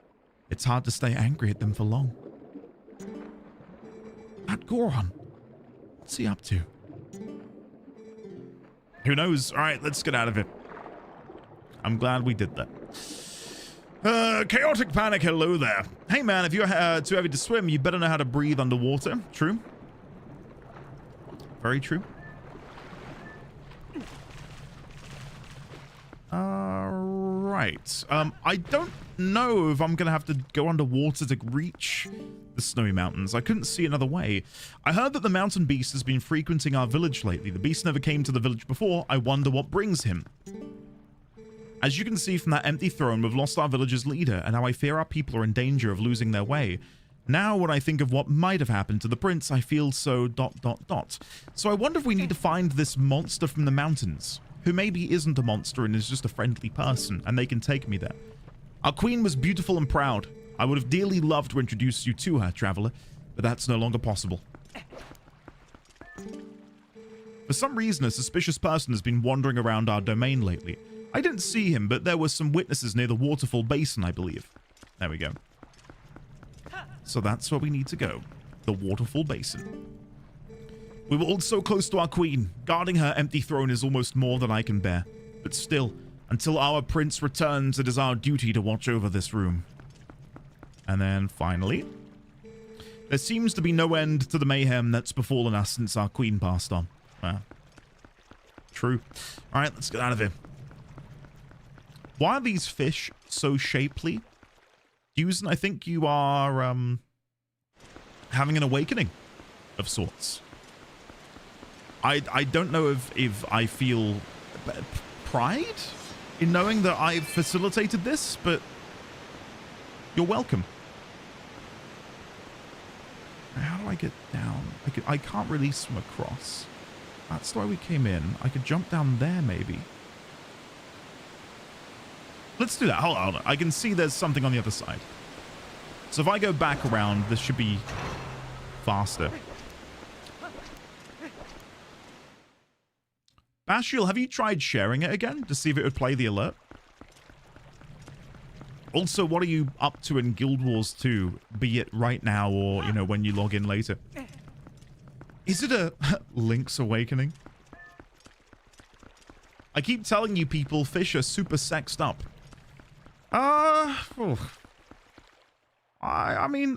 It's hard to stay angry at them for long. That Goron. What's he up to? Who knows? All right, let's get out of here. I'm glad we did that. Chaotic Panic, hello there. Hey man, if you're too heavy to swim, you better know how to breathe underwater. True. Very true. Right. I don't know if I'm going to have to go underwater to reach the snowy mountains. I couldn't see another way. I heard that the mountain beast has been frequenting our village lately. The beast never came to the village before. I wonder what brings him. As you can see from that empty throne, we've lost our village's leader, and now I fear our people are in danger of losing their way. Now, when I think of what might have happened to the prince, I feel so ... So I wonder if we need to find this monster from the mountains, who maybe isn't a monster and is just a friendly person, and they can take me there. Our queen was beautiful and proud. I would have dearly loved to introduce you to her, traveler, but that's no longer possible. For some reason, a suspicious person has been wandering around our domain lately. I didn't see him, but there were some witnesses near the waterfall basin, I believe. There we go. So that's where we need to go. The waterfall basin. We were all so close to our queen. Guarding her empty throne is almost more than I can bear. But still, until our prince returns, it is our duty to watch over this room. And then finally, there seems to be no end to the mayhem that's befallen us since our queen passed on. Well, true. All right, let's get out of here. Why are these fish so shapely? Susan, I think you are having an awakening of sorts. I don't know if I feel pride in knowing that I've facilitated this, but you're welcome. How do I get down? I can't really swim across. That's why we came in. I could jump down there, maybe. Let's do that. Hold on. I can see there's something on the other side. So if I go back around, this should be faster. Bashiel, have you tried sharing it again to see if it would play the alert? Also, what are you up to in Guild Wars 2, be it right now or, you know, when you log in later? Is it a Link's Awakening? I keep telling you people, fish are super sexed up. I mean,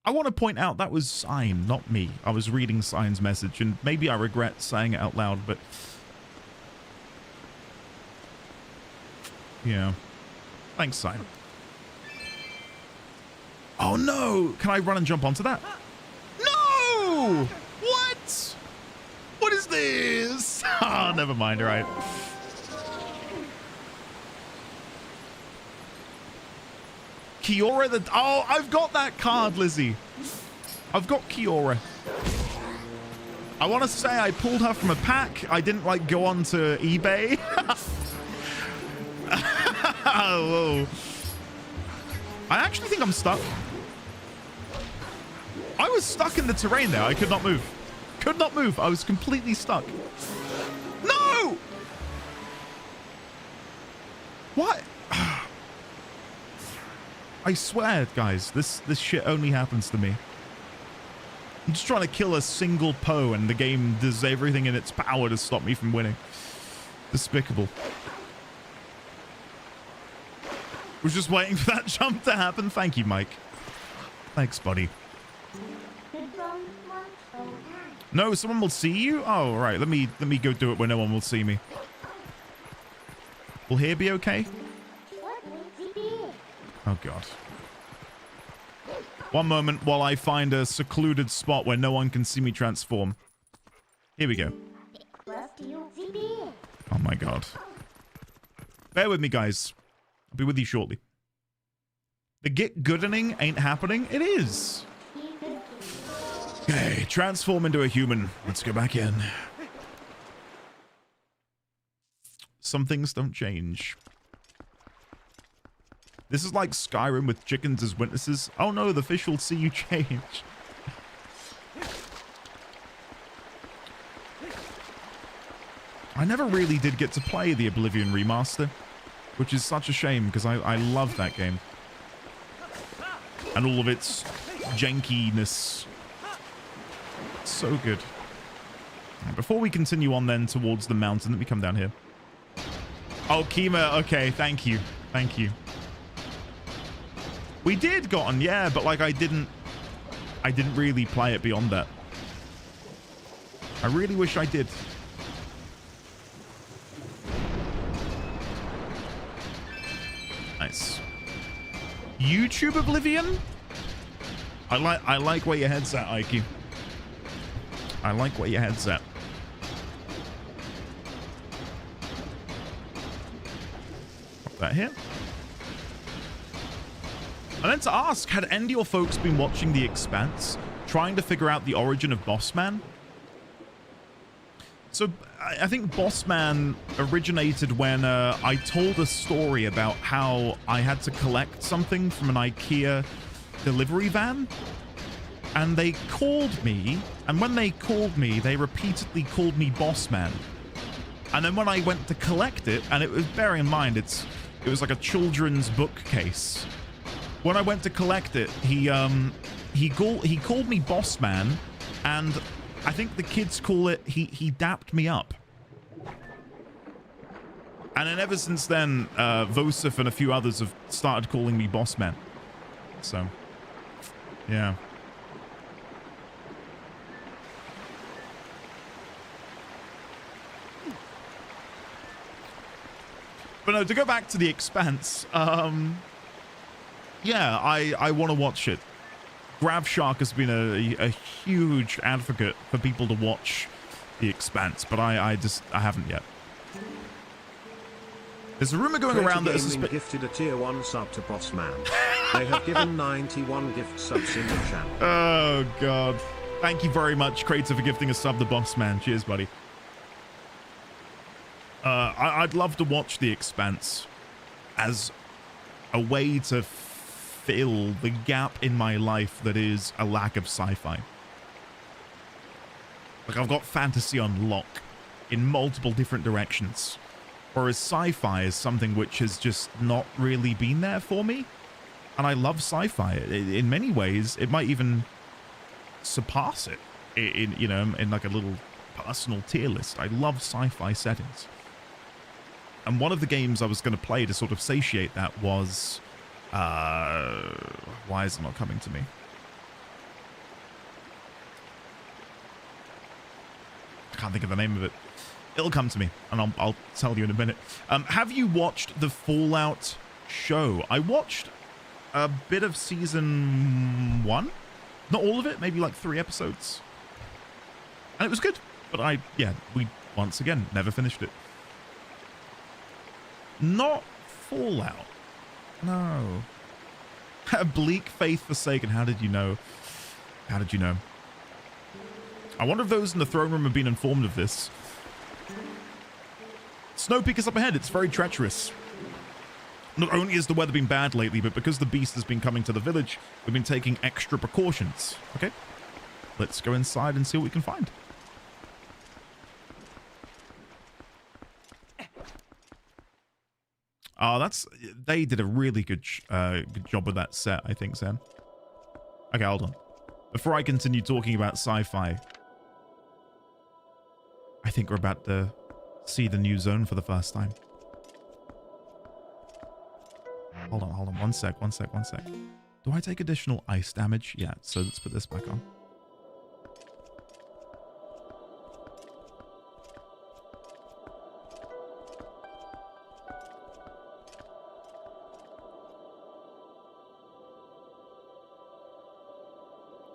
I want to point out that was Sign, not me. I was reading Sign's message, and maybe I regret saying it out loud, but... yeah. Thanks, Sign. Oh, no! Can I run and jump onto that? No! What? What is this? Oh, never mind, all right. Kiora the... oh, I've got that card, Lizzie. I've got Kiora. I want to say I pulled her from a pack. I didn't, like, go on to eBay. Whoa. I actually think I'm stuck. I was stuck in the terrain there. I could not move. Could not move. I was completely stuck. No! What? I swear, guys, this shit only happens to me. I'm just trying to kill a single Poe, and the game does everything in its power to stop me from winning. Despicable. Was just waiting for that jump to happen. Thank you, Mike. Thanks, buddy. No, someone will see you? Oh, right. Let me go do it where no one will see me. Will here be okay? Oh, God. One moment while I find a secluded spot where no one can see me transform. Here we go. Oh, my God. Bear with me, guys. I'll be with you shortly. The get goodening ain't happening. It is. Okay, transform into a human. Let's go back in. Some things don't change. This is like Skyrim with chickens as witnesses. Oh no, the fish will see you change. I never really did get to play the Oblivion remaster, which is such a shame because I love that game. And all of its jankiness. So good. Before we continue on then towards the mountain, let me come down here. Oh, Kima, okay, thank you. Thank you. We did gotten, yeah, but like I didn't really play it beyond that. I really wish I did. Nice. YouTube Oblivion? I like where your head's at, Ike. I like where your head's at. Pop that here. I meant to ask, had any of your folks been watching The Expanse, trying to figure out the origin of Bossman? So, I think Bossman originated when I told a story about how I had to collect something from an IKEA delivery van. And they called me, and when they called me, they repeatedly called me Bossman. And then when I went to collect it, and it was, bearing in mind, it was like a children's bookcase. When I went to collect it, he called me Bossman, and I think the kids call it, he dapped me up. And then ever since then, Vosif and a few others have started calling me Bossman. So, yeah. But no, to go back to The Expanse, yeah, I want to watch it. Gravshark has been a huge advocate for people to watch The Expanse, but I haven't yet. There's a rumor going around that Gaming gifted a tier 1 sub to Bossman. They have given 91 gift subs in the channel. Oh god. Thank you very much, Crater, for gifting a sub to Bossman. Cheers, buddy. I'd love to watch The Expanse as a way to fill the gap in my life that is a lack of sci-fi. Like, I've got fantasy on lock in multiple different directions, whereas sci-fi is something which has just not really been there for me. And I love sci-fi. In many ways, it might even surpass it in you know, in like a little personal tier list. I love sci-fi settings. And one of the games I was going to play to sort of satiate that was... why is it not coming to me? I can't think of the name of it. It'll come to me, and I'll tell you in a minute. Have you watched the Fallout show? I watched a bit of season 1. Not all of it, maybe like 3 episodes. And it was good. But we, once again, never finished it. Not Fallout. No. Bleak Faith Forsaken. How did you know? How did you know? I wonder if those in the throne room have been informed of this. Snowpeak is up ahead. It's very treacherous. Not only has the weather been bad lately, but because the beast has been coming to the village, we've been taking extra precautions. Okay. Let's go inside and see what we can find. Oh, they did a really good job with that set, I think, Sam. Okay, hold on. Before I continue talking about sci-fi, I think we're about to see the new zone for the first time. Hold on. One sec. Do I take additional ice damage? Yeah, so let's put this back on.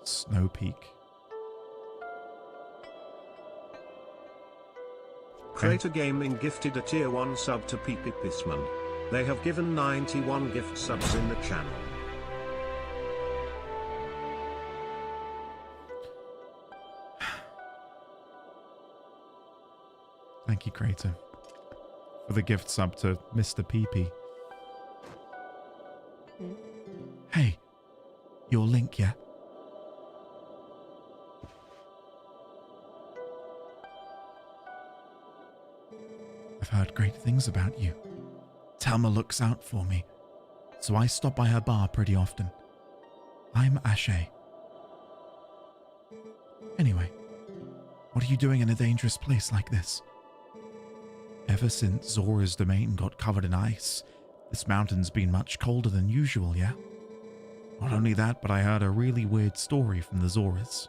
Snowpeak. Creator Gaming gifted a tier 1 sub to Pipipisman. They have given 91 gift subs in the channel. Thank you, Kratom, for the gift sub to Mr. PP. Hey, your link, yeah? I've heard great things about you. Telma looks out for me, so I stop by her bar pretty often. I'm Ashe. Anyway, what are you doing in a dangerous place like this? Ever since Zora's domain got covered in ice, this mountain's been much colder than usual, yeah? Not only that, but I heard a really weird story from the Zoras.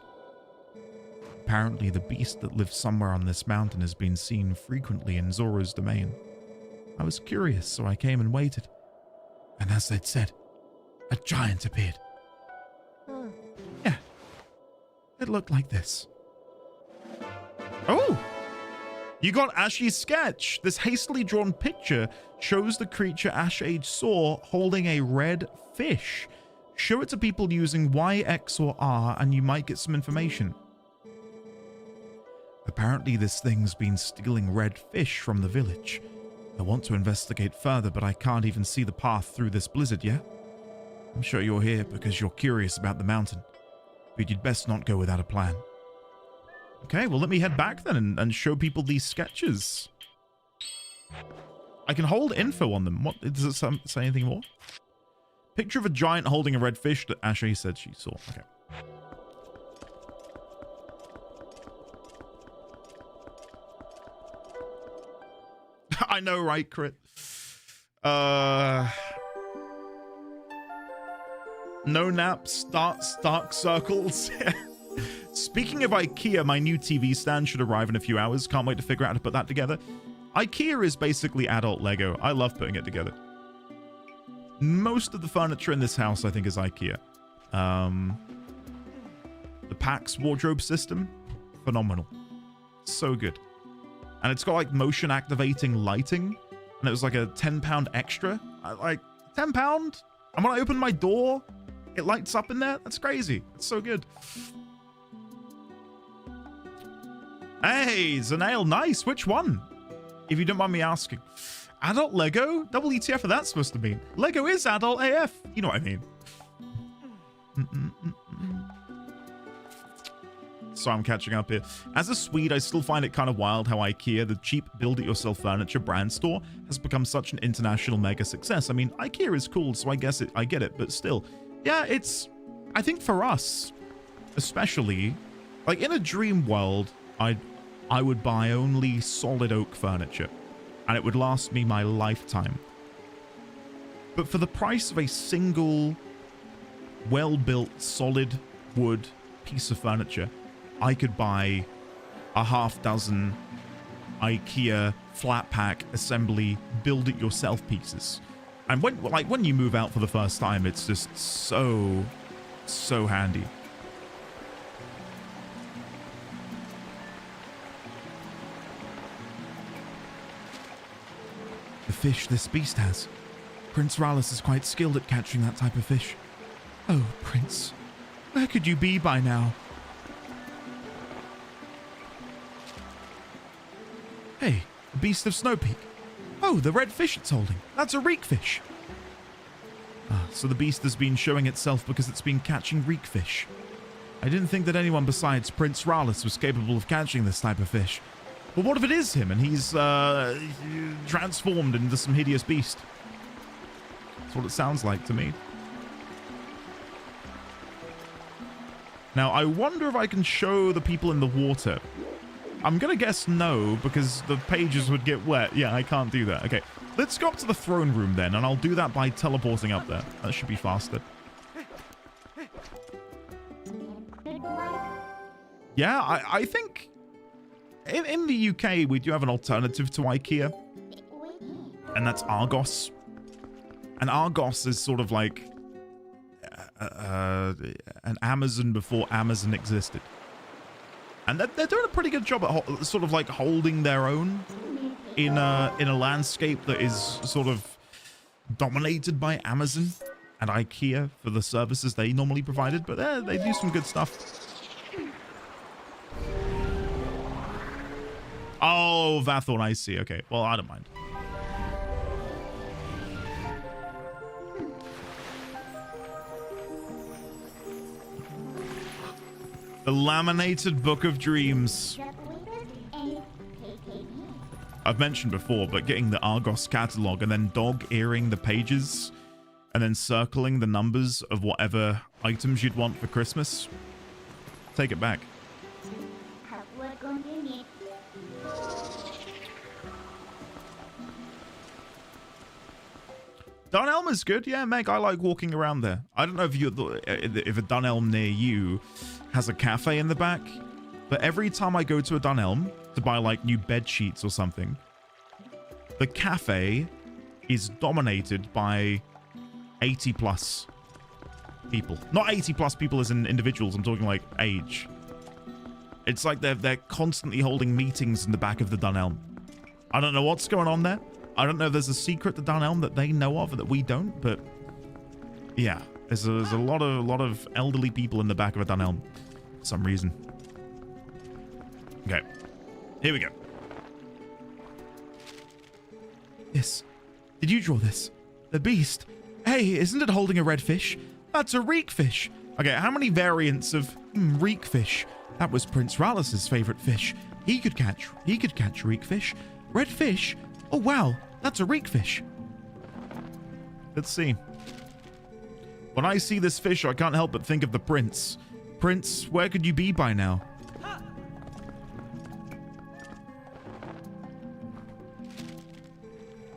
Apparently, the beast that lives somewhere on this mountain has been seen frequently in Zora's domain. I was curious, so I came and waited. And as they'd said, a giant appeared. Yeah, it looked like this. Oh! You got Ashe's sketch. This hastily drawn picture shows the creature Ashe saw holding a red fish. Show it to people using Y, X, or R, and you might get some information. Apparently, this thing's been stealing red fish from the village. I want to investigate further, but I can't even see the path through this blizzard, yeah? I'm sure you're here because you're curious about the mountain, but you'd best not go without a plan. Okay, well, let me head back then and show people these sketches. I can hold info on them. What does it say anything more? Picture of a giant holding a red fish that Ashe said she saw. Okay. I know, right, Crit? No naps, dark circles. Speaking of IKEA, my new TV stand should arrive in a few hours. Can't wait to figure out how to put that together. IKEA is basically adult Lego. I love putting it together. Most of the furniture in this house, I think, is IKEA. The PAX wardrobe system, phenomenal. So good. And it's got like motion activating lighting. And it was like a £10 extra. Like, £10? And when I open my door, it lights up in there? That's crazy. It's so good. Hey, Zanail, nice. Which one? If you don't mind me asking. Adult Lego? Double ETF for that supposed to mean. Lego is adult AF. You know what I mean. So I'm catching up here. As a Swede, I still find it kind of wild how IKEA, the cheap build-it-yourself furniture brand store, has become such an international mega success. I mean, IKEA is cool, so I guess I get it, but still. Yeah, I think for us, especially, like in a dream world, I would buy only solid oak furniture, and it would last me my lifetime. But for the price of a single, well-built, solid wood piece of furniture, I could buy a half dozen IKEA flat pack assembly build-it-yourself pieces. And when you move out for the first time, it's just so handy. The fish this beast has. Prince Rallis is quite skilled at catching that type of fish. Oh, Prince, where could you be by now? Hey, the beast of Snowpeak. Oh, the red fish it's holding. That's a reek fish. Ah, so the beast has been showing itself because it's been catching reek fish. I didn't think that anyone besides Prince Rallis was capable of catching this type of fish. But what if it is him and he's transformed into some hideous beast? That's what it sounds like to me. Now, I wonder if I can show the people in the water. I'm going to guess no, because the pages would get wet. Yeah, I can't do that. Okay, let's go up to the throne room then, and I'll do that by teleporting up there. That should be faster. Yeah, I think in the UK, we do have an alternative to IKEA, and that's Argos. And Argos is sort of like an Amazon before Amazon existed. And they're doing a pretty good job at sort of like holding their own in a landscape that is sort of dominated by Amazon and IKEA for the services they normally provided. But they do some good stuff. Oh, Vathorn, I see. Okay, well, I don't mind. The Laminated Book of Dreams. I've mentioned before, but getting the Argos catalog and then dog-earing the pages and then circling the numbers of whatever items you'd want for Christmas. Take it back. Dunelm is good. Yeah, Meg, I like walking around there. I don't know if a Dunelm near you has a cafe in the back, but every time I go to a Dunelm to buy like new bed sheets or something, the cafe is dominated by 80 plus people. Not 80 plus people as in individuals, I'm talking like age. It's like they're constantly holding meetings in the back of the Dunelm. I don't know what's going on there. I don't know if there's a secret to Dunelm that they know of that we don't, but yeah, there's a lot of elderly people in the back of a Dunelm for some reason. Okay, here we go. This. Did you draw this? The beast. Hey, isn't it holding a red fish? That's a reek fish. Okay, how many variants of reek fish? That was Prince Rallis's favorite fish. He could catch reek fish. Red fish? Oh wow, that's a reek fish. Let's see. When I see this fish, I can't help but think of the prince. Prince, where could you be by now?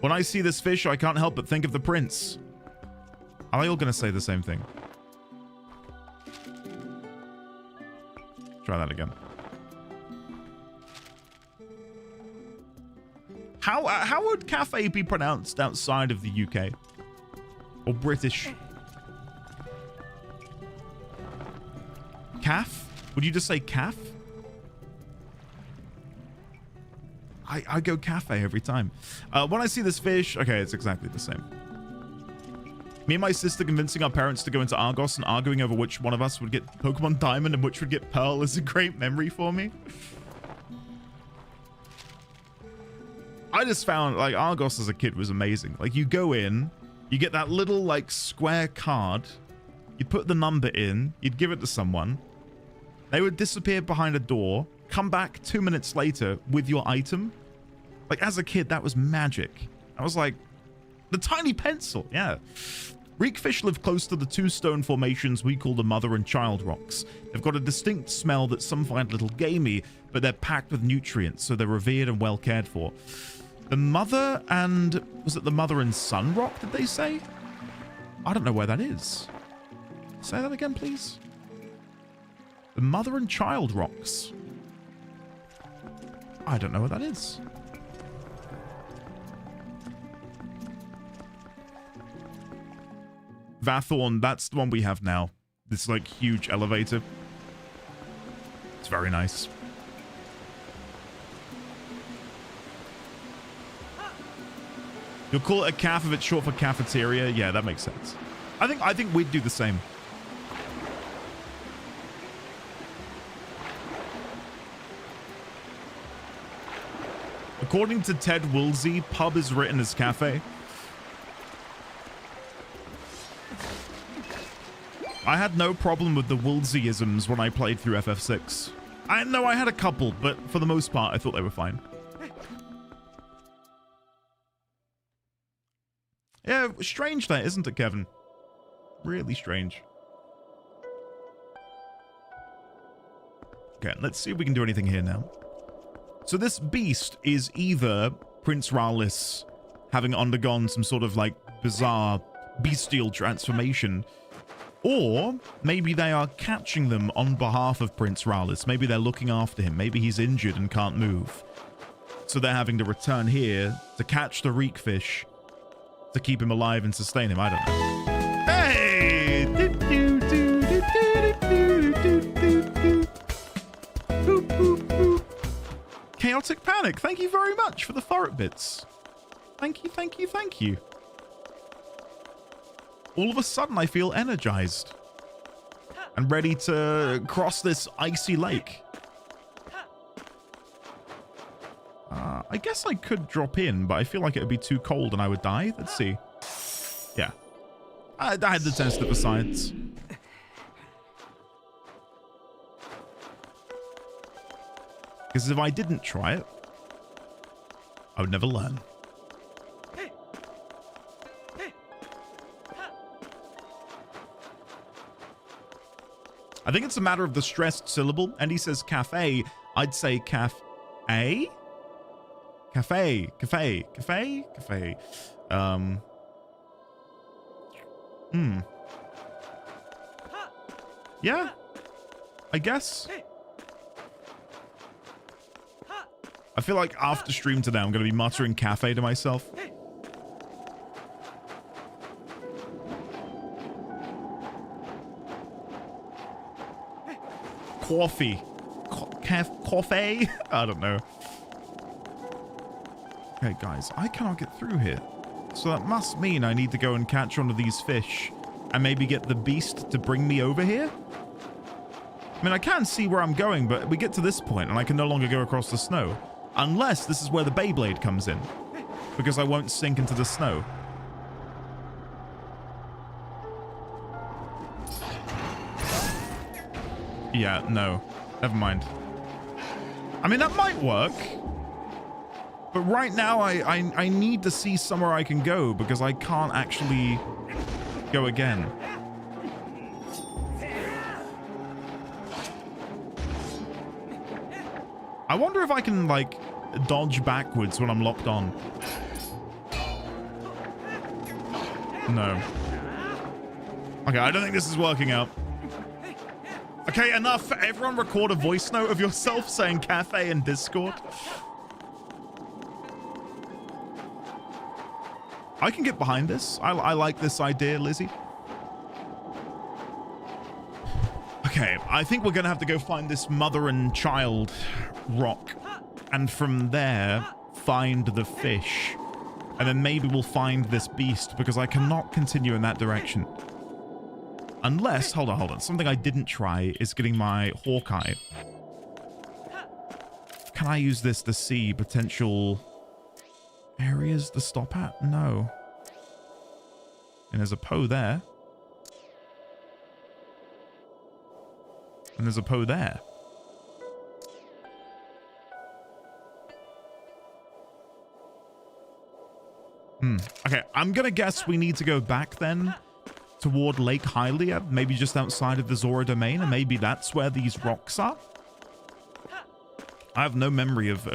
When I see this fish, I can't help but think of the prince. Are they all going to say the same thing? Try that again. How would cafe be pronounced outside of the UK? Or British? Calf? Would you just say calf? I go cafe every time. When I see this fish, okay, it's exactly the same. Me and my sister convincing our parents to go into Argos and arguing over which one of us would get Pokemon Diamond and which would get Pearl is a great memory for me. I just found, like, Argos as a kid was amazing. Like, you go in, you get that little, like, square card, you put the number in, you'd give it to someone, they would disappear behind a door, come back 2 minutes later with your item. Like, as a kid, that was magic. I was like, the tiny pencil, yeah. Reekfish live close to the two stone formations we call the Mother and Child Rocks. They've got a distinct smell that some find a little gamey, but they're packed with nutrients, so they're revered and well cared for. The Mother and... was it the Mother and Son Rock, did they say? I don't know where that is. Say that again, please. The Mother and Child Rocks. I don't know what that is. Vathorn, that's the one we have now. This, like, huge elevator. It's very nice. You'll call it a caf if it's short for cafeteria? Yeah, that makes sense. I think we'd do the same. According to Ted Woolsey, pub is written as cafe. I had no problem with the Woolseyisms when I played through FF6. I know I had a couple, but for the most part, I thought they were fine. Yeah, strange that, isn't it, Kevin? Really strange. Okay, let's see if we can do anything here now. So this beast is either Prince Rallis having undergone some sort of, like, bizarre bestial transformation, or maybe they are catching them on behalf of Prince Rallis. Maybe they're looking after him. Maybe he's injured and can't move. So they're having to return here to catch the reek fish to keep him alive and sustain him. I don't know. Hey! Boop, boop, boop. Chaotic Panic, thank you very much for the Thorot bits. Thank you, thank you, thank you. All of a sudden, I feel energized and ready to cross this icy lake. I guess I could drop in, but I feel like it would be too cold and I would die. Let's see. Yeah. I had to test it for science. Because if I didn't try it, I would never learn. I think it's a matter of the stressed syllable. And he says cafe. I'd say cafe. Cafe. Cafe. Cafe. Cafe. Yeah. I guess. I feel like after stream today, I'm going to be muttering cafe to myself. Coffee. Coffee? I don't know. Okay, guys, I cannot get through here. So that must mean I need to go and catch one of these fish and maybe get the beast to bring me over here. I mean, I can see where I'm going, but we get to this point and I can no longer go across the snow. Unless this is where the Beyblade comes in. Because I won't sink into the snow. Yeah, no. Never mind. I mean, that might work. But right now, I need to see somewhere I can go because I can't actually go again. I wonder if I can, like, dodge backwards when I'm locked on. No. Okay, I don't think this is working out. Okay, enough. Everyone record a voice note of yourself saying cafe in Discord. I can get behind this. I like this idea, Lizzie. Okay, I think we're going to have to go find this mother and child rock. And from there, find the fish. And then maybe we'll find this beast because I cannot continue in that direction. Unless, hold on. Something I didn't try is getting my Hawkeye. Can I use this to see potential areas to stop at? No. And there's a Poe there. And there's a Poe there. Okay, I'm gonna guess we need to go back then toward Lake Hylia, maybe just outside of the Zora domain, and maybe that's where these rocks are. I have no memory of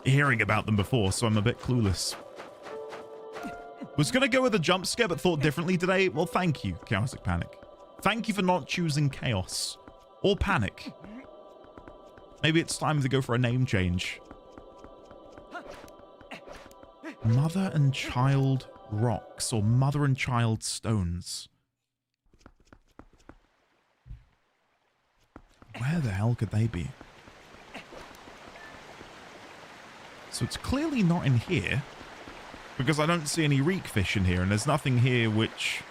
hearing about them before, so I'm a bit clueless. Was gonna go with a jump scare, but thought differently today. Well, thank you, Chaotic Panic. Thank you for not choosing chaos or panic. Maybe it's time to go for a name change. Mother and child rocks or mother and child stones. Where the hell could they be? So it's clearly not in here because I don't see any reek fish in here and there's nothing here which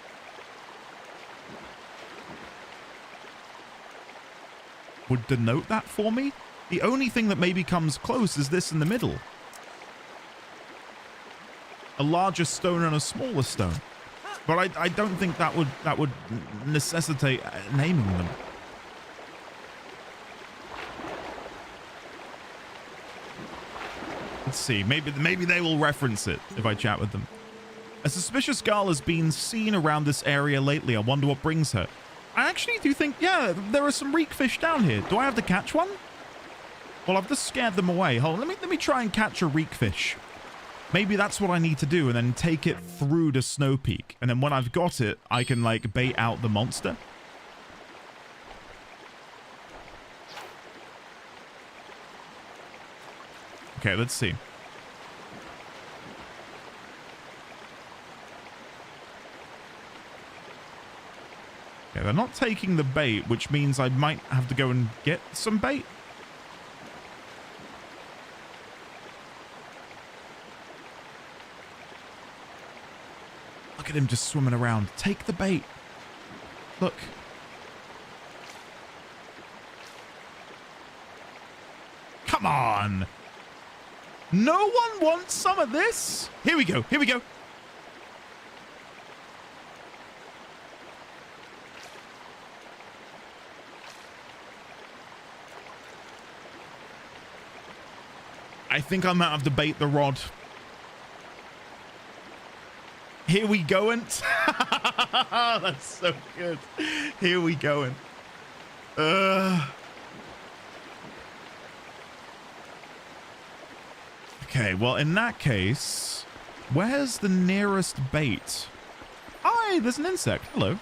would denote that for me. The only thing that maybe comes close is this in the middle. A larger stone and a smaller stone. But I don't think that would necessitate naming them. Let's see. Maybe they will reference it if I chat with them. A suspicious girl has been seen around this area lately. I wonder what brings her. I actually do think, yeah, there are some reek fish down here. Do I have to catch one? Well, I've just scared them away. Hold on, let me try and catch a reek fish. Maybe that's what I need to do and then take it through to Snowpeak. And then when I've got it, I can like bait out the monster. Okay, let's see. Okay, they're not taking the bait, which means I might have to go and get some bait. Look at him just swimming around. Take the bait. Look. Come on. No one wants some of this. Here we go. Here we go. I think I might have to bait the rod. Here we go, and that's so good. Here we go, and okay, well, in that case, where's the nearest bait? Hi, there's an insect. Hello.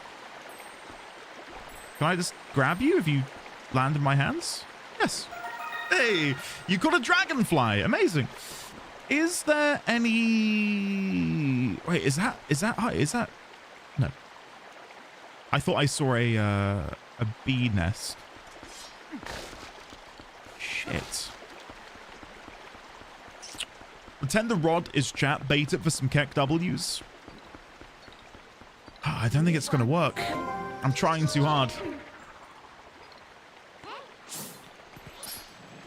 Can I just grab you if you land in my hands? Yes. Hey, you caught a dragonfly. Amazing. Is there any... Wait, is that... No. I thought I saw a bee nest. Shit. Pretend the rod is chat. Bait it for some Keck W's. Oh, I don't think it's going to work. I'm trying too hard.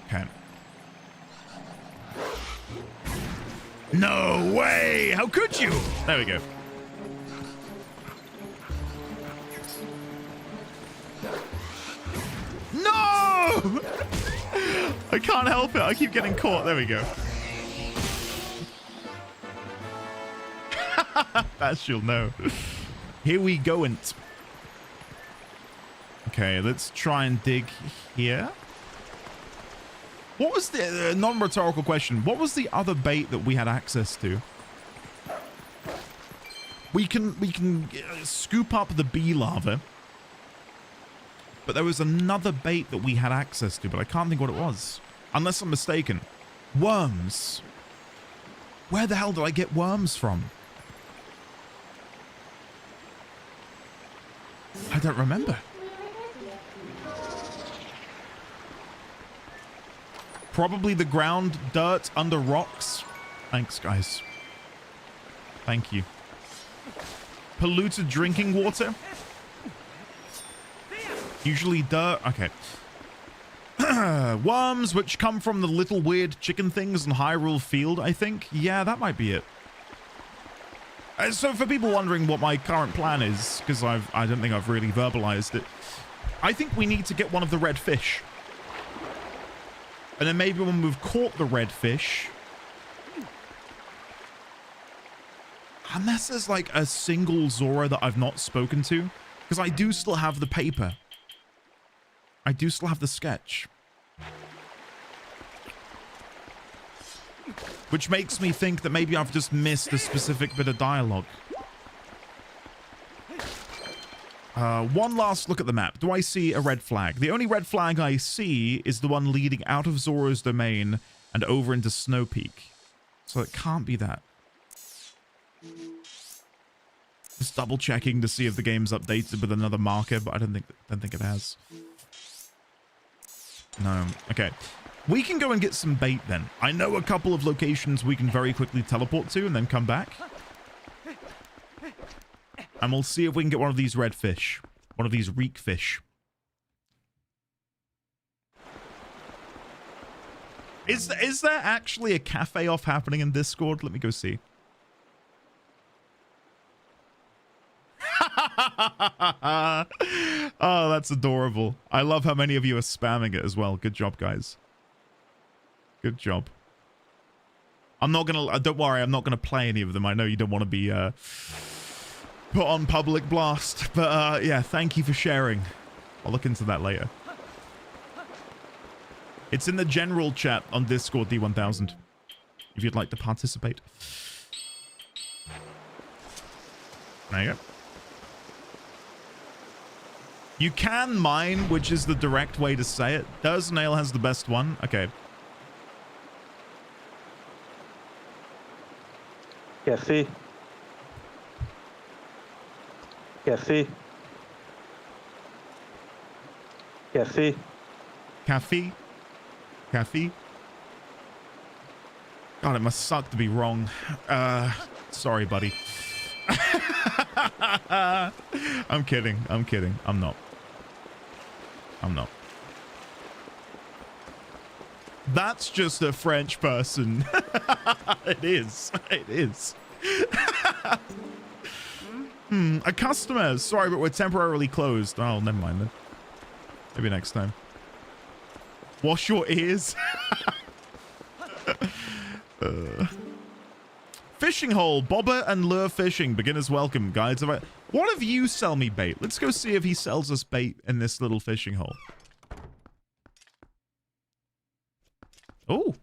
Okay. No way! How could you? There we go. No! I can't help it. I keep getting caught. There we go. That she'll know. Here we go. Okay, let's try and dig here. What was the non-rhetorical question? What was the other bait that we had access to? We can scoop up the bee larva, but there was another bait that we had access to, but I can't think what it was, unless I'm mistaken. Worms. Where the hell did I get worms from? I don't remember. Probably the ground, dirt, under rocks. Thanks, guys. Thank you. Polluted drinking water. Usually dirt. Okay. Worms, which come from the little weird chicken things in Hyrule Field, I think. Yeah, that might be it. So for people wondering what my current plan is, because I don't think I've really verbalized it, I think we need to get one of the red fish. And then maybe when we've caught the red fish, unless there's like a single Zora that I've not spoken to, because I do still have the paper. I do still have the sketch. Which makes me think that maybe I've just missed a specific bit of dialogue. One last look at the map. Do I see a red flag? The only red flag I see is the one leading out of Zora's domain and over into Snowpeak. So it can't be that. Just double checking to see if the game's updated with another marker, but I don't think it has. No. Okay. We can go and get some bait then. I know a couple of locations we can very quickly teleport to and then come back. And we'll see if we can get one of these red fish. One of these reek fish. Is there actually a cafe off happening in Discord? Let me go see. Oh, that's adorable. I love how many of you are spamming it as well. Good job, guys. Good job. I'm not gonna... don't worry, I'm not gonna play any of them. I know you don't want to be... put on public blast, but yeah, thank you for sharing. I'll look into that later. It's in the general chat on Discord, D1000, if you'd like to participate. There you go. You can mine, which is the direct way to say it. Nail has the best one. Okay. Café. Café. Café. Café. Café. God, it must suck to be wrong. Sorry, buddy. I'm kidding. I'm kidding. I'm not. I'm not. That's just a French person. It is. It is. A customer. Sorry, but we're temporarily closed. Oh, never mind then. Maybe next time. Wash your ears. Fishing hole. Bobber and lure fishing. Beginners welcome. Guides. What if you sell me bait? Let's go see if he sells us bait in this little fishing hole. Oh.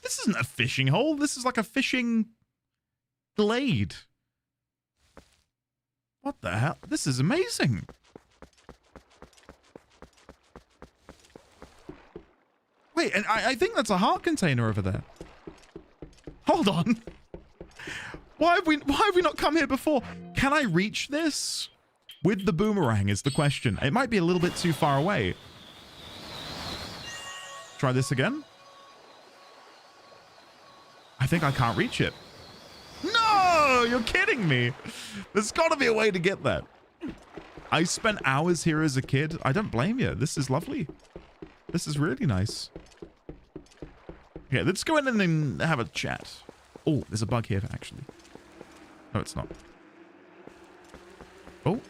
This isn't a fishing hole. This is like a fishing glade. What the hell? This is amazing. Wait, and I think that's a heart container over there. Hold on. Why have we not come here before? Can I reach this with the boomerang is the question. It might be a little bit too far away. Try this again. I think I can't reach it. No, you're kidding me. There's got to be a way to get that. I spent hours here as a kid. I don't blame you. This is lovely. This is really nice. Okay, let's go in and then have a chat. Oh, there's a bug here, actually. No, it's not. Oh.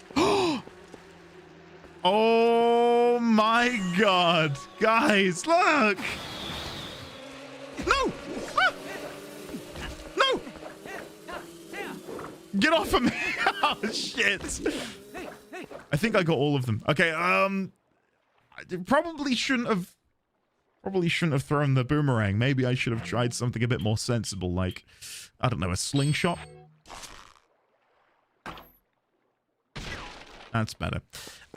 Oh my god. Guys, look. No. Ah! No. Get off of me. Oh, shit. I think I got all of them. Okay, I probably shouldn't have thrown the boomerang. Maybe I should have tried something a bit more sensible, like, I don't know, a slingshot. That's better.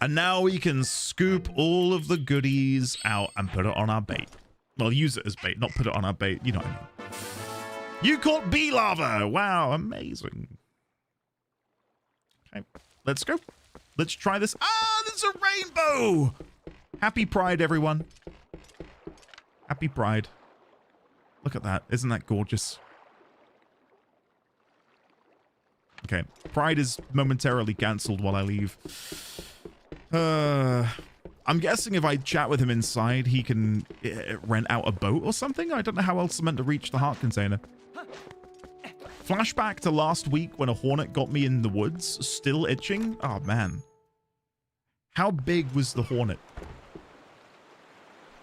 And now we can scoop all of the goodies out and put it on our bait. Well, use it as bait, not put it on our bait. You know what I mean. You caught bee larva. Wow, amazing. Okay, let's go. Let's try this. Ah, there's a rainbow. Happy Pride, everyone. Happy Pride. Look at that. Isn't that gorgeous? Okay. Pride is momentarily cancelled while I leave. I'm guessing if I chat with him inside, he can rent out a boat or something? I don't know how else I'm meant to reach the heart container. Flashback to last week when a hornet got me in the woods. Still itching? Oh, man. How big was the hornet?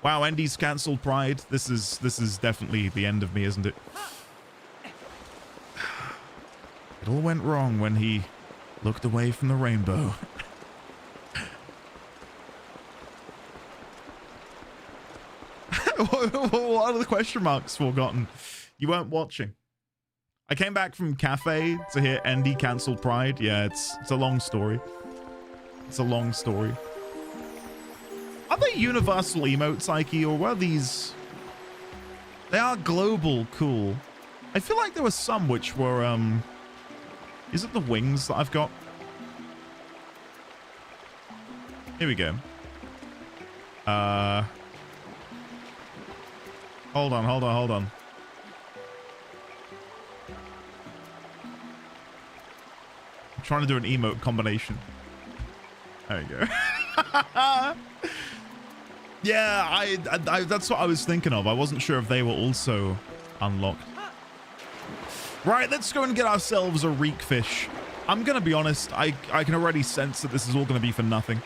Wow, Andy's cancelled Pride. This is definitely the end of me, isn't it? It all went wrong when he looked away from the rainbow. What are the question marks forgotten? You weren't watching. I came back from cafe to hear Andy cancelled Pride. Yeah, it's a long story. It's a long story. Are they universal emotes, Ike, or were these... They are global cool. I feel like there were some which were, Is it the wings that I've got? Here we go. Hold on. I'm trying to do an emote combination. There we go. Yeah, I that's what I was thinking of. I wasn't sure if they were also unlocked. Right, let's go and get ourselves a reek fish. I'm gonna be honest, I can already sense that this is all gonna be for nothing.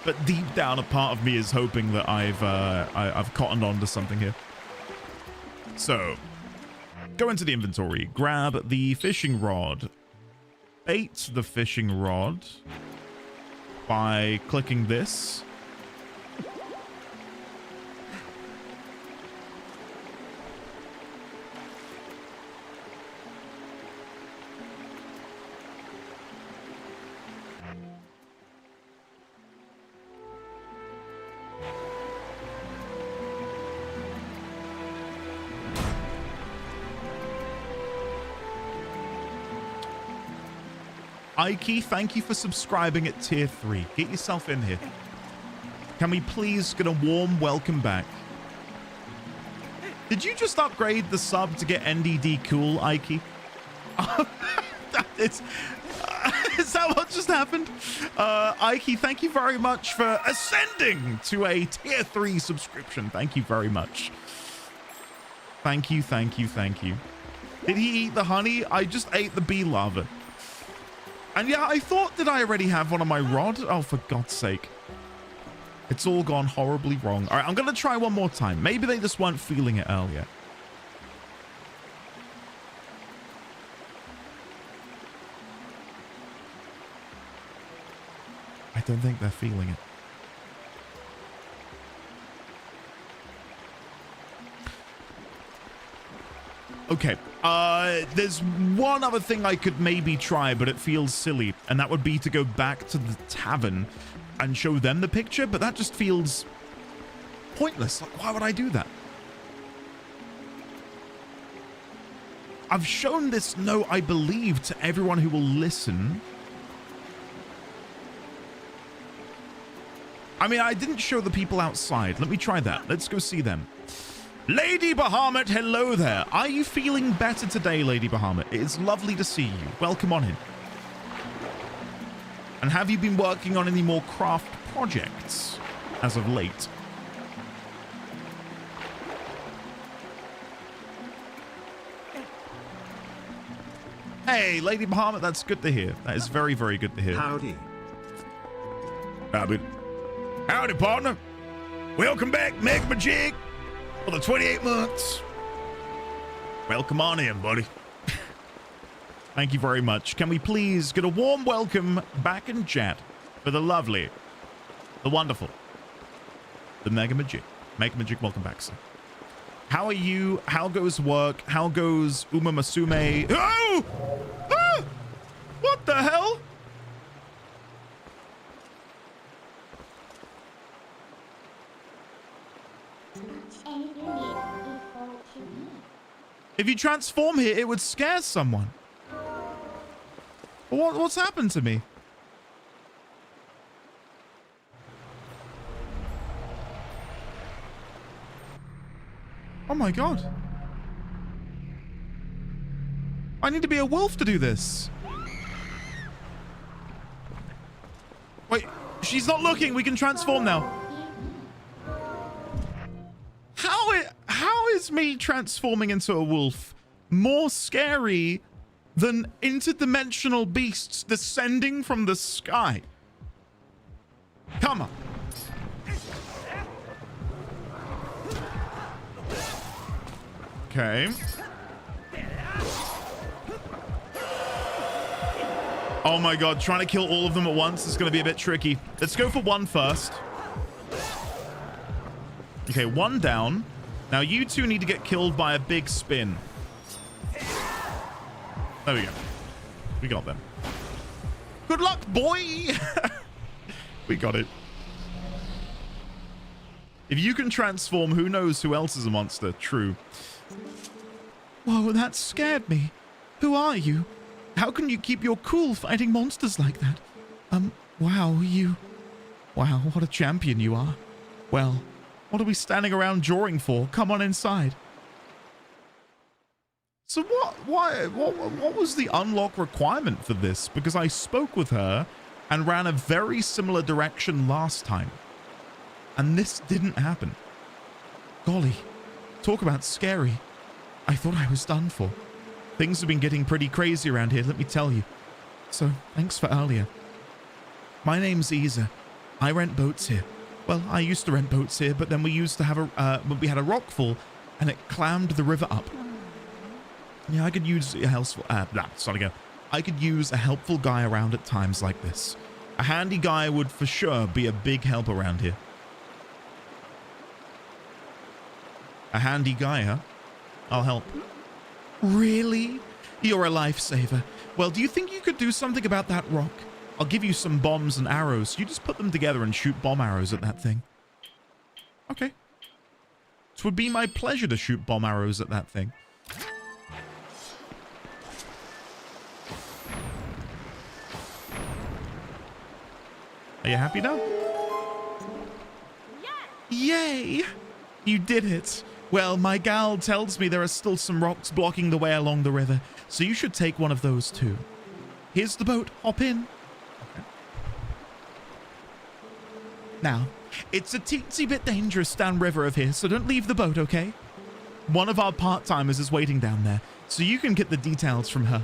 But deep down, a part of me is hoping that I've cottoned on to something here. So, go into the inventory, grab the fishing rod, bait the fishing rod by clicking this. Ike, thank you for subscribing at tier 3. Get yourself in here. Can we please get a warm welcome back? Did you just upgrade the sub to get NDD cool, Ike? That is... Is that what just happened? Ike, thank you very much for ascending to a tier 3 subscription. Thank you very much. Thank you, thank you, thank you. Did he eat the honey? I just ate the bee larva. And yeah, I thought, did I already have one on my rod? Oh, for God's sake. It's all gone horribly wrong. All right, I'm going to try one more time. Maybe they just weren't feeling it earlier. I don't think they're feeling it. Okay, there's one other thing I could maybe try, but it feels silly, and that would be to go back to the tavern and show them the picture, but that just feels pointless. Like, why would I do that? I've shown this note, I believe, to everyone who will listen. I mean, I didn't show the people outside. Let me try that. Let's go see them. Lady Bahamut, hello there. Are you feeling better today, Lady Bahamut? It is lovely to see you. Welcome on in. And have you been working on any more craft projects as of late? Hey, Lady Bahamut, that's good to hear. That is very, very good to hear. Howdy. Howdy, partner. Welcome back, Meg Majig. For the 28 months. Welcome on in, buddy. Thank you very much. Can we please get a warm welcome back in chat for the lovely, the wonderful, the Mega Magic. Mega Magic, welcome back, sir. How are you? How goes work? How goes Uma Masume? Oh! Ah! What the hell? If you transform here, it would scare someone. What's happened to me? Oh my God. I need to be a wolf to do this. Wait, she's not looking. We can transform now. How is me transforming into a wolf more scary than interdimensional beasts descending from the sky? Come on. Okay. Oh my God, trying to kill all of them at once is going to be a bit tricky. Let's go for one first. Okay, one down. Now you two need to get killed by a big spin. There we go. We got them. Good luck, boy! We got it. If you can transform, who knows who else is a monster? True. Whoa, that scared me. Who are you? How can you keep your cool fighting monsters like that? Wow, Wow, what a champion you are. Well, what are we standing around drawing for? Come on inside. So what was the unlock requirement for this? Because I spoke with her and ran a very similar direction last time. And this didn't happen. Golly, talk about scary. I thought I was done for. Things have been getting pretty crazy around here, let me tell you. So, thanks for earlier. My name's Isa. I rent boats here. Well, I used to rent boats here, but then we used to have we had a rockfall, and it clammed the river up. Yeah, I could use a I could use a helpful guy around at times like this. A handy guy would for sure be a big help around here. A handy guy, huh? I'll help. Really? You're a lifesaver. Well, do you think you could do something about that rock? I'll give you some bombs and arrows. You just put them together and shoot bomb arrows at that thing. Okay. It would be my pleasure to shoot bomb arrows at that thing. Are you happy now? Yay! You did it. Well, my gal tells me there are still some rocks blocking the way along the river, so you should take one of those too. Here's the boat. Hop in. Okay. Now, it's a teensy bit dangerous downriver of here, so don't leave the boat, okay? One of our part-timers is waiting down there, so you can get the details from her.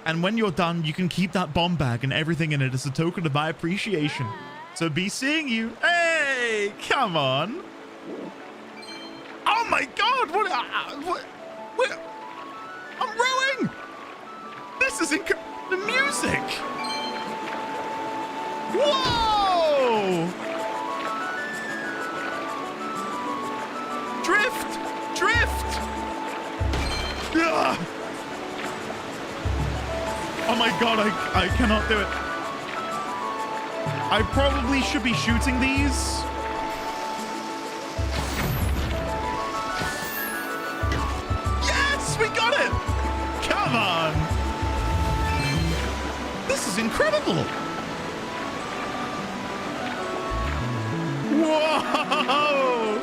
And when you're done, you can keep that bomb bag and everything in it as a token of my appreciation. So be seeing you. Hey, come on. Oh my God, what I'm rowing. This is the music. Whoa. Drift. Ugh. Oh my God, I cannot do it. I probably should be shooting these. Yes, we got it. Come on. This is incredible. Whoa.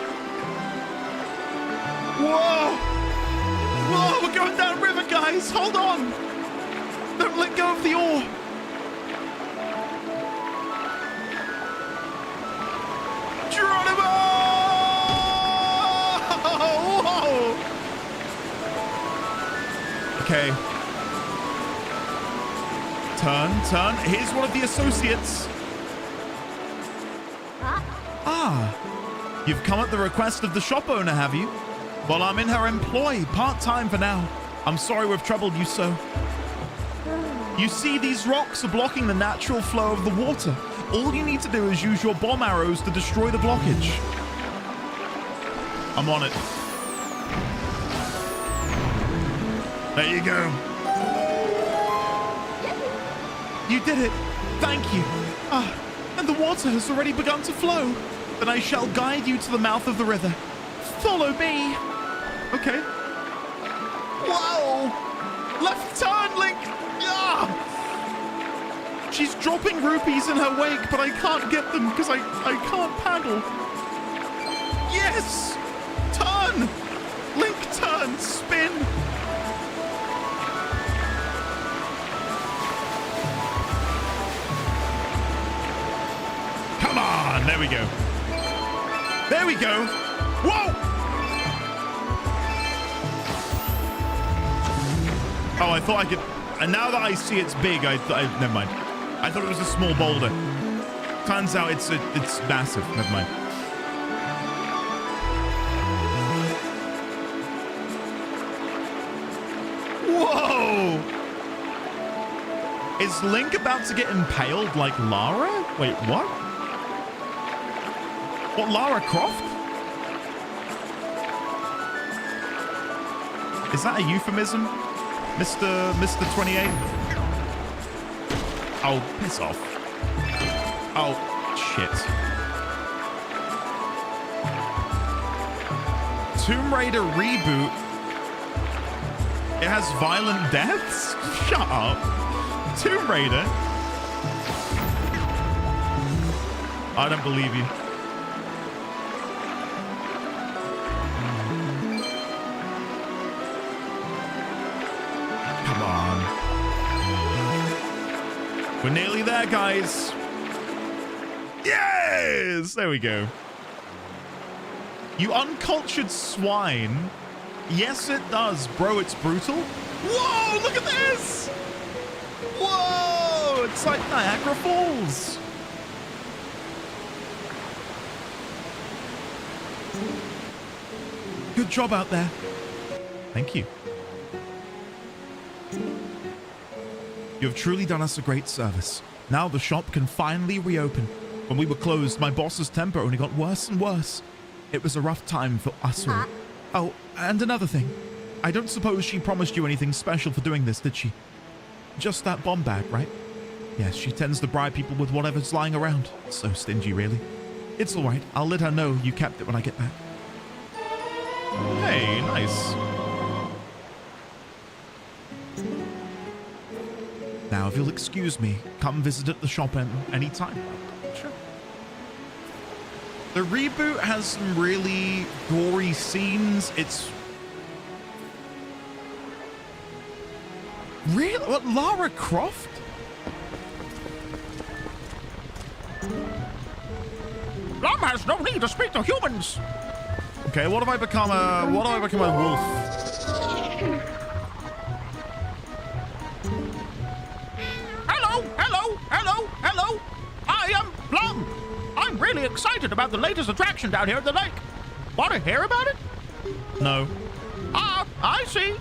Whoa, we're going down river, guys. Hold on. Don't let go of the oar. Geronimo! Whoa! Okay. Turn. Here's one of the associates. Ah, you've come at the request of the shop owner, have you? Well, I'm in her employ, part-time for now. I'm sorry we've troubled you so. You see, these rocks are blocking the natural flow of the water. All you need to do is use your bomb arrows to destroy the blockage. I'm on it. There you go. You did it. Thank you. And the water has already begun to flow. Then I shall guide you to the mouth of the river. Follow me. Okay. Whoa! Left turn, Link! Ah! She's dropping rupees in her wake, but I can't get them because I can't paddle. Yes! Turn! Link, turn! Spin! Come on! There we go. There we go! Whoa! Oh, I thought I could... And now that I see it's big, never mind. I thought it was a small boulder. Turns out it's massive. Never mind. Whoa! Is Link about to get impaled like Lara? Wait, what? What, Lara Croft? Is that a euphemism? Mr. 28? Oh, piss off. Oh, shit. Tomb Raider reboot? It has violent deaths? Shut up. Tomb Raider? I don't believe you. We're nearly there, guys. Yes! There we go. You uncultured swine. Yes, it does. Bro, it's brutal. Whoa, look at this! Whoa! It's like Niagara Falls. Good job out there. Thank you. You have truly done us a great service. Now the shop can finally reopen. When we were closed, my boss's temper only got worse and worse. It was a rough time for us all. Oh, and another thing. I don't suppose she promised you anything special for doing this, did she? Just that bomb bag, right? Yes, she tends to bribe people with whatever's lying around. So stingy, really. It's all right. I'll let her know you kept it when I get back. Hey, nice. Now, if you'll excuse me, come visit at the shop anytime. Sure. The reboot has some really gory scenes. It's... Really? What, Lara Croft? Plum has no need to speak to humans. Okay, what if I become a wolf? Hello. I am Plum. I'm really excited about the latest attraction down here at the lake. Want to hear about it? No. Ah, I see.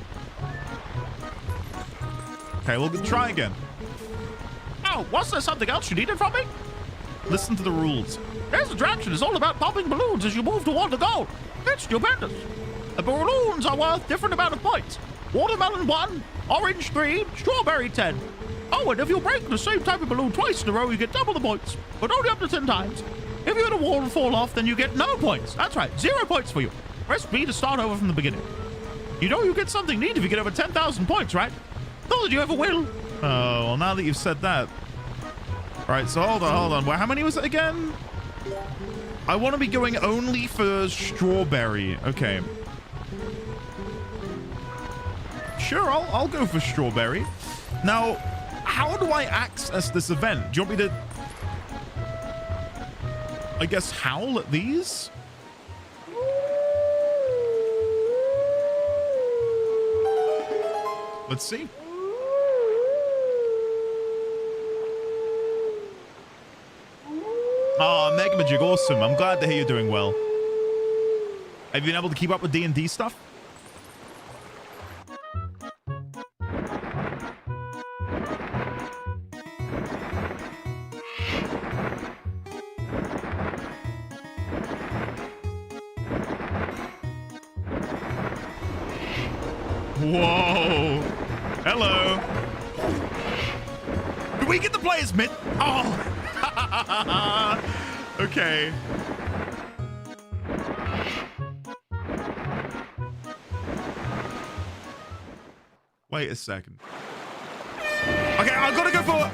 Okay, we'll try again. Oh, was there something else you needed from me? Listen to the rules. This attraction is all about popping balloons as you move toward the goal. It's stupendous. The balloons are worth different amount of points. Watermelon 1, orange 3, strawberry 10. Oh, and if you break the same type of balloon twice in a row, you get double the points, but only up to 10 times. If you hit a wall and fall off, then you get no points. That's right, 0 points for you. Press B to start over from the beginning. You know you get something neat if you get over 10,000 points, right? Not that you ever will. Oh, well, now that you've said that. All right, so hold on. Well, how many was it again? I want to be going only for strawberry. Okay. Sure, I'll go for strawberry. Now, how do I access this event? Do you want me to, I guess, howl at these? Let's see. Oh, Mega Magic, awesome. I'm glad to hear you're doing well. Have you been able to keep up with D&D stuff? Whoa. Hello. Do we get the players mid? Oh. Okay. Wait a second. Okay, I've got to go for...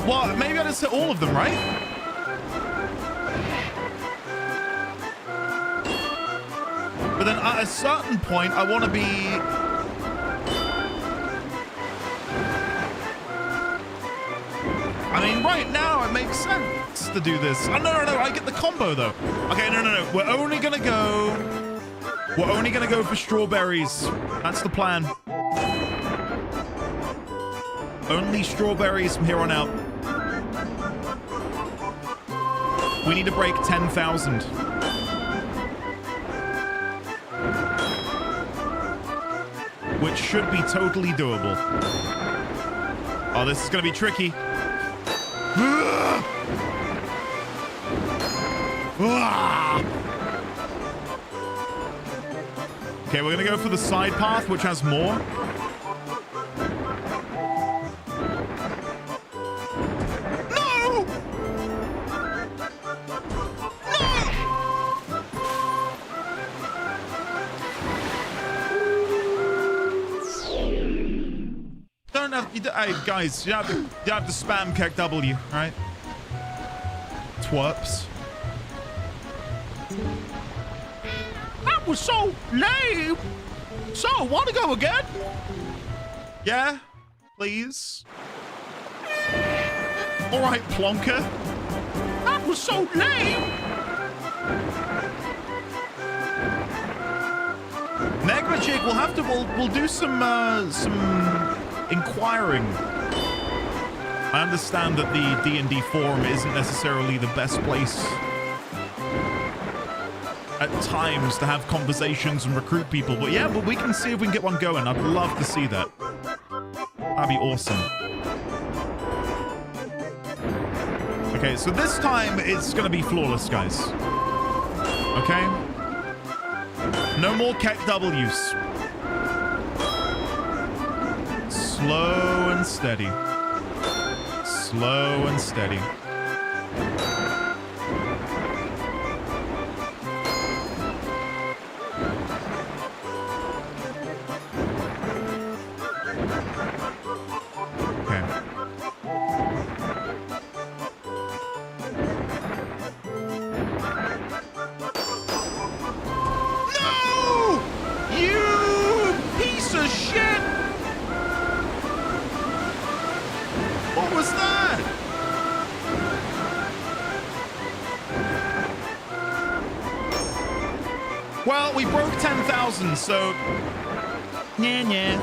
What? Maybe I just hit all of them, right? But then at a certain point, I want to be... I mean, right now, it makes sense to do this. Oh, no, I get the combo, though. Okay, no. We're only going to go for strawberries. That's the plan. Only strawberries from here on out. We need to break 10,000. Which should be totally doable. Oh, this is going to be tricky. Okay, we're going to go for the side path, which has more. No! Don't have... Hey, guys, you don't have to spam kick W, right? Twerps. That was so lame. So, want to go again? Yeah, please. All right, Plonker. That was so lame. Megmajig, we'll have to. We'll do some inquiring. I understand that the D&D forum isn't necessarily the best place at times to have conversations and recruit people, but yeah, we can see if we can get one going. I'd love to see that. That'd be awesome. Okay, so this time it's gonna be flawless, guys. Okay? No more Keck W's. Slow and steady. Slow and steady. Well, we broke 10,000, so... Nah.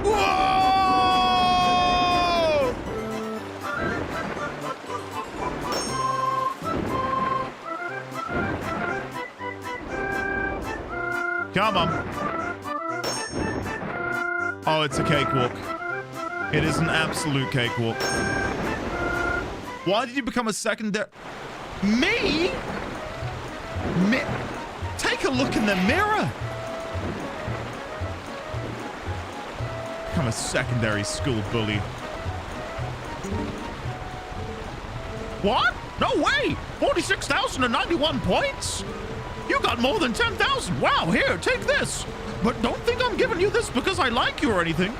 Whoa! Come on. Oh, it's a cakewalk. It is an absolute cakewalk. Why did you become a secondary? Me? Take a look in the mirror. Become a secondary school bully. What? No way! 46,091 points? You got more than 10,000. Wow, here, take this. But don't think I'm giving you this because I like you or anything.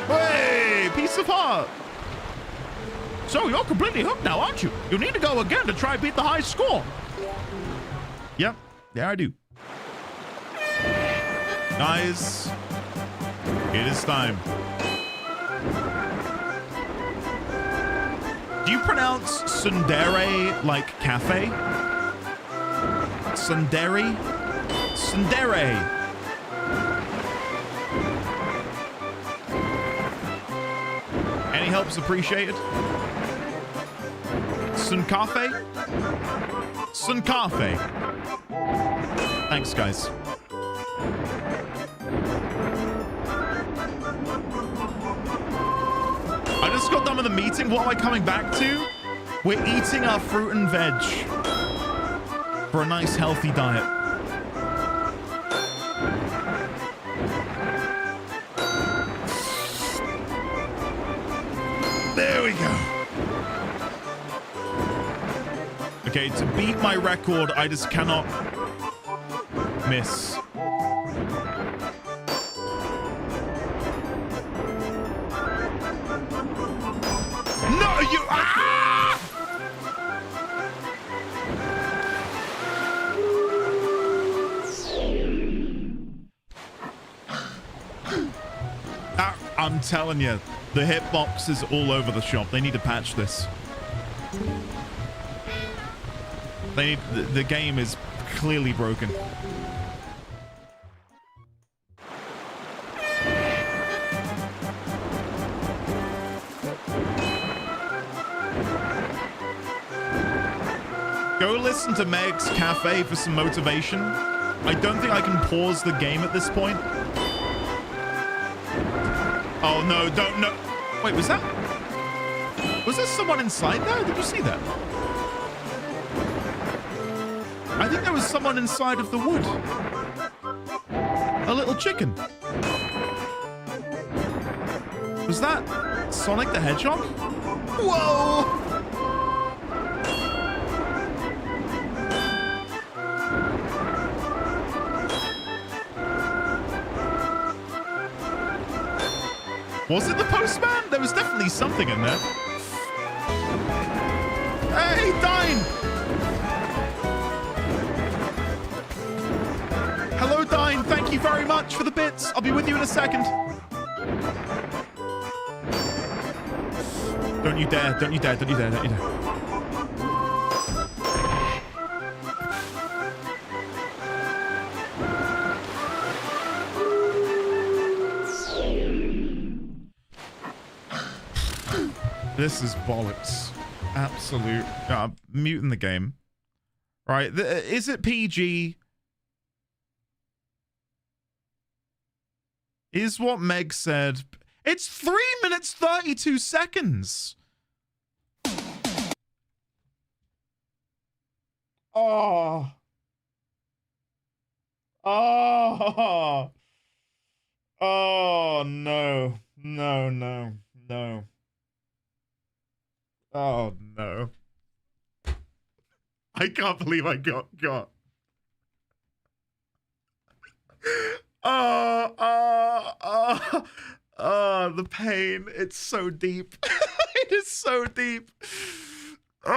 Hey, piece of heart. So you're completely hooked now, aren't you? You need to go again to try beat the high score. Yep, yeah, I do. Guys, it is time. Do you pronounce tsundere like cafe? Tsundere? Tsundere. Any help's appreciated. Suncafe? Suncafe. Thanks, guys. I just got done with the meeting. What am I coming back to? We're eating our fruit and veg for a nice healthy diet. There we go. Okay, to beat my record, I just cannot miss. No, you... Ah! I'm telling you, the hitbox is all over the shop. They need to patch this. They need, the game is clearly broken. Go listen to Meg's Cafe for some motivation. I don't think I can pause the game at this point. Oh no, don't, no. Wait, was there someone inside there? Did you see that? I think there was someone inside of the wood. A little chicken. Was that Sonic the Hedgehog? Whoa! Was it the postman? There was definitely something in there. Hey, Dine! Hello, Dine. Thank you very much for the bits. I'll be with you in a second. Don't you dare. Don't you dare. Don't you dare. Don't you dare. This is bollocks. Absolute. Muting the game. Right. Is it PG? Is what Meg said. It's 3 minutes 32 seconds. Oh. Oh. Oh, no. No, no, no. Oh, no. I can't believe I got. The pain. It's so deep. It is so deep. Do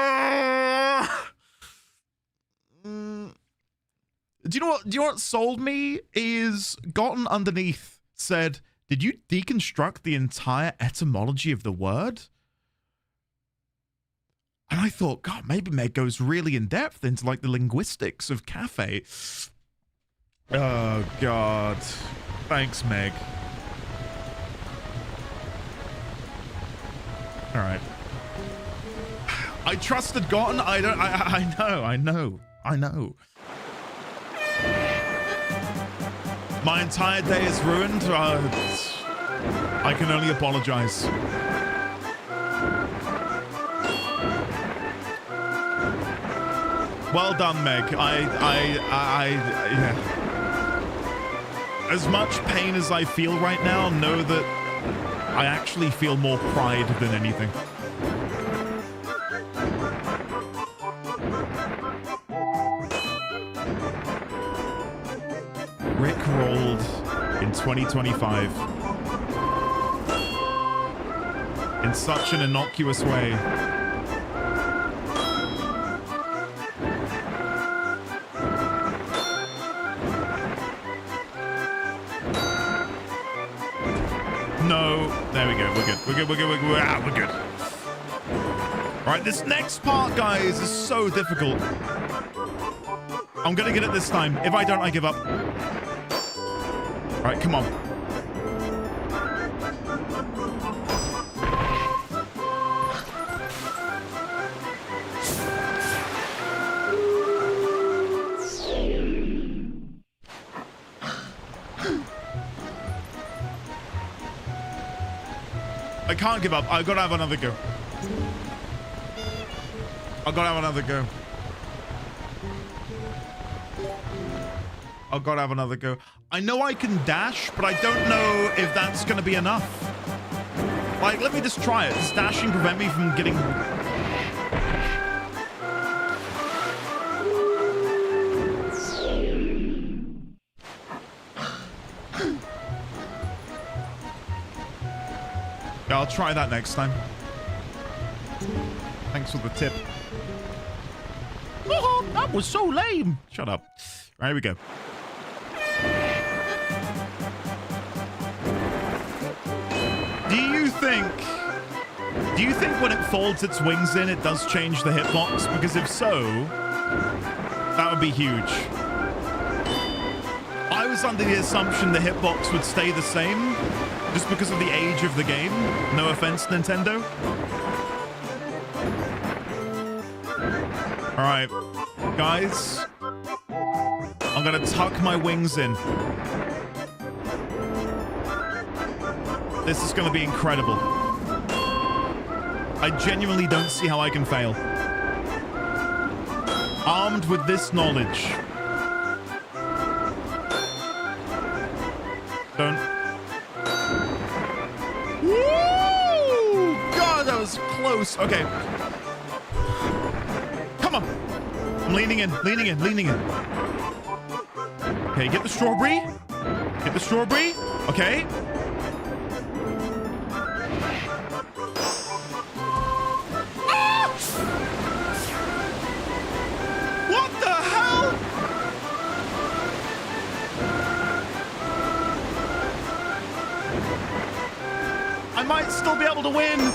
you know what sold me is Gotten Underneath said, did you deconstruct the entire etymology of the word? And I thought, God, maybe Meg goes really in depth into like the linguistics of cafe. Oh, God. Thanks, Meg. All right. I trusted Gotten. I know. My entire day is ruined. I can only apologize. Well done, Meg. Yeah. As much pain as I feel right now, know that I actually feel more pride than anything. Rick rolled in 2025 in such an innocuous way. No, there we go. We're good. We're good. All right, this next part, guys, is so difficult. I'm gonna get it this time. If I don't, I give up. All right, come on. I can't give up. I've got to have another go. I've got to have another go. I've got to have another go. I know I can dash, but I don't know if that's going to be enough. Like, let me just try it. Does dashing prevent me from getting... Yeah, I'll try that next time. Thanks for the tip. Oh, that was so lame. Shut up. Right, here we go. Do you think when it folds its wings in, it does change the hitbox? Because if so, that would be huge. I was under the assumption the hitbox would stay the same just because of the age of the game. No offense, Nintendo. All right, guys. I'm gonna tuck my wings in. This is gonna be incredible. I genuinely don't see how I can fail. Armed with this knowledge. Don't. Woo! God, that was close. Okay. Come on. I'm leaning in. Okay, get the strawberry. Okay. Ah! What the hell? I might still be able to win.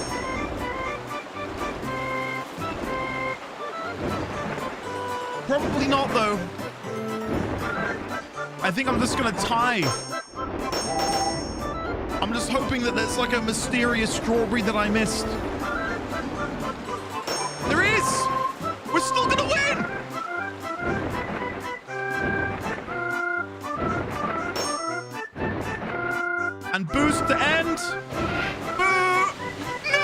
Probably not, though. I think I'm just gonna tie. I'm just hoping that there's like a mysterious strawberry that I missed. There is! We're still gonna win! And boost to end. Boo! No!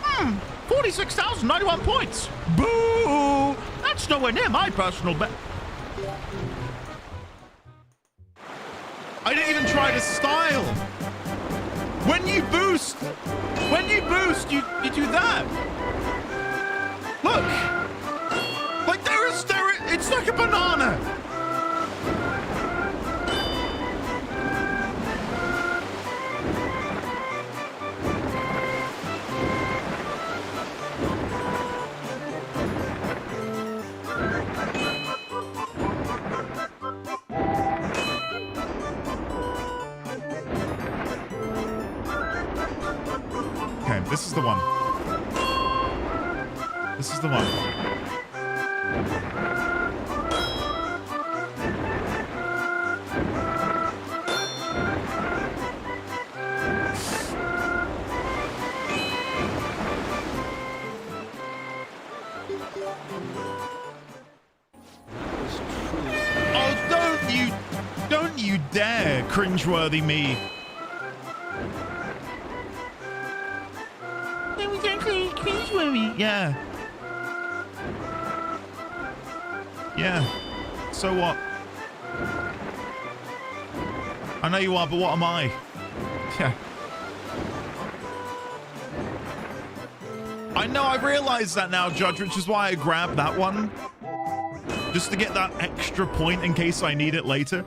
Hmm, 46,091 points. Boo! That's nowhere near my personal best. I didn't even try to style. When you boost, you do that. Look, like it's like a banana. the one. This is the one. Don't you dare, cringeworthy me. That was actually cringeworthy. Yeah. Yeah. So what? I know you are, but what am I? Yeah. I know, I've realized that now, Judge, which is why I grabbed that one. Just to get that extra point in case I need it later.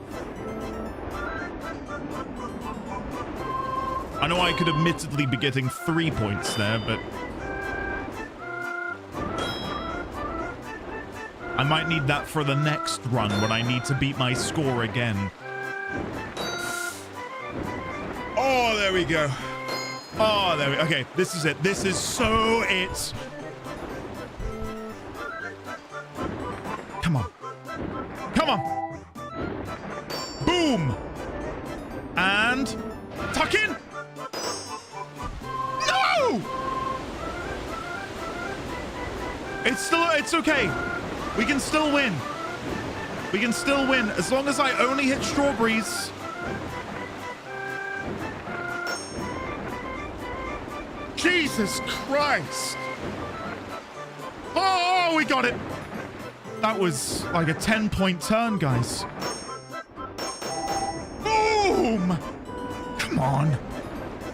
I know I could admittedly be getting 3 points there, but I might need that for the next run when I need to beat my score again. Oh, there we go. Oh, there we go. Okay, this is it. This is so it. Come on. Come on. Boom. And tuck in. No! It's okay. We can still win. We can still win as long as I only hit strawberries. Jesus Christ. Oh, we got it. That was like a 10-point turn, guys. Boom! Come on.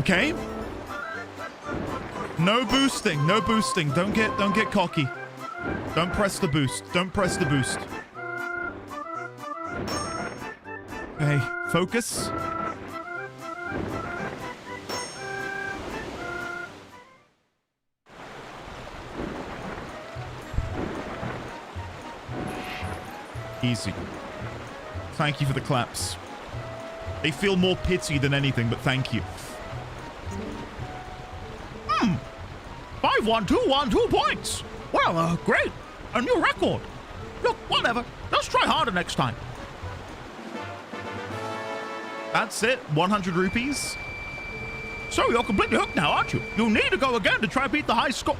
Okay. No boosting. No boosting. Don't get cocky. Don't press the boost. Don't press the boost. Okay, focus. Easy. Thank you for the claps. They feel more pity than anything, but thank you. 5-1-2-1-2 points. Well, great. A new record. Look, whatever. Let's try harder next time. That's it. 100 rupees. So you're completely hooked now, aren't you? You need to go again to try beat the high score.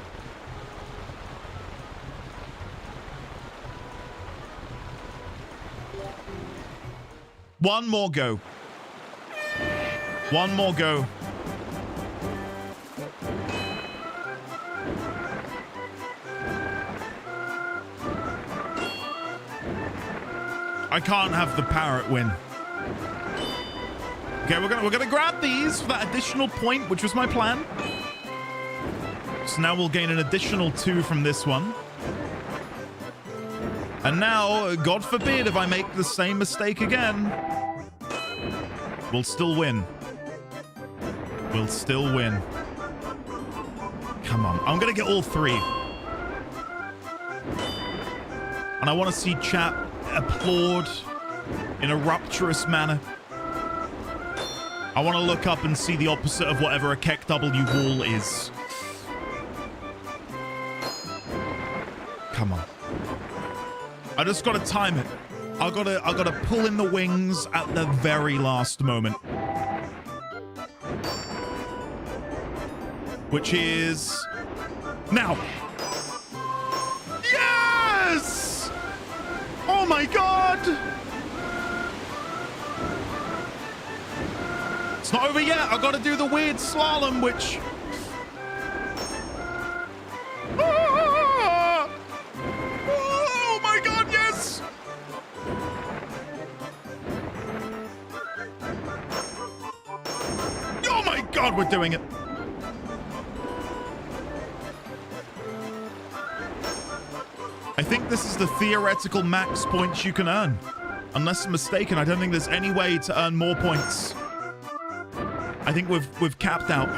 One more go. One more go. I can't have the parrot win. Okay, we're gonna grab these for that additional point, which was my plan. So now we'll gain an additional 2 from this one. And now, God forbid if I make the same mistake again, we'll still win. We'll still win. Come on. I'm going to get all 3. And I want to see chat applaud in a rapturous manner. I want to look up and see the opposite of whatever a Keck W wall is. Come on. I just gotta time it. I gotta pull in the wings at the very last moment. Which is now. Yes! Oh my god! It's not over yet. I gotta do the weird slalom, which God, we're doing it. I think this is the theoretical max points you can earn. Unless I'm mistaken, I don't think there's any way to earn more points. I think we've capped out.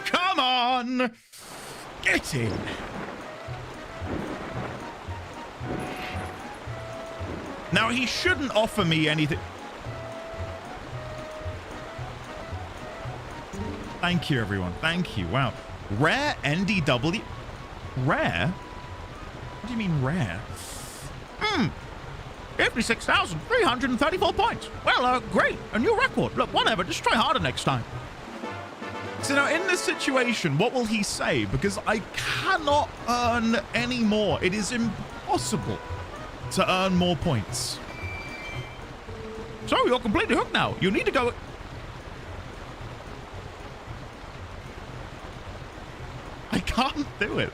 Come on! Get in! Now, he shouldn't offer me anything. Thank you, everyone. Thank you. Wow. Rare NDW. Rare? What do you mean rare? 56,334 points. Well, great. A new record. Look, whatever. Just try harder next time. So now in this situation, what will he say? Because I cannot earn any more. It is impossible to earn more points. So you're completely hooked now. You need to go... I can't do it.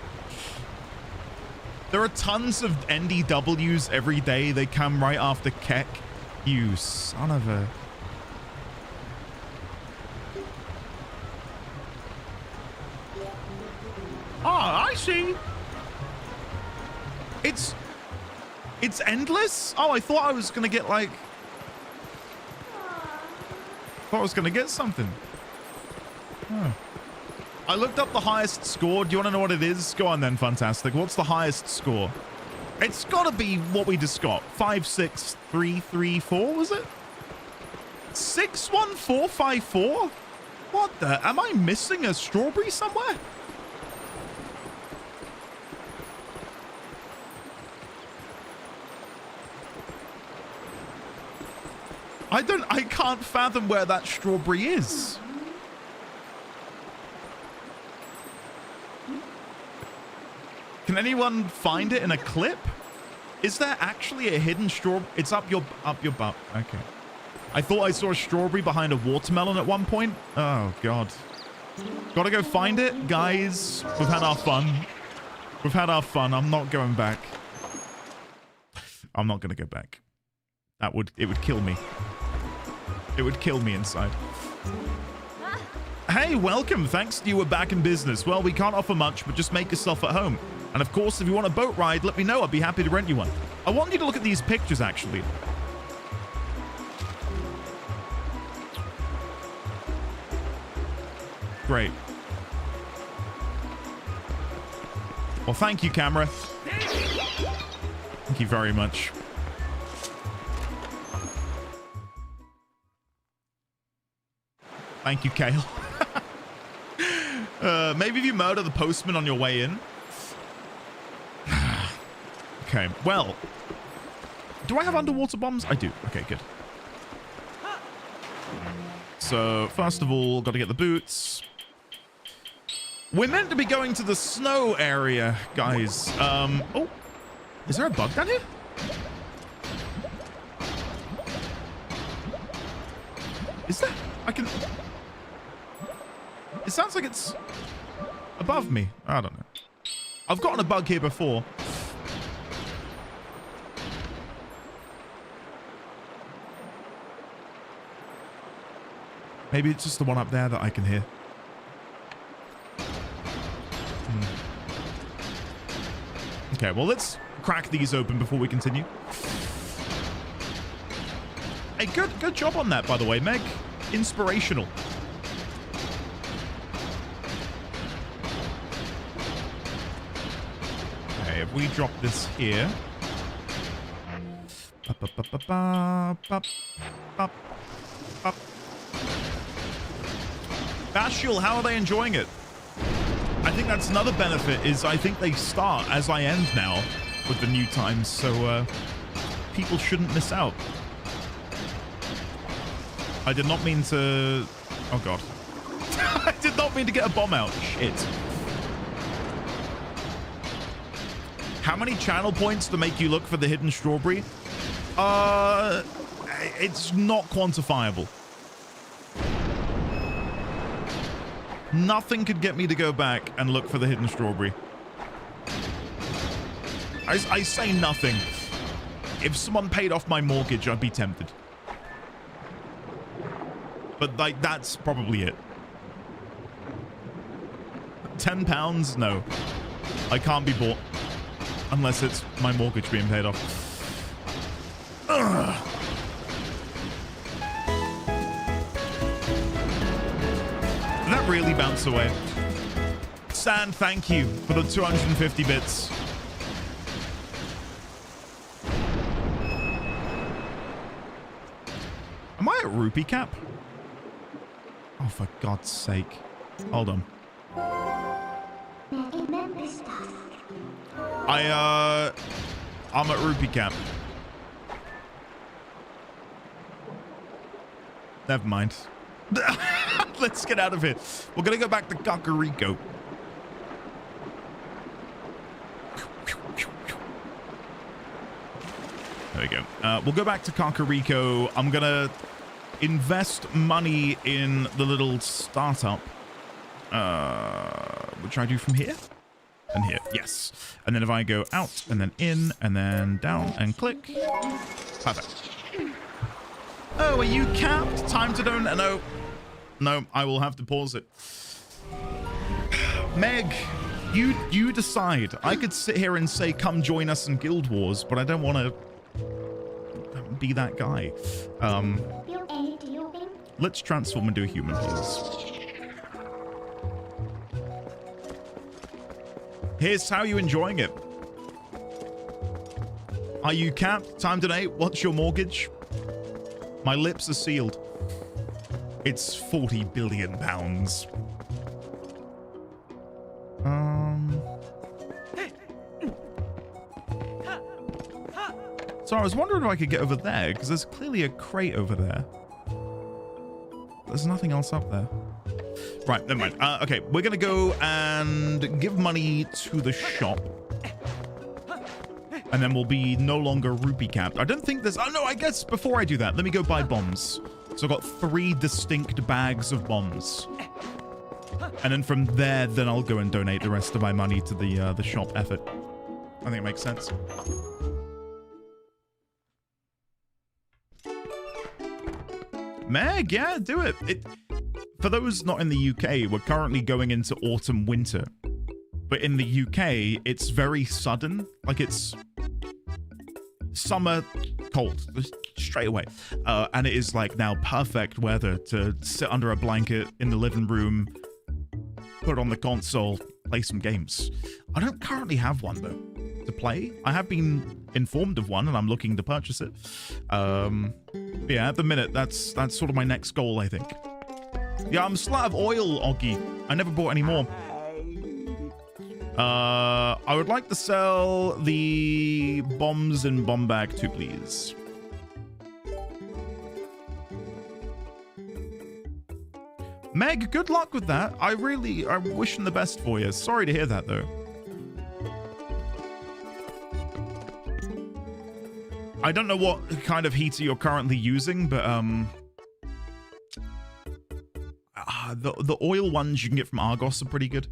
There are tons of NDWs every day. They come right after Keck. You son of a... Oh, I see. It's endless? Oh, I thought I was going to get like... thought I was going to get something. Huh. I looked up the highest score. Do you want to know what it is? Go on then, Fantastic. What's the highest score? It's got to be what we just got. 56334, was it? 61454? What the? Am I missing a strawberry somewhere? I can't fathom where that strawberry is. Can anyone find it in a clip? Is there actually a hidden strawberry? It's up your butt. Okay. I thought I saw a strawberry behind a watermelon at one point. Oh, God. Gotta go find it. Guys, we've had our fun. We've had our fun. I'm not going back. I'm not gonna go back. It would kill me. It would kill me inside. Hey, welcome. Thanks to you, we're back in business. Well, we can't offer much, but just make yourself at home. And of course, if you want a boat ride, let me know. I'd be happy to rent you one. I want you to look at these pictures, actually. Great. Well, thank you, camera. Thank you very much. Thank you, Kale. Maybe if you murder the postman on your way in. Okay, well. Do I have underwater bombs? I do. Okay, good. So, first of all, got to get the boots. We're meant to be going to the snow area, guys. Oh, is there a bug down here? Is there? I can... It sounds like it's above me. I don't know. I've gotten a bug here before. Maybe it's just the one up there that I can hear. Okay, well, let's crack these open before we continue. Hey, good job on that, by the way, Meg. Inspirational. Okay, if we drop this here. Bashiel, how are they enjoying it? I think that's another benefit, is I think they start as I end now with the new times, so people shouldn't miss out. I did not mean to... Oh, God. I did not mean to get a bomb out. Shit. How many channel points to make you look for the hidden strawberry? It's not quantifiable. Nothing could get me to go back and look for the hidden strawberry. I say nothing. If someone paid off my mortgage, I'd be tempted. But, like, that's probably it. £10? No. I can't be bought. Unless it's my mortgage being paid off. Ugh. Did that really bounce away? Sand, thank you for the 250 bits. Am I at rupee cap? Oh, for God's sake. Hold on. I'm at Rupee Camp. Never mind. Let's get out of here. We're gonna go back to Kakariko. There we go. We'll go back to Kakariko. I'm gonna invest money in the little startup. Which I do from here? And here, yes. And then if I go out and then in and then down and click. Perfect. Oh, are you capped? Time to don't. No. No, I will have to pause it. Meg, you decide. I could sit here and say, come join us in Guild Wars, but I don't want to be that guy. Let's transform into a human, please. Here's how you enjoying it. Are you capped? Time to donate. What's your mortgage? My lips are sealed. It's 40 billion pounds. So I was wondering if I could get over there, because there's clearly a crate over there. There's nothing else up there. Right, never mind. Okay, we're going to go and give money to the shop. And then we'll be no longer rupee capped. I don't think there's... Oh, no, I guess before I do that, let me go buy bombs. So I've got 3 distinct bags of bombs. And then from there, then I'll go and donate the rest of my money to the shop effort. I think it makes sense. Meg, yeah, do it. For those not in the UK, we're currently going into autumn winter. But in the UK, it's very sudden. Like it's summer cold straight away. And it is like now perfect weather to sit under a blanket in the living room, put on the console, play some games. I don't currently have one though to play. I have been informed of one and I'm looking to purchase it. Yeah, at the minute, that's sort of my next goal, I think. Yeah, I'm still out of oil, Oggy. I never bought any more. I would like to sell the bombs in bomb bag too, please. Meg, good luck with that. I'm wishing the best for you. Sorry to hear that, though. I don't know what kind of heater you're currently using, but the oil ones you can get from Argos are pretty good.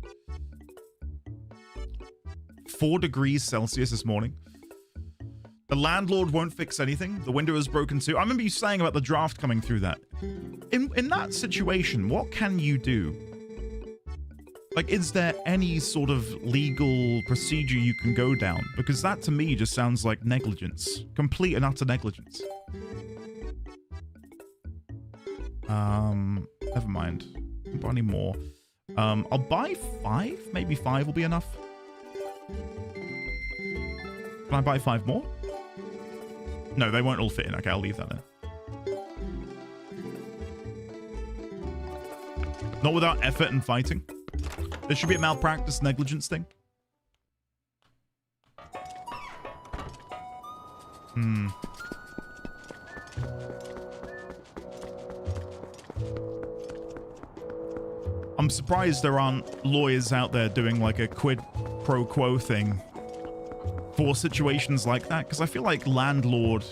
4 degrees Celsius this morning. The landlord won't fix anything. The window is broken too. I remember you saying about the draft coming through that. In that situation, what can you do? Like, is there any sort of legal procedure you can go down? Because that to me just sounds like negligence. Complete and utter negligence. Never mind. Don't buy any more. I'll buy 5. Maybe 5 will be enough. Can I buy 5 more? No, they won't all fit in. Okay, I'll leave that there. Not without effort and fighting. There should be a malpractice negligence thing. I'm surprised there aren't lawyers out there doing like a quid pro quo thing for situations like that, because I feel like landlord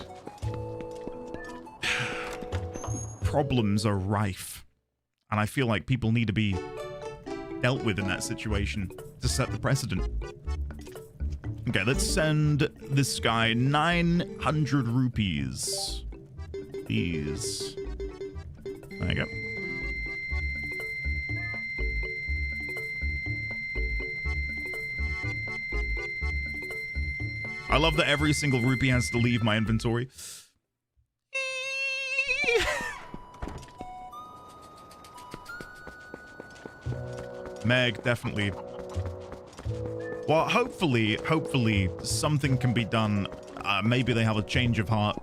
problems are rife, and I feel like people need to be dealt with in that situation to set the precedent. Okay, let's send this guy 900 rupees. Please. There you go. I love that every single rupee has to leave my inventory. Meg, definitely. Well, hopefully something can be done. Maybe they have a change of heart.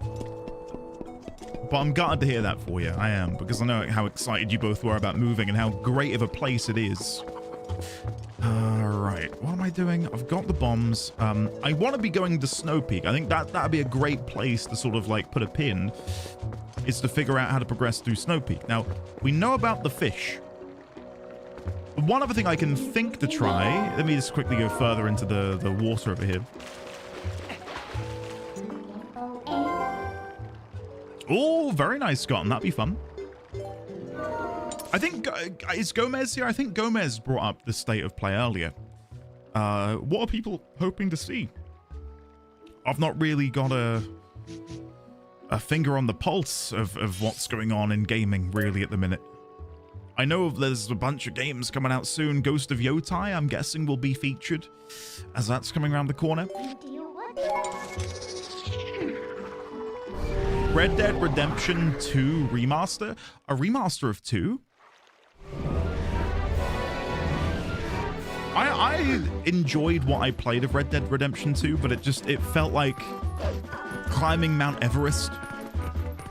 But I'm glad to hear that for you. I am, because I know how excited you both were about moving and how great of a place it is. Right, what am I doing? I've got the bombs. I want to be going to Snowpeak. I think that'd be a great place to sort of like put a pin, is to figure out how to progress through Snowpeak. Now, we know about the fish. One other thing I can think to try, let me just quickly go further into the water over here. Oh, very nice, Scott. That'd be fun. I think, is Gomez here? I think Gomez brought up the state of play earlier. What are people hoping to see? I've not really got a finger on the pulse of what's going on in gaming, really, at the minute. I know there's a bunch of games coming out soon. Ghost of Yotai, I'm guessing, will be featured, as that's coming around the corner. Red Dead Redemption 2 remaster? A remaster of 2? I enjoyed what I played of Red Dead Redemption 2, but it felt like climbing Mount Everest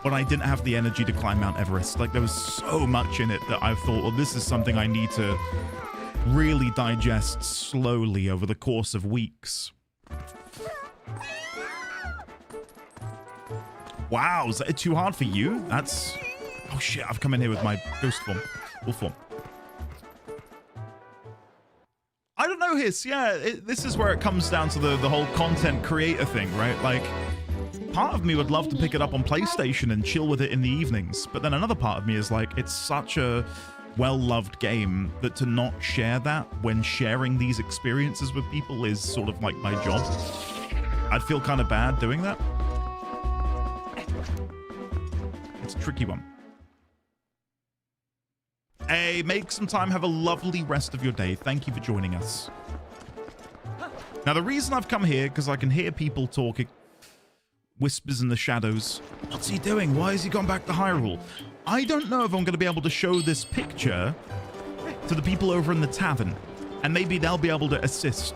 when I didn't have the energy to climb Mount Everest. Like, there was so much in it that I thought, well, this is something I need to really digest slowly over the course of weeks. Wow, is that too hard for you? That's... Oh shit, I've come in here with my ghost form. Wolf form. I don't know, Hiss. Yeah, this is where it comes down to the whole content creator thing, right? Like, part of me would love to pick it up on PlayStation and chill with it in the evenings. But then another part of me is like, it's such a well-loved game that to not share that when sharing these experiences with people is sort of like my job. I'd feel kind of bad doing that. It's a tricky one. Hey, make some time. Have a lovely rest of your day. Thank you for joining us. Now, the reason I've come here, because I can hear people talking. Whispers in the shadows. What's he doing? Why has he gone back to Hyrule? I don't know if I'm going to be able to show this picture to the people over in the tavern. And maybe they'll be able to assist.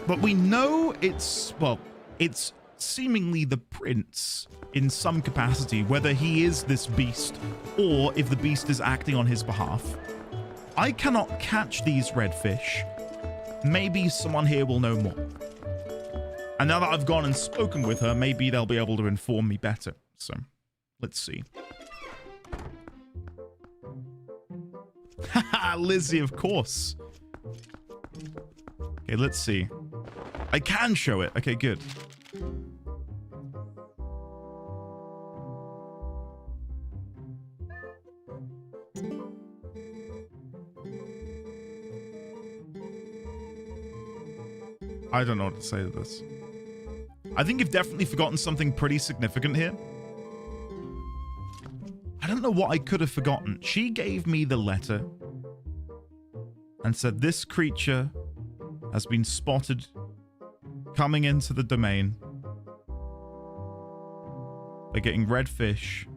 But we know it's, well, it's seemingly the prince in some capacity, whether he is this beast or if the beast is acting on his behalf. I cannot catch these red fish. Maybe someone here will know more. And now that I've gone and spoken with her, maybe they'll be able to inform me better. So, let's see. Haha, Lizzie, of course. Okay, let's see. I can show it. Okay, good. I don't know what to say to this. I think you've definitely forgotten something pretty significant here. I don't know what I could have forgotten. She gave me the letter and said this creature has been spotted coming into the domain. They're getting red fish.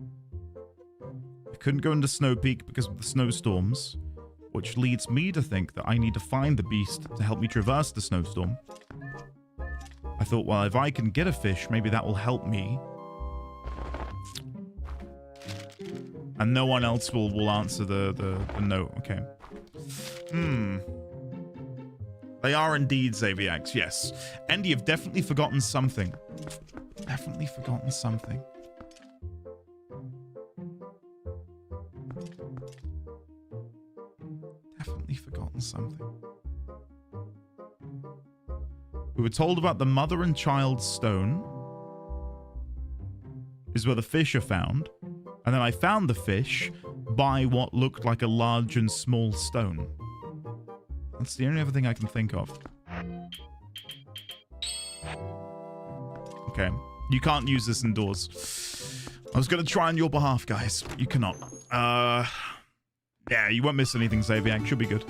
I couldn't go into Snowpeak because of the snowstorms, which leads me to think that I need to find the beast to help me traverse the snowstorm. I thought, well, if I can get a fish, maybe that will help me. And no one else will answer the note. Okay. They are indeed Xaviacs, yes. Andy, you've definitely forgotten something. Definitely forgotten something. Definitely forgotten something. We were told about the mother and child stone is where the fish are found. And then I found the fish by what looked like a large and small stone. That's the only other thing I can think of. Okay. You can't use this indoors. I was going to try on your behalf, guys, but you cannot. Yeah, you won't miss anything, Xavier. Should be good.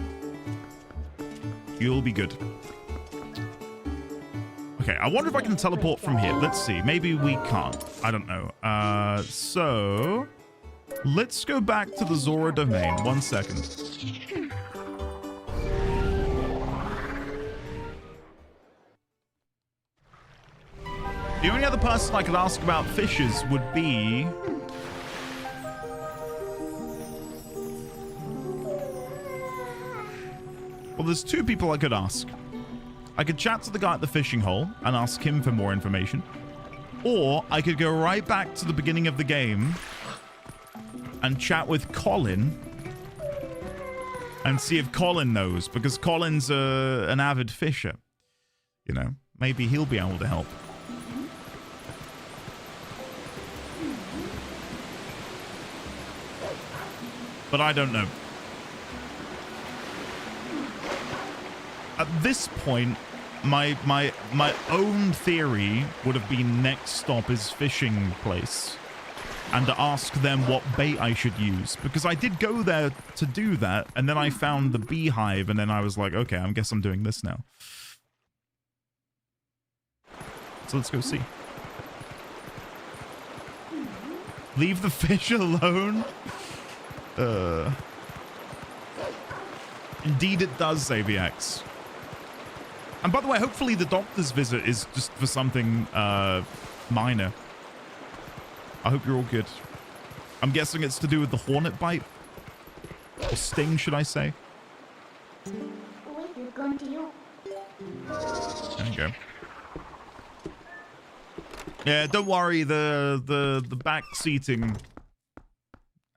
You'll be good. Okay, I wonder if I can teleport from here. Let's see. Maybe we can't. I don't know. So let's go back to the Zora domain. 1 second. The only other person I could ask about fishes would be Well, there's two people I could ask. I could chat to the guy at the fishing hole and ask him for more information. Or I could go right back to the beginning of the game and chat with Colin and see if Colin knows, because Colin's an avid fisher. You know, maybe he'll be able to help. But I don't know. At this point, my own theory would have been next stop is fishing place, and to ask them what bait I should use, because I did go there to do that, and then I found the beehive, and then I was like, okay, I guess I'm doing this now. So let's go see. Leave the fish alone. Indeed it does, AVX. And by the way, hopefully the doctor's visit is just for something minor. I hope you're all good. I'm guessing it's to do with the hornet bite. Or sting, should I say. There you go. Yeah, don't worry, the back seating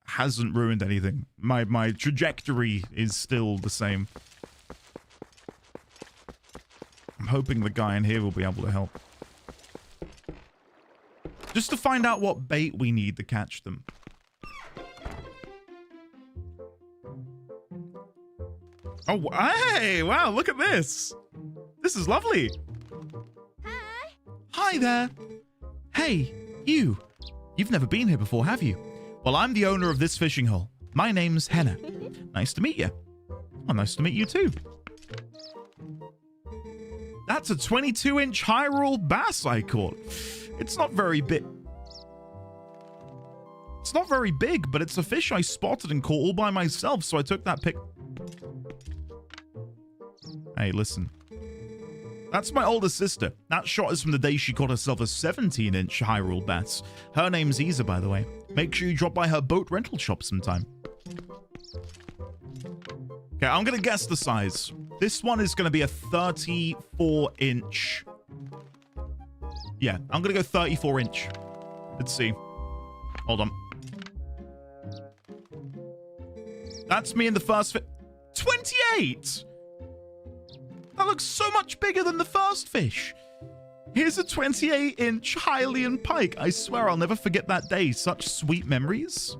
hasn't ruined anything. My trajectory is still the same. I'm hoping the guy in here will be able to help. Just to find out what bait we need to catch them. Oh, hey, wow, look at this. This is lovely. Hi. Hi there. Hey, you. You've never been here before, have you? Well, I'm the owner of this fishing hole. My name's Henna. Nice to meet you. Oh, nice to meet you too. That's a 22-inch high-roll bass I caught. It's not very big. It's not very big, but it's a fish I spotted and caught all by myself, so I took that pic. Hey, listen. That's my older sister. That shot is from the day she caught herself a 17-inch high-roll bass. Her name's Isa, by the way. Make sure you drop by her boat rental shop sometime. Okay, I'm going to guess the size. This one is going to be a 34-inch. Yeah, I'm going to go 34-inch. Let's see. Hold on. That's me in the first fish. 28! That looks so much bigger than the first fish. Here's a 28-inch Hylian pike. I swear I'll never forget that day. Such sweet memories.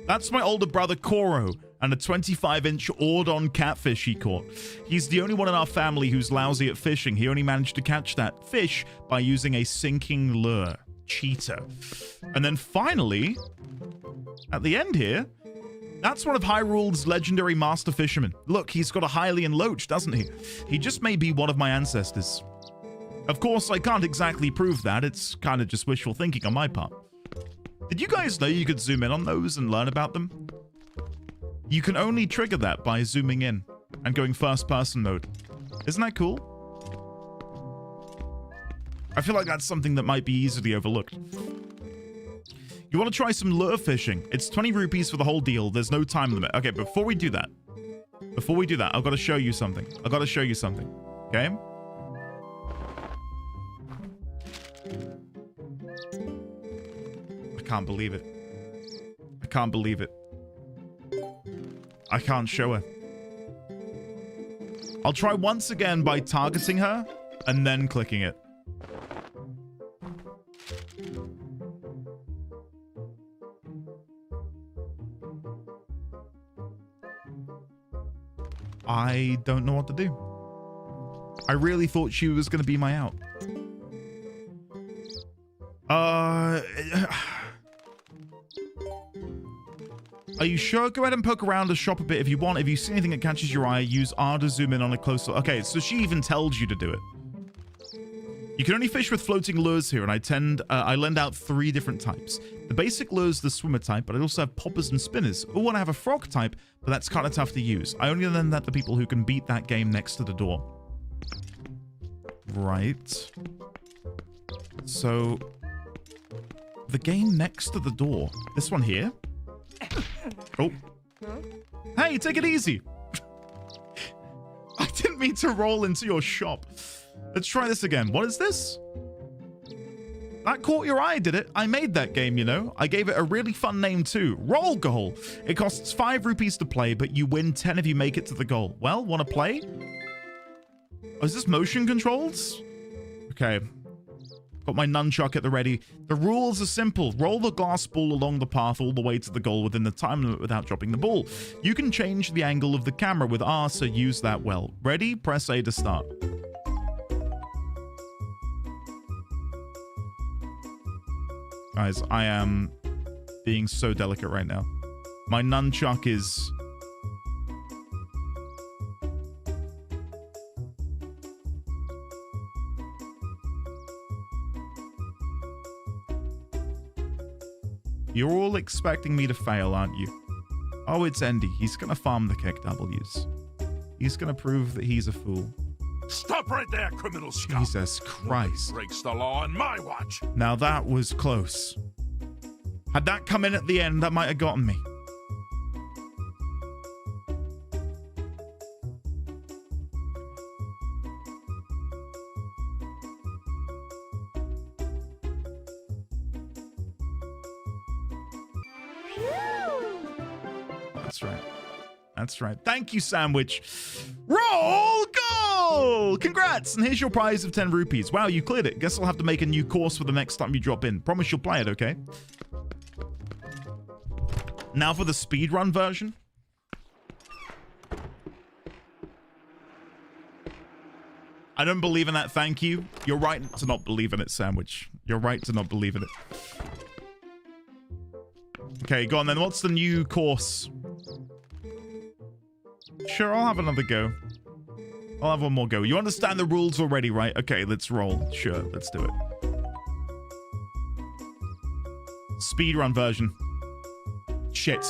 That's my older brother, Koro, and a 25-inch oared-on catfish he caught. He's the only one in our family who's lousy at fishing. He only managed to catch that fish by using a sinking lure. Cheater. And then finally, at the end here, that's one of Hyrule's legendary master fishermen. Look, he's got a Hylian loach, doesn't he? He just may be one of my ancestors. Of course, I can't exactly prove that. It's kind of just wishful thinking on my part. Did you guys know you could zoom in on those and learn about them? You can only trigger that by zooming in and going first-person mode. Isn't that cool? I feel like that's something that might be easily overlooked. You want to try some lure fishing? It's 20 rupees for the whole deal. There's no time limit. Okay, before we do that, I've got to show you something. Okay? I can't believe it. I can't show her. I'll try once again by targeting her and then clicking it. I don't know what to do. I really thought she was going to be my out. Are you sure? Go ahead and poke around the shop a bit if you want. If you see anything that catches your eye, use R to zoom in on a closer... Okay, so she even tells you to do it. You can only fish with floating lures here, and I lend out 3 different types. The basic lure is the swimmer type, but I also have poppers and spinners. Oh, and I have a frog type, but that's kind of tough to use. I only lend that to people who can beat that game next to the door. Right. So, the game next to the door. This one here? Oh, Hey, take it easy. I didn't mean to roll into your shop. Let's try this again. What is this? That caught your eye, did it? I made that game, you know. I gave it a really fun name too. Roll Goal. It costs 5 rupees to play, but you win 10 if you make it to the goal. Well, want to play? Oh, is this motion controls? Okay. Got my nunchuck at the ready. The rules are simple. Roll the glass ball along the path all the way to the goal within the time limit without dropping the ball. You can change the angle of the camera with R, so use that well. Ready? Press A to start. Guys, I am being so delicate right now. My nunchuck is... You're all expecting me to fail, aren't you? Oh, it's Andy. He's gonna farm the kick W's. He's gonna prove that he's a fool. Stop right there, criminal scum. Jesus Christ. Nobody breaks the law on my watch. Now that was close. Had that come in at the end, that might have gotten me. That's right. That's right. Thank you, Sandwich. Roll goal! Congrats! And here's your prize of 10 rupees. Wow, you cleared it. Guess I'll have to make a new course for the next time you drop in. Promise you'll play it, okay? Now for the speedrun version. I don't believe in that, thank you. You're right to not believe in it, Sandwich. You're right to not believe in it. Okay, go on then. What's the new course? Sure, I'll have another go. I'll have one more go. You understand the rules already, right? Okay, let's roll. Sure, let's do it. Speedrun version. Shit.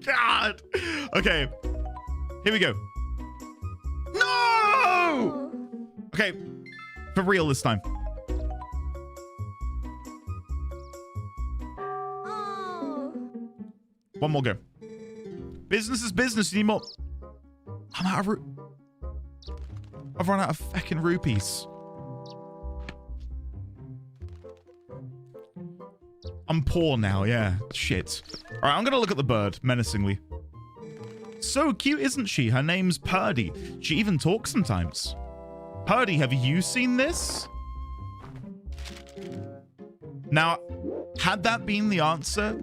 God. Okay. Here we go. No! Okay. For real this time. One more go. Business is business. You need more. I'm out of I've run out of fucking rupees. I'm poor now, yeah. Shit. All right, I'm gonna look at the bird menacingly. So cute, isn't she? Her name's Purdy. She even talks sometimes. Purdy, have you seen this? Now, had that been the answer...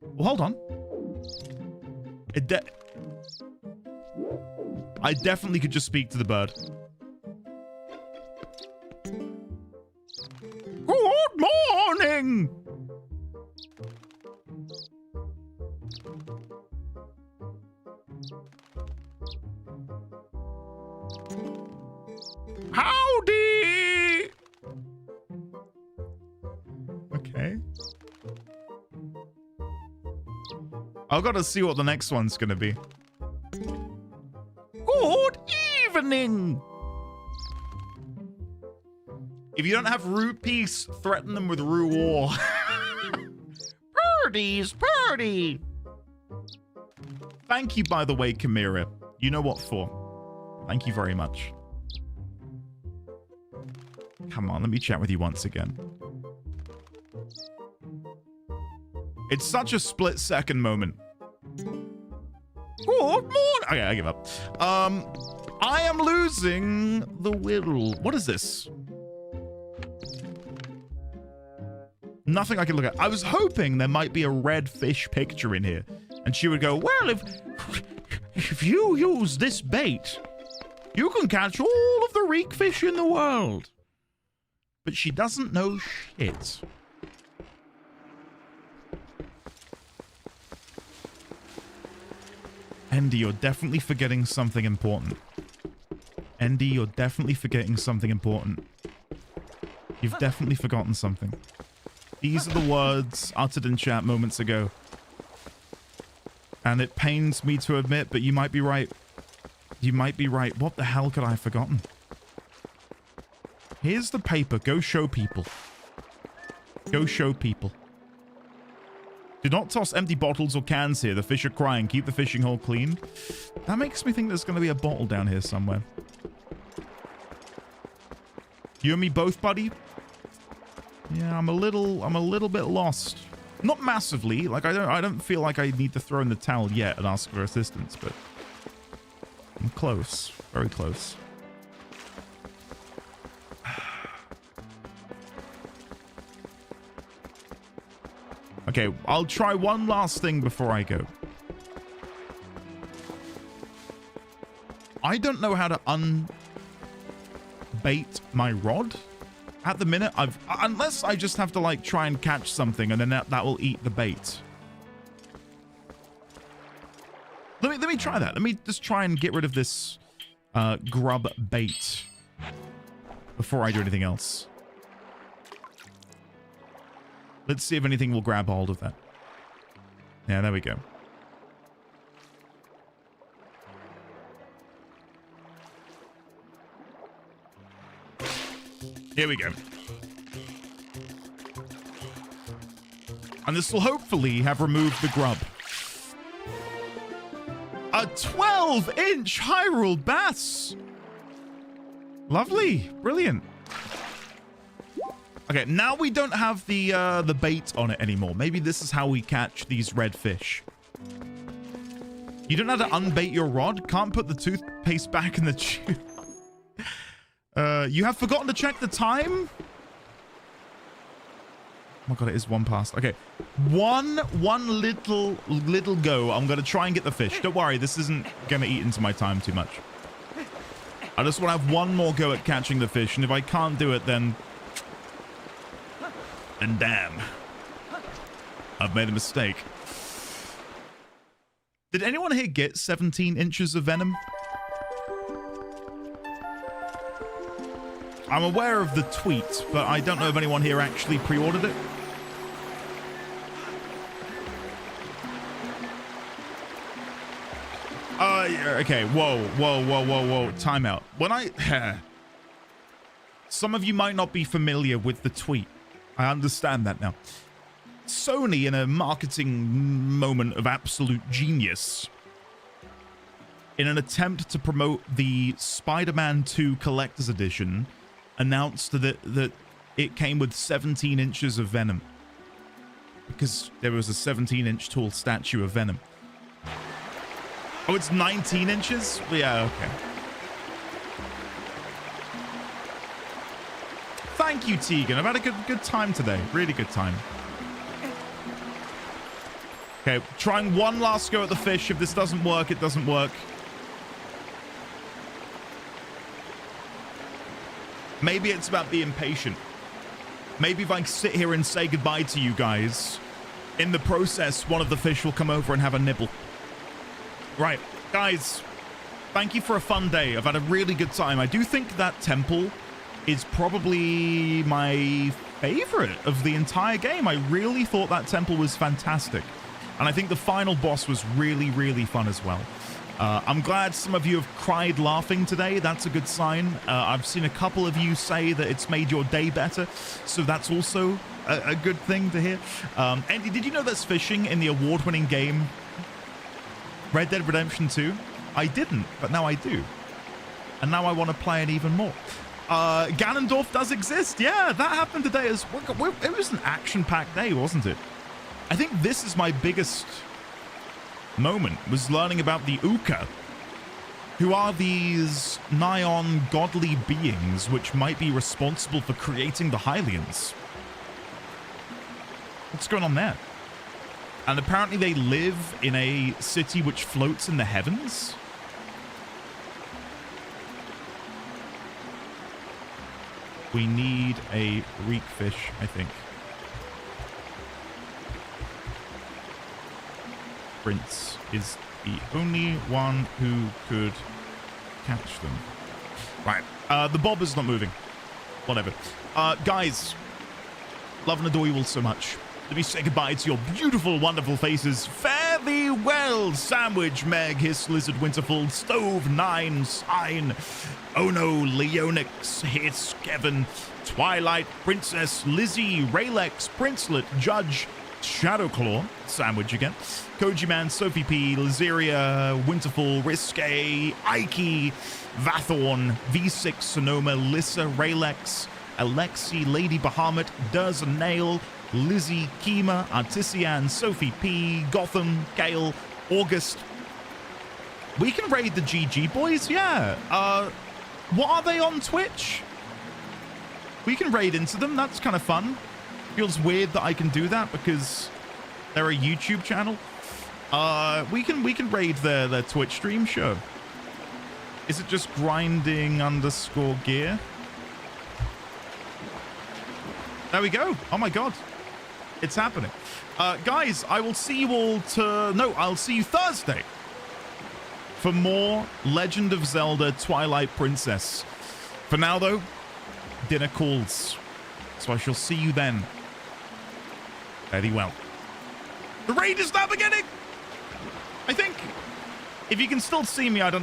Well, hold on. I definitely could just speak to the bird. Good morning! Howdy! Okay. I've got to see what the next one's going to be. Good evening! If you don't have Rue Peace, threaten them with Rue War. Birdie's Birdie! Thank you, by the way, Kamira. You know what for. Thank you very much. Come on, let me chat with you once again. It's such a split-second moment. Good morning. Okay, I give up. I am losing the will. What is this? Nothing I can look at. I was hoping there might be a red fish picture in here. And she would go, well, if you use this bait, you can catch all of the reek fish in the world. But she doesn't know shit. Andy, you're definitely forgetting something important. Andy, you're definitely forgetting something important. You've definitely forgotten something. These are the words uttered in chat moments ago. And it pains me to admit, but you might be right. You might be right. What the hell could I have forgotten? Here's the paper. Go show people. Go show people. Do not toss empty bottles or cans here. The fish are crying. Keep the fishing hole clean. That makes me think there's going to be a bottle down here somewhere. You and me both, buddy? Yeah, I'm a little bit lost. Not massively. Like, I don't feel like I need to throw in the towel yet and ask for assistance, but I'm close. Very close. Okay, I'll try one last thing before I go. I don't know how to unbait my rod. At the minute, unless I just have to like try and catch something and then that will eat the bait. Let me try that. Let me just try and get rid of this grub bait before I do anything else. Let's see if anything will grab hold of that. Yeah, there we go. Here we go. And this will hopefully have removed the grub. A 12-inch Hyrule bass. Lovely. Brilliant. Okay, now we don't have the bait on it anymore. Maybe this is how we catch these red fish. You don't know how to unbait your rod? Can't put the toothpaste back in the tube. You have forgotten to check the time? Oh my god, it is 1 past. Okay. One little go. I'm gonna try and get the fish. Don't worry, this isn't gonna eat into my time too much. I just want to have one more go at catching the fish, and if I can't do it, then damn. I've made a mistake. Did anyone here get 17 inches of venom? I'm aware of the tweet, but I don't know if anyone here actually pre-ordered it. Okay, whoa. Time out. Some of you might not be familiar with the tweet. I understand that now. Sony, in a marketing moment of absolute genius, in an attempt to promote the Spider-Man 2 Collector's Edition, announced that it came with 17 inches of venom. Because there was a 17-inch tall statue of Venom. Oh, it's 19 inches? Yeah, okay. Thank you, Tegan. I've had a good time today. Really good time. Okay, trying one last go at the fish. If this doesn't work, it doesn't work. Maybe it's about being patient. Maybe if I sit here and say goodbye to you guys, in the process, one of the fish will come over and have a nibble. Right, guys, thank you for a fun day. I've had a really good time. I do think that temple is probably my favorite of the entire game. I really thought that temple was fantastic. And I think the final boss was really, really fun as well. I'm glad some of you have cried laughing today. That's a good sign. I've seen a couple of you say that it's made your day better. So that's also a good thing to hear. Andy, did you know there's fishing in the award-winning game Red Dead Redemption 2? I didn't, but now I do. And now I want to play it even more. Ganondorf does exist. Yeah, that happened today as well. It was an action-packed day, wasn't it? I think this is my biggest moment, was learning about the Uka, who are these nigh-on godly beings which might be responsible for creating the Hylians. What's going on there? And apparently they live in a city which floats in the heavens. We need a reek fish, I think. Prince is the only one who could catch them. Right. The bob is not moving. Whatever. Guys, love and adore you all so much. Let me say goodbye to your beautiful, wonderful faces. Fare thee well, Sandwich, Meg, Hiss, Lizard, Winterfall, Stove, Nine, Sign, Ono, Leonix, Hiss, Kevin, Twilight, Princess, Lizzie, Raylex, Princelet, Judge, Shadowclaw, Sandwich again, Koji Man, Sophie P, Lazeria, Winterfall, Risque, Ike, Vathorn, V6, Sonoma, Lissa, Raylex, Alexi, Lady Bahamut, Duz and Nail, Lizzie, Kima, Artisian, Sophie P, Gotham, Gale, August. We can raid the GG boys, yeah. What are they on Twitch? We can raid into them. That's kind of fun. Feels weird that I can do that because they're a YouTube channel. We can raid their Twitch stream, sure. Is it just grinding _ gear? There we go. Oh my god. It's happening. Guys, I will see you all I'll see you Thursday for more Legend of Zelda Twilight Princess. For now, though, dinner calls. So I shall see you then. Very well. The raid is now beginning! I think. If you can still see me, I don't know